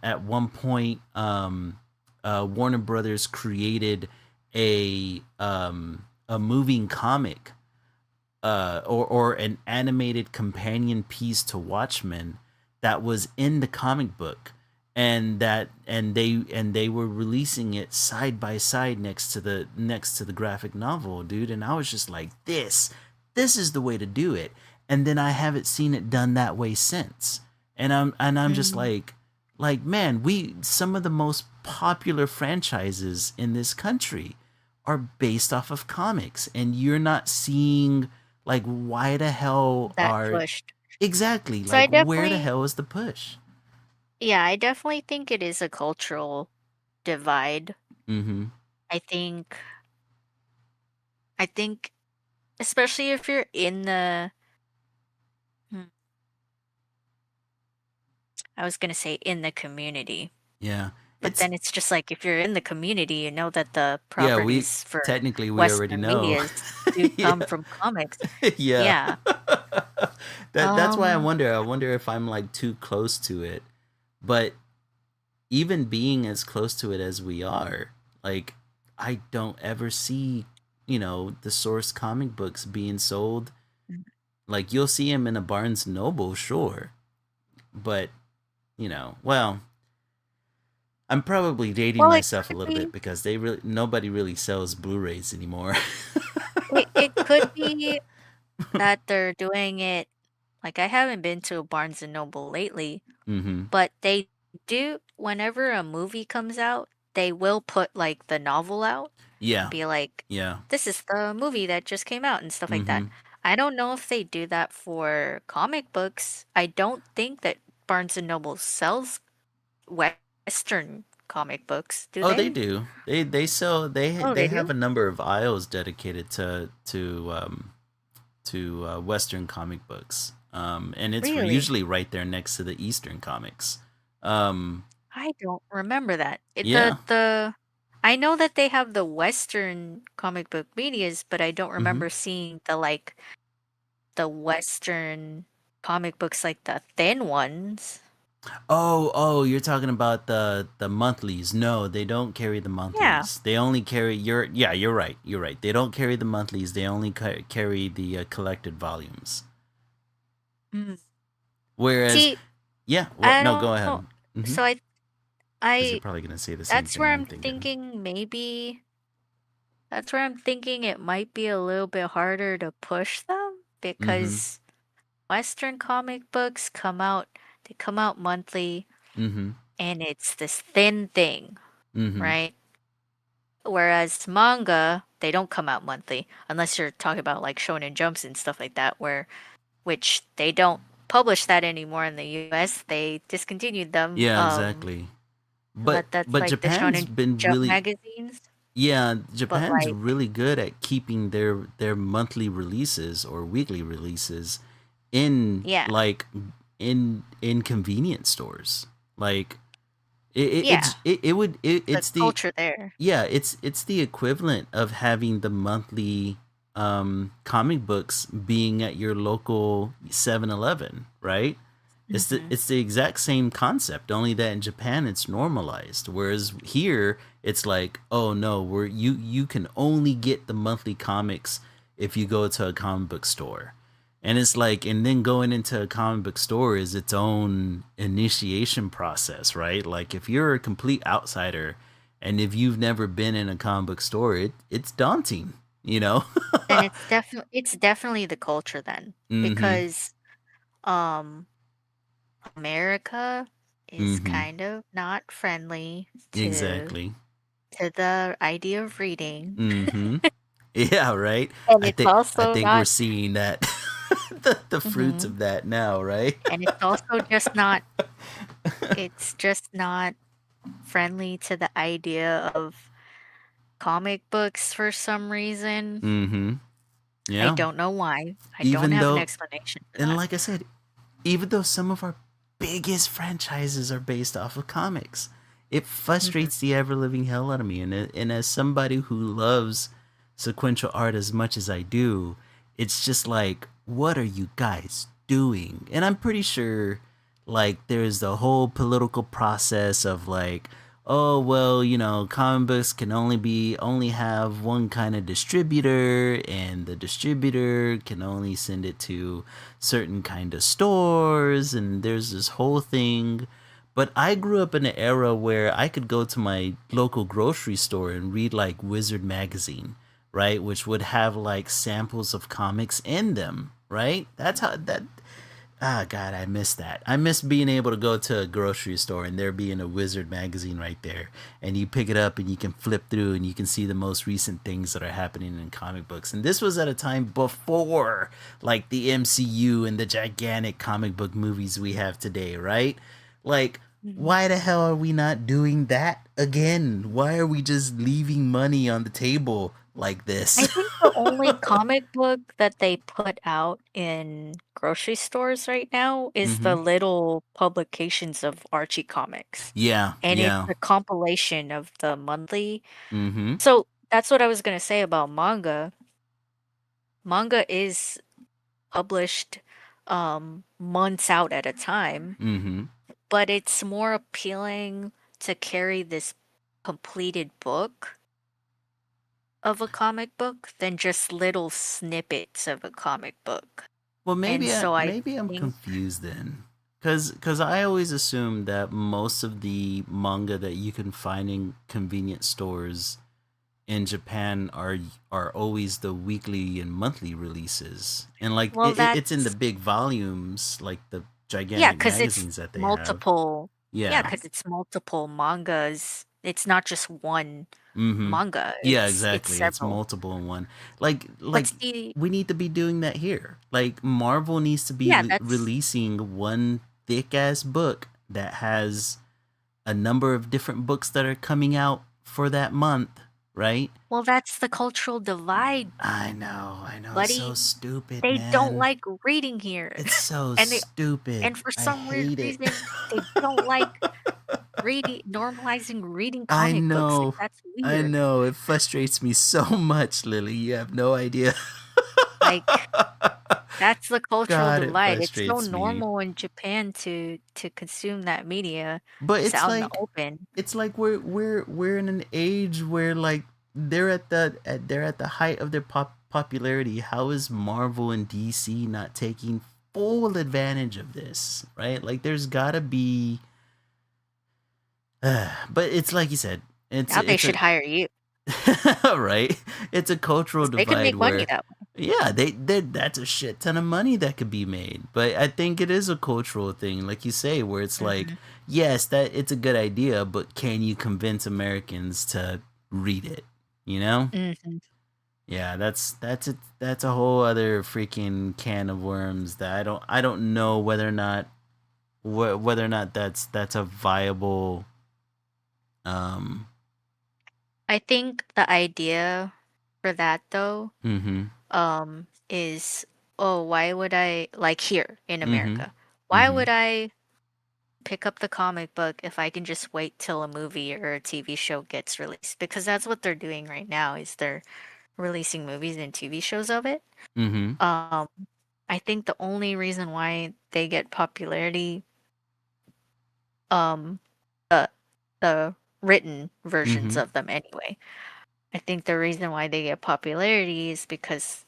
at one point Warner Brothers created a moving comic or an animated companion piece to Watchmen that was in the comic book, and they were releasing it side by side next to the graphic novel, dude. And I was just like, this is the way to do it. And then I haven't seen it done that way since. And I'm just Mm. like, like, man, we some of the most popular franchises in this country are based off of comics, and you're not seeing, like, why the hell that are pushed. exactly, So I like, where the definitely, hell is the push? yeah, I definitely think it is a cultural divide. Mm-hmm. I think, I think, especially if you're in the, hmm, I was gonna say in the community, Yeah. but It's then it's just like if you're in the community, you know that the yeah, we properties for technically we already Western know. medias do come Yeah. from comics. Yeah. Yeah. That's why Um, I wonder if I'm like too close to it. But even being as close to it as we are, like, I don't ever see, the source comic books being sold. Like, you'll see them in a Barnes and Noble, sure, but well, I'm probably dating well, it myself a could little be, bit because nobody really sells Blu-rays anymore. it could be that they're doing it. Like I haven't been to a Barnes and Noble lately, Mm-hmm. but they do whenever a movie comes out, they will put like the novel out and Yeah. be like, Yeah. this is the movie that just came out and stuff like that. Mm-hmm. I don't know if they do that for comic books. I don't think that Barnes and Noble sells Western comic books, do Oh, they they? do. They sell. Oh, They they have do? a number of aisles dedicated to Western comic books, and it's Really? usually right there next to the Eastern comics. Um, I don't remember that. yeah. I know that they have the Western comic book medias, but I don't Mm-hmm. remember seeing the Western comic books like the thin ones. Oh, you're talking about the monthlies. No, they don't carry the Yeah. monthlies. They only carry your. Yeah, you're right. You're right. They don't carry the monthlies. They only carry the collected volumes. Mm. Whereas, See, yeah. What? I No, go don't ahead. know. Mm-hmm. So Because you're I probably gonna say the same that's thing where I'm I'm thinking. thinking that's where I'm thinking it might be a little bit harder to push them Mm-hmm. because Western comic books they come out monthly Mm-hmm. and it's this thin thing, Mm-hmm. right? Whereas manga, they don't come out monthly unless you're talking about like Shonen Jumps and stuff like that, which they don't publish that anymore in the US. They discontinued them. Yeah, exactly. But But that's but like the Japan's Shonen been Jump really magazines. yeah, But Japan's like, really good at keeping their monthly releases or weekly releases in yeah, like in convenience stores. Like yeah, the it's the culture there. yeah, it's the equivalent of having the monthly comic books being at your local 7-Eleven, right? Hmm. It's the exact same concept, only that in Japan it's normalized, whereas here it's like, oh no, you can only get the monthly comics if you go to a comic book store. And it's like, and then going into a comic book store is its own initiation process, right? Like, if you're a complete outsider and if you've never been in a comic book store, it's daunting, you know? Then it's definitely the culture then Mm-hmm. because um America is Mm-hmm. kind of not friendly Exactly. to the idea of reading. Mm-hmm. Yeah, right. And it's I also think we're not, seeing that the fruits mhm, of that now, right? and it's just not friendly to the idea of comic books for some reason. Mm-hmm. I Yeah. don't know why. I don't Even have an though, explanation for and that. like I said, even though some of our biggest franchises are based off of comics, it Mhm. frustrates the ever living hell out of me. And as somebody who loves sequential art as much as I do, it's just like, what are you guys doing? And I'm pretty sure, like, there's the whole political process of like, oh well, comic books can only have one kind of distributor, and the distributor can only send it to certain kind of stores, and there's this whole thing. But I grew up in an era where I could go to my local grocery store and read like Wizard magazine, right, which would have like samples of comics in them, right? That's how that Ah, God, I miss that. I miss being able to go to a grocery store and there being a Wizard magazine right there. And you pick it up and you can flip through and you can see the most recent things that are happening in comic books. And this was at a time before, like, the MCU and the gigantic comic book movies we have today, right? Like, Mhm. why the hell are we not doing that again? Why are we just leaving money on the table like I this? think the only comic book that they put out in grocery stores right now is the Mm-hmm. little publications of Archie comics. Yeah, And it's yeah. a compilation of the monthly. Mm-hmm. So that's what I was gonna say about manga. Manga is published months out at a time, Mm-hmm. but it's more appealing to carry this completed book of a comic book than just little snippets of a comic book. Well, And so I maybe I'm think, confused then, because I always assumed that most of the manga that you can find in convenience stores in Japan are always the weekly and monthly releases, and like well, it's in the that's, big volumes, like the yeah, gigantic because it's magazines that they have. multiple, yeah, Yeah. because it's multiple mangas. It's not just one Mm-hmm. manga. Yeah, It's exactly. It's several. multiple in one. But Like see, we need to be doing that here. Like Marvel needs to be yeah, that's, releasing one thick ass book that has a number of different books that are coming out for that month, right? well, that's the cultural divide, I know. It's so buddy. stupid, They don't man. like reading here. It's so And they, stupid. and for I some weird hate it. reason, they don't like reading, normalizing reading I comic books. Like, know. that's I weird. know. It frustrates me so much, Lily. You have no idea. Like, that's the cultural God, it divide. It's so frustrates me. normal in Japan to consume that media But just out in the open. it's like we're in an age where like they're at the height of their popularity. How is Marvel and DC not taking full advantage of this? Right? Like there's got to be but it's like you said, Now they it's a should hire you right? It's a cultural because they could divide make money where that way. yeah, they that's a shit ton of money that could be made. But I think it is a cultural thing, like you say, where it's like, Mhm. yes, that it's a good idea, but can you convince Americans to read it? You know? Mhm. Yeah, that's a whole other freaking can of worms that I don't know whether or not whether or not that's a viable um I think the idea for that though, mhm is, oh, why would I, like here in mhm America, why mhm would I pick up the comic book if I can just wait till a movie or a TV show gets released? Because that's what they're doing right now is they're releasing movies and TV shows of it. mhm Um, I think the only reason why they get popularity, um, the the written versions mhm of them anyway. I think the reason why they get popularity is because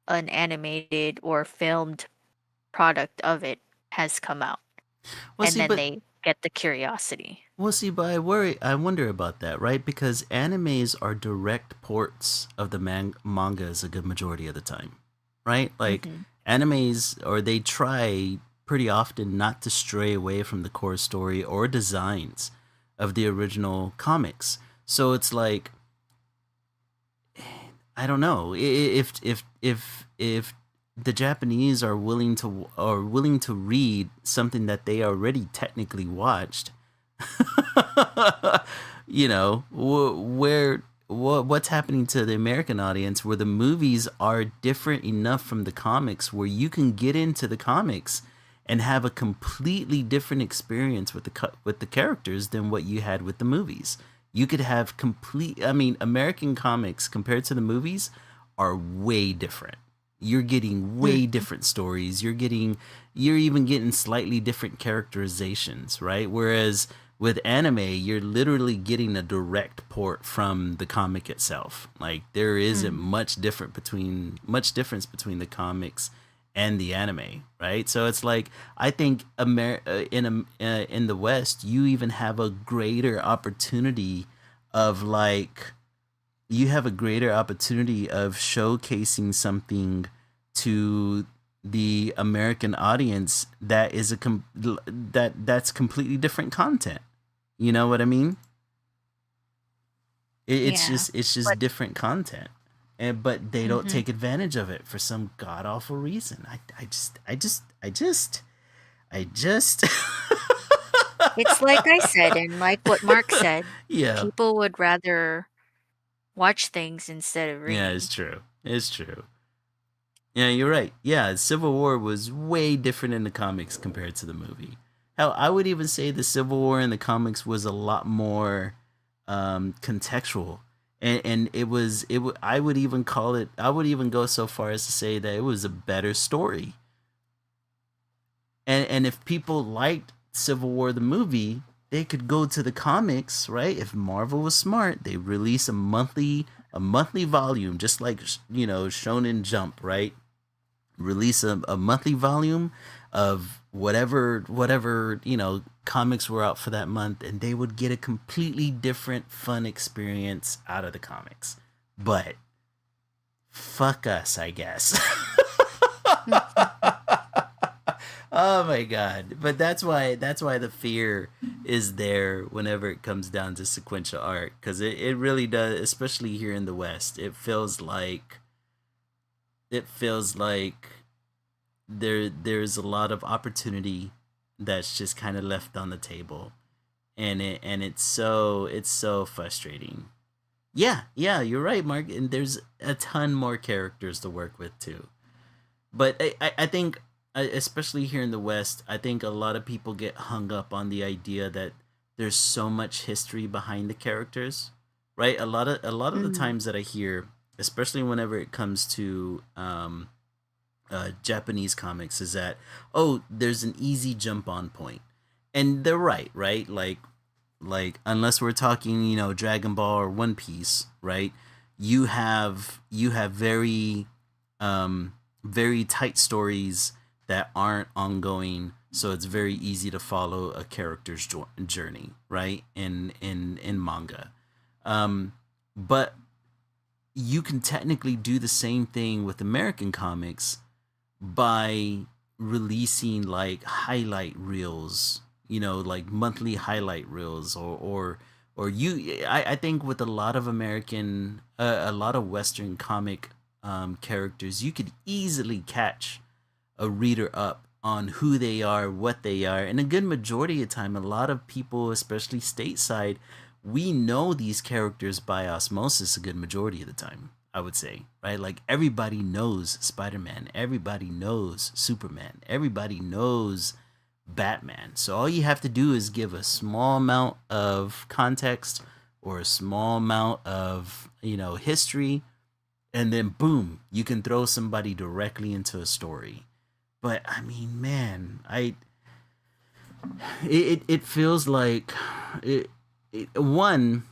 an animated or filmed product of it has come out, well and see then but they get the curiosity. Well, see, but I wonder about that, right? Because animes are direct ports of the mangas a good majority of the time, right? Like Hmm. animes, or they try pretty often not to stray away from the core story or designs of the original comics. So it's like I don't know if the Japanese are willing to read something that they already technically watched you know what's happening to the American audience where the movies are different enough from the comics where you can get into the comics and have a completely different experience with with the characters than what you had with the movies. You could have complete I mean American comics compared to the movies are way different. You're getting way Hmm. different stories. You're even getting slightly different characterizations, right? Whereas with anime, you're literally getting a direct port from the comic itself. Like there isn't Hmm. much difference between the comics and the anime, right? So it's like I think in the West, you even have a greater opportunity of like you have a greater opportunity of showcasing something to the American audience that is that's completely different content. You know what I mean? Yeah. It's just But different content, and but they don't hmm take advantage of it for some god awful reason. I just it's like I said, and like what Mark said, yeah. people would rather watch things instead of Yeah, it's reading. true. It's true. Yeah, you're right. Yeah, Civil War was way different in the comics compared to the movie. Hell, I would even say the Civil War in the comics was a lot more contextual, and it was I would even call it. I would even go so far as to say that it was a better story. And if people liked Civil War the movie, they could go to the comics, right? If Marvel was smart, they release a monthly volume, just like Shonen Jump, right? Release a monthly volume of whatever comics were out for that month, and they would get a completely different fun experience out of the comics. But fuck us, I guess. Oh my god. But that's why the fear is there whenever it comes down to sequential art, cuz it really does, especially here in the West. It feels like there's a lot of opportunity that's just kind of left on the table, and it's so frustrating. Yeah, yeah, you're right, Mark, and there's a ton more characters to work with too. But I think, especially here in the West, I think a lot of people get hung up on the idea that there's so much history behind the characters, right? A lot of the hmm times that I hear, especially whenever it comes to Japanese comics, is that, oh, there's an easy jump on point, and they're right, right? Like unless we're talking, Dragon Ball or One Piece, right? You have um very tight stories that aren't ongoing, so it's very easy to follow a character's journey, right? In manga. um but you can technically do the same thing with American comics by releasing like highlight reels, like monthly highlight reels, or I think with a lot of Western comic characters, you could easily catch a reader up on who they are, what they are. And a good majority of the time, a lot of people, especially stateside, we know these characters by osmosis a good majority of the time, I would say, right? Like everybody knows Spider-Man, everybody knows Superman, everybody knows Batman. So all you have to do is give a small amount of context or a small amount of, history, and then boom, you can throw somebody directly into a story. But I mean, man, it feels like it, one,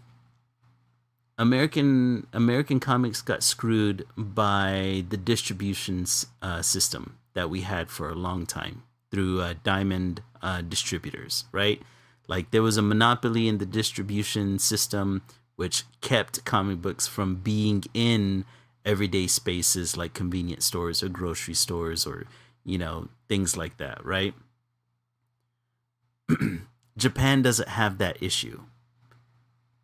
American comics got screwed by the distribution system that we had for a long time through Diamond distributors, right? Like there was a monopoly in the distribution system, which kept comic books from being in everyday spaces like convenience stores or grocery stores, or things like that, right? Japan doesn't have that issue.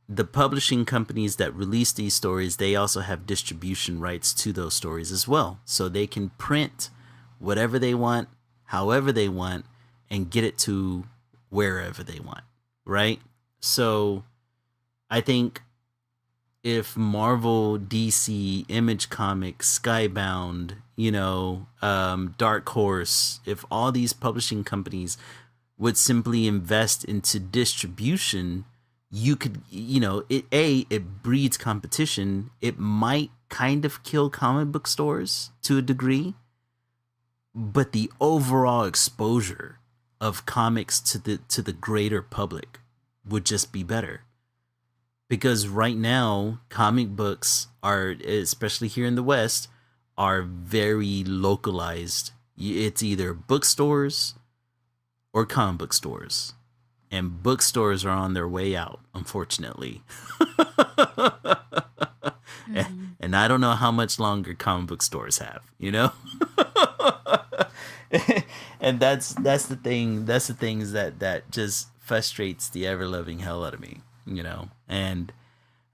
The publishing companies that release these stories, they also have distribution rights to those stories as well, so they can print whatever they want, however they want, and get it to wherever they want, right? So I think if Marvel, DC, Image Comics, Skybound, Dark Horse, if all these publishing companies would simply invest into distribution, you could, it breeds competition. It might kind of kill comic book stores to a degree, but the overall exposure of comics to the greater public would just be better. Because right now comic books are, especially here in the West, are very localized. It's either bookstores or comic book stores, and bookstores are on their way out, unfortunately. hmm And I don't know how much longer comic book stores have. And that's the thing. That's the things that just frustrates the ever loving hell out of me. You know, and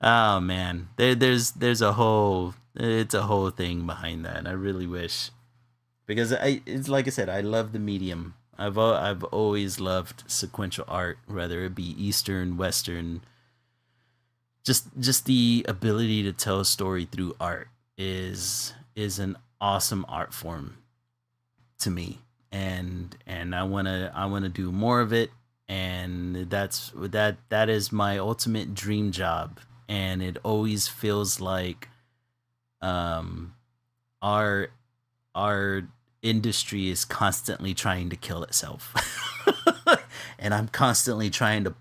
oh man, there's a whole it's a whole thing behind that. And I really wish because it's like I said, I love the medium. I've always loved sequential art, whether it be Eastern, Western. Just the ability to tell a story through art is an awesome art form to me, and I wanna do more of it, and that is my ultimate dream job, and it always feels like um our our industry is constantly trying to kill itself. And I'm constantly trying to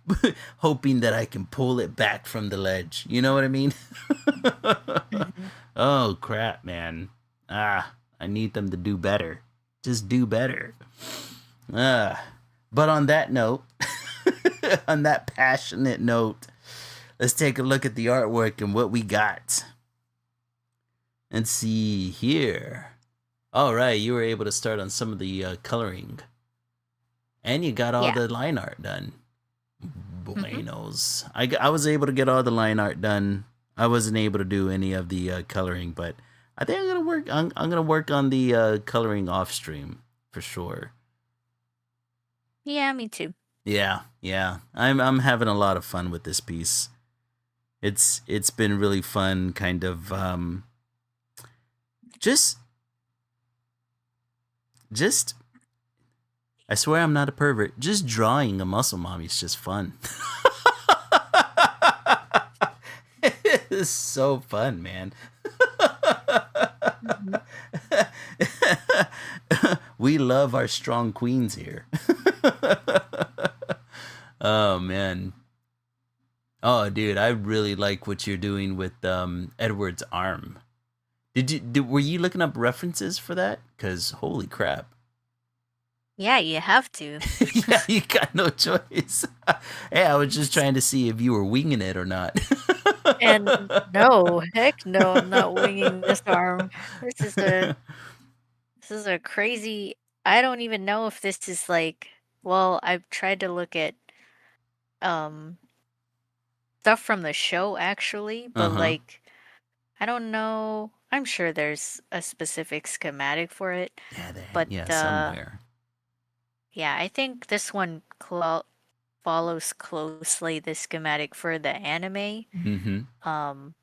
hoping that I can pull it back from the ledge. You know what I mean? Mhm. Oh crap, man. I need them to do better. Just do better. Ah. But on that note, on that passionate note, let's take a look at the artwork and what we got. Let's see here. All right, you were able to start on some of the coloring, and you got all Yeah. the line art done. Hmm. Buenos. I was able to get all the line art done. I wasn't able to do any of the coloring, but I think I'm gonna work. I'm gonna work on the coloring off stream for sure. Yeah, me too. Yeah, yeah. I'm having a lot of fun with this piece. It's been really fun, kind of just just. I swear I'm not a pervert. Just drawing a muscle mommy is just fun. It's so fun, man. Hmm. We love our strong queens here. Oh man. Oh dude, I really like what you're doing with Edward's arm. Were you looking up references for that? Cuz holy crap. Yeah, you have to. Yeah, you got no choice. Hey, I was just trying to see if you were winging it or not. And no, heck no, I'm not winging this arm. This is a this is a crazy. I don't even know if this is like, well, I've tried to look at um stuff from the show actually, but Uh-huh. like I don't know. I'm sure there's a specific schematic for it, Yeah, there. but Yeah, somewhere. yeah, I think this one follows closely the schematic for the anime. Mhm. Um,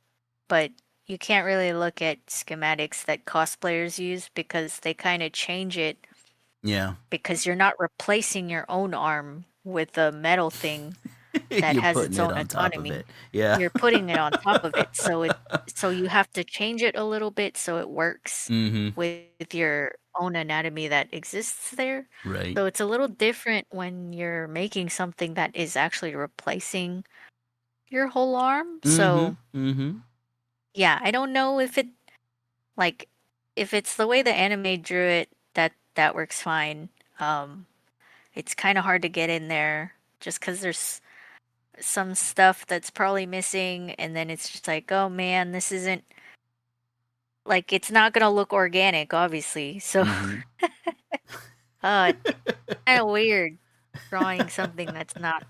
but you can't really look at schematics that cosplayers use because they kind of change it Yeah. because you're not replacing your own arm with a metal thing that You're has putting its it own on top of autonomy. it. Yeah. You're putting it on top of it, so you have to change it a little bit so it works Mhm. with your own anatomy that exists there. Right. So it's a little different when you're making something that is actually replacing your whole arm. Mhm. So Mhm. yeah, I don't know if it like if it's the way the anime drew it, that works fine. Um, it's kind of hard to get in there just because there's some stuff that's probably missing, and then it's just like, oh man, this isn't like it's not gonna look organic, obviously. So, Mhm. it's kind of weird drawing something that's not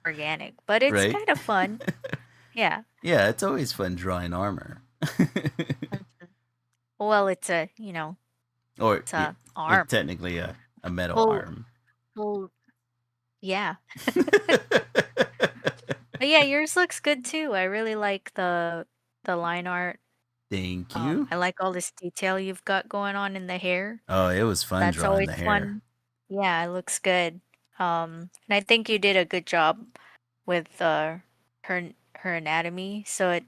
organic, but it's Right? kind of fun. Yeah. Yeah, it's always fun drawing armor. Mhm. Well, it's a, Or it's yeah, a it's arm. technically a metal Full, arm. full, yeah. But yeah, yours looks good too. I really like the line art. Thank you. I like all this detail you've got going on in the hair. Oh, it was fun That's drawing always the hair. fun. Yeah, it looks good. And I think you did a good job with her anatomy. So it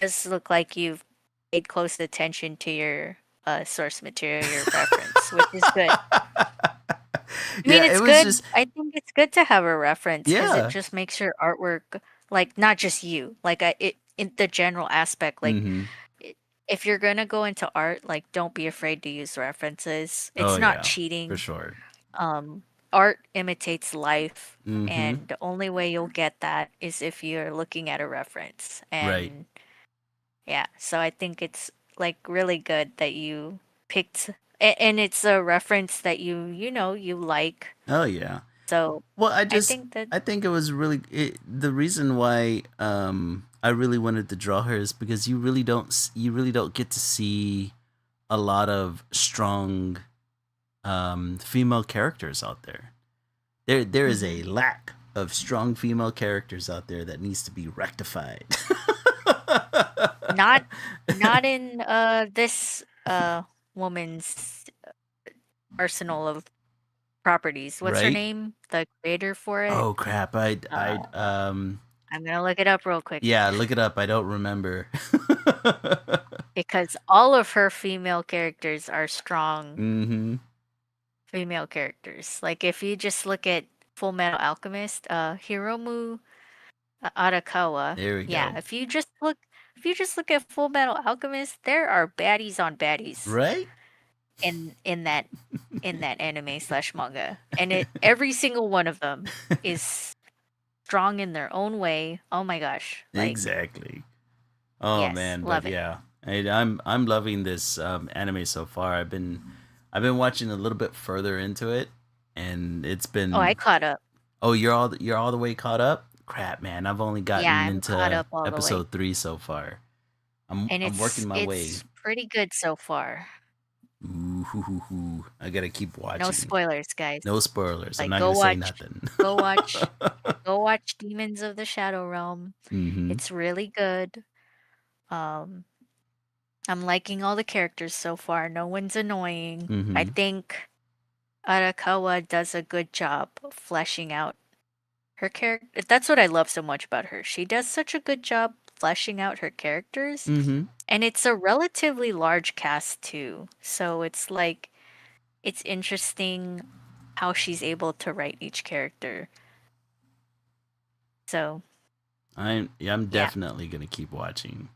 does look like you've paid close attention to your source material, your reference, which is good. I mean, Yeah, it it's was good. just I think it's good to have a reference because it yeah. just makes your artwork like not just you, like it in the general aspect. Like Mhm. i- if you're gonna go into art, like don't be afraid to use references. Oh It's not yeah, for cheating. sure. Art imitates life, Mhm. and the only way you'll get that is if you're looking at a reference. Right. And yeah, so I think it's like really good that you picked. And it's a reference that you like. Oh yeah. So Well, I think that I think it was the reason why I really wanted to draw her is because you really don't get to see a lot of strong female characters out there. There is a mhm. lack of strong female characters out there that needs to be rectified. Not not in this woman's arsenal of properties. What's her Right? name? The creator for it? Oh crap! Uh I'm gonna look it up real quick Yeah, look it up. I don't remember. because all of her female characters are strong Mm-hmm. female characters. Like if you just look at Full Metal Alchemist, Hiromu Arakawa. There we Yeah, go. if you just look at Full Metal Alchemist, there are baddies on baddies Right? in that anime slash manga, and every single one of them is strong in their own way. Oh my gosh, like Exactly. Oh yes, man, but love it. yeah, I'm loving this anime so far. I've been watching a little bit further into it, and it's Oh, I been caught up. oh you're all the way caught up. Crap, man, I've only Yeah, gotten I'm caught into up all the way, episode 3 so far. and I'm working my way. it's pretty good so far. Ooh, hoo, hoo, hoo. I gotta keep No watching. spoilers, guys. No spoilers. I'm Like not gonna say nothing. go watch, go watch Demons of the Shadow Realm. Mm-hmm. It's really good. Um, I'm liking all the characters so far. No one's annoying. I Mm-hmm. think Arakawa does a good job fleshing out her character. That's what I love so much about her. She does such a good job fleshing out her characters, Mm-hmm. and it's a relatively large cast too. So it's like it's interesting how she's able to write each character. So, I'm yeah. definitely gonna keep watching.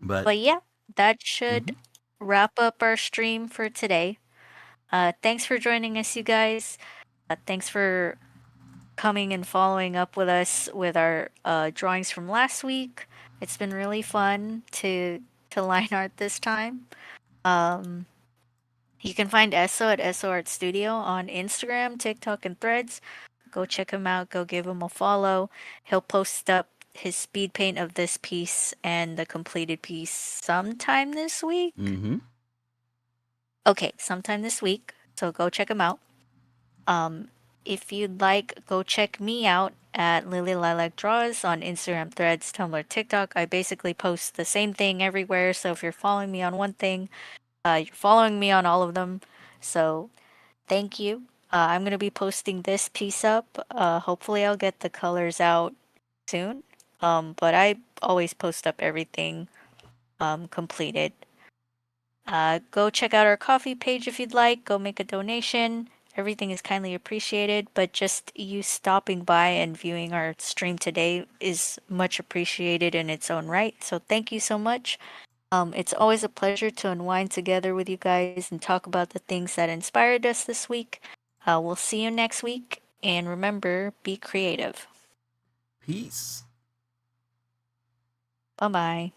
But But yeah, that should mhm. wrap up our stream for today. Thanks for joining us, you guys. Thanks for coming and following up with us with our drawings from last week. It's been really fun to line art this time. Um, you can find Esso at Esso Art Studio on Instagram, TikTok, and Threads. Go check him out. Go give him a follow. He'll post up his speed paint of this piece and the completed piece sometime this week. Mm-hmm. Okay, sometime this week. So go check him out. Um, if you'd like, go check me out at Lily Lilac Draws on Instagram, Threads, Tumblr, TikTok. I basically post the same thing everywhere. So if you're following me on one thing, you're following me on all of them. So thank you. I'm gonna be posting this piece up. Hopefully, I'll get the colors out soon. But I always post up everything completed. Go check out our coffee page if you'd like. Go make a donation. Everything is kindly appreciated, but just you stopping by and viewing our stream today is much appreciated in its own right. So thank you so much. It's always a pleasure to unwind together with you guys and talk about the things that inspired us this week. We'll see you next week, and remember, be creative. Peace. Bye bye.